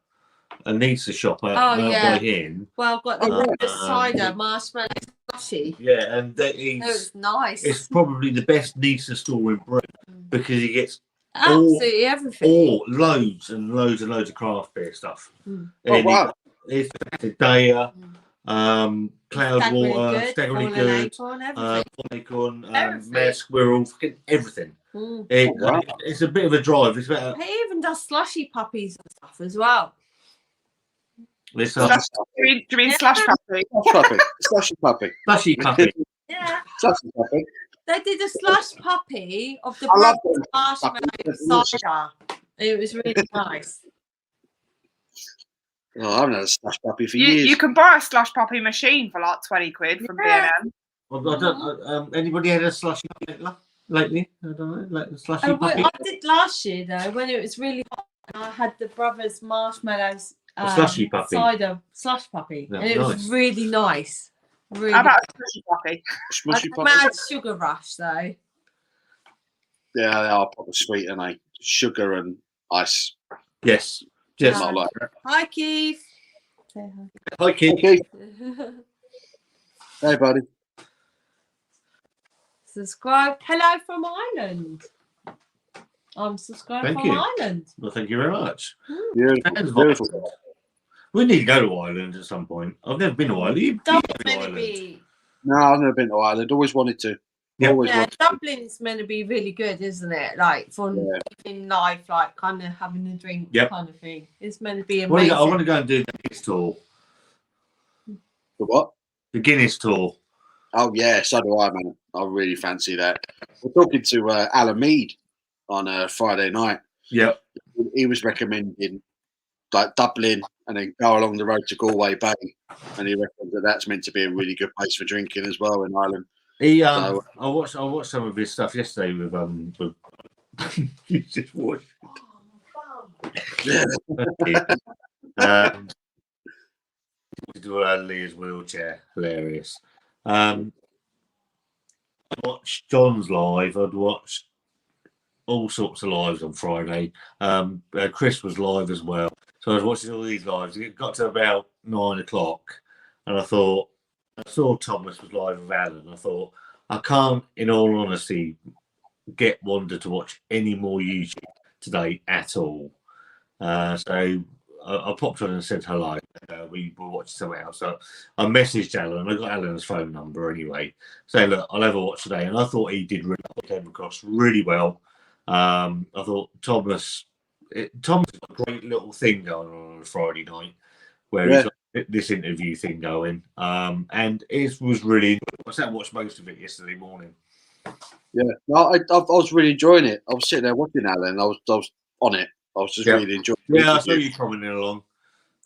shop out by here. Well, I've got the cider marshmallow slushy. Yeah, and it was nice. It's probably the best Nisa store in Britain because he gets absolutely everything. Loads and loads and loads of craft beer stuff. Oh wow! It's Daya, Cloudwater, Staggeringly Good, Acorn, Mad Squirrel, everything. It's a bit of a drive. It's better. He even does slushy puppies and stuff as well. Do you mean slush puppy? Slushy puppy. Slushy puppy. Yeah. Slushy puppy. They did a slush puppy of the marshmallow cider. It was really nice. Oh, I haven't had a slush puppy for years. You can buy a slush puppy machine for like 20 quid from B&M. Anybody had a slushy puppy lately? I don't know, like a slushy puppy. I did last year though when it was really hot. And I had the Brothers Marshmallows slushy puppy. Cider slush puppy, and it was really nice. Really. How about a slushy puppy? Slushy puppy. Mad sugar rush though. Yeah, they are proper sweet, and they sugar and ice. Yes. Just not like that. Hi Keith. Say hi. Hi Keith. Okay. Hey buddy. Subscribe. Hello from Ireland. I'm subscribed from Ireland. Well, thank you very much. Beautiful. We need to go to Ireland at some point. I've never been to Ireland. No, I've never been to Ireland. Always wanted to. Yeah, Dublin's meant to be really good, isn't it? Like for living life, like kind of having a drink kind of thing. It's meant to be amazing. I want to go and do the Guinness tour. The what? The Guinness tour. Oh yeah, so do I, man. I really fancy that. We're talking to Alan Mead on a Friday night. Yeah. He was recommending like Dublin and then go along the road to Galway Bay, and he reckons that's meant to be a really good place for drinking as well in Ireland. I watched some of his stuff yesterday with you just watched to Leah's wheelchair, hilarious. I watched John's live. I'd watched all sorts of lives on Friday. Chris was live as well, so I was watching all these lives. It got to about 9 o'clock, and I saw Thomas was live with Alan. I thought, I can't, in all honesty, get Wanda to watch any more YouTube today at all. So I popped on and said hello. We were watching something else. So I messaged Alan. I got Alan's phone number anyway. Saying, look, I'll have a watch today. And I thought he did came across really well. I thought Thomas got a great little thing going on a Friday night where he's got this interview thing going, and it was really. I sat and watched most of it yesterday morning. Yeah, no, I was really enjoying it. I was sitting there watching Alan. I was on it. I was just really enjoying it. Yeah, I saw you commenting along.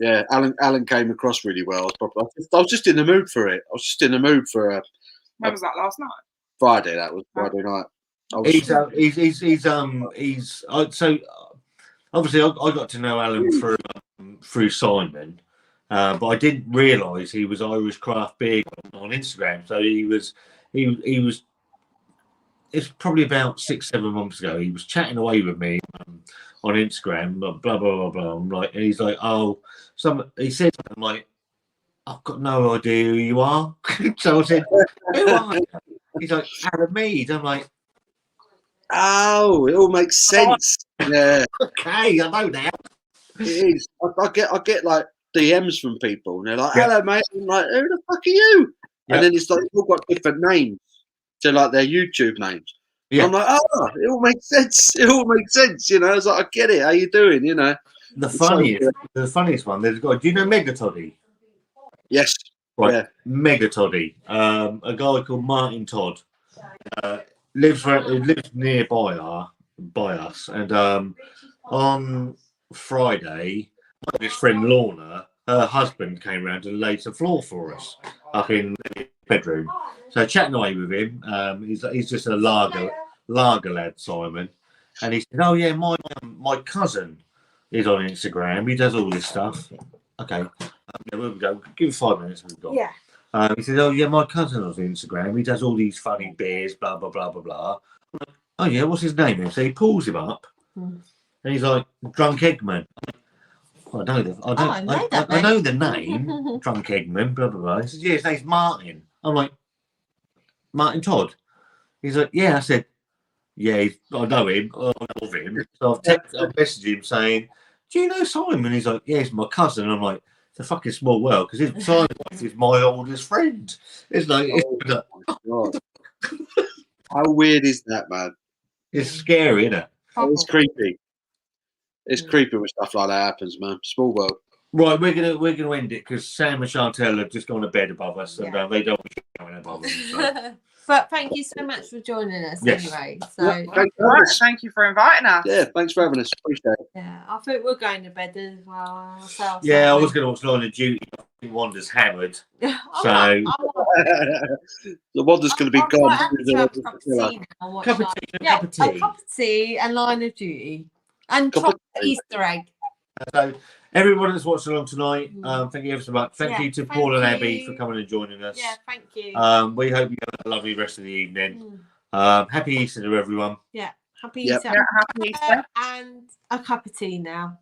Yeah, Alan came across really well. I was just in the mood for it. I was just in the mood for when was that last night? Friday. That was Friday night. So obviously I got to know Alan through Simon. But I didn't realise he was Irish Craft Beer on Instagram. So he was. It's probably about 6-7 months ago. He was chatting away with me on Instagram, blah blah blah blah. I'm like, and he's like, he said, I'm like, I've got no idea who you are. So I said, who are you? He's like, Alan Mead. I'm like, oh, it all makes sense. Yeah. Okay, I know now. It is. I get like DMs from people, and they're like, "Hello, mate." I'm like, "Who the fuck are you?" And then it's like they've all got different names to like their YouTube names. I'm like, "Oh, it all makes sense. It all makes sense." You know, it's like, I get it. How you doing? You know. The funniest one. There's got. Do you know Megatoddy? Yes. Right, Yeah. mega toddy. A guy called Martin Todd lives nearby us, and on Friday, his friend Lorna, her husband came round and laid the floor for us up in the bedroom. So chatting away with him, he's just a lager lad, Simon, and he said, "Oh yeah, my cousin is on Instagram. He does all this stuff." Okay, we'll go. Give it 5 minutes. We've got. Yeah. He said, "Oh yeah, my cousin on Instagram. He does all these funny beers, blah blah blah blah blah." Oh yeah, what's his name? So he pulls him up, and he's like, "Drunk Eggman." I know the name, Drunk Eggman, blah blah blah. He says, "Yeah, his name's Martin." I'm like, "Martin Todd?" He's like, "Yeah." I said, "Yeah, I know him. I love him." So I've messaged him saying, "Do you know Simon?" He's like, "Yeah, he's my cousin." I'm like, "It's a fucking small world because Simon is my oldest friend." It's like, how weird is that, man? It's scary, isn't it? It's creepy. It's creepy when stuff like that happens, man. Small world. Right, we're gonna end it because Sam and Chantel have just gone to bed above us, and they don't want to go above them. So. But thank you so much for joining us anyway. So thank you for inviting us. Yeah, thanks for having us. Appreciate it. Yeah, I think we're going to bed as well ourselves. Yeah, I was going to watch Line of Duty. Wanda's hammered. So the Wanda's going to be gone. Cup of tea and Line of Duty and Easter egg. So everyone that's watched along tonight, thank you ever so much. Thank you to Paul and Abby for coming and joining us. Yeah, thank you. We hope you have a lovely rest of the evening. Happy Easter to everyone. Yeah, happy Easter. Yeah, happy Easter. And a cup of tea now.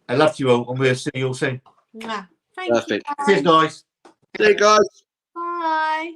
I love you all, and we'll see you all soon. Thank you. Cheers, guys. See you guys. Bye.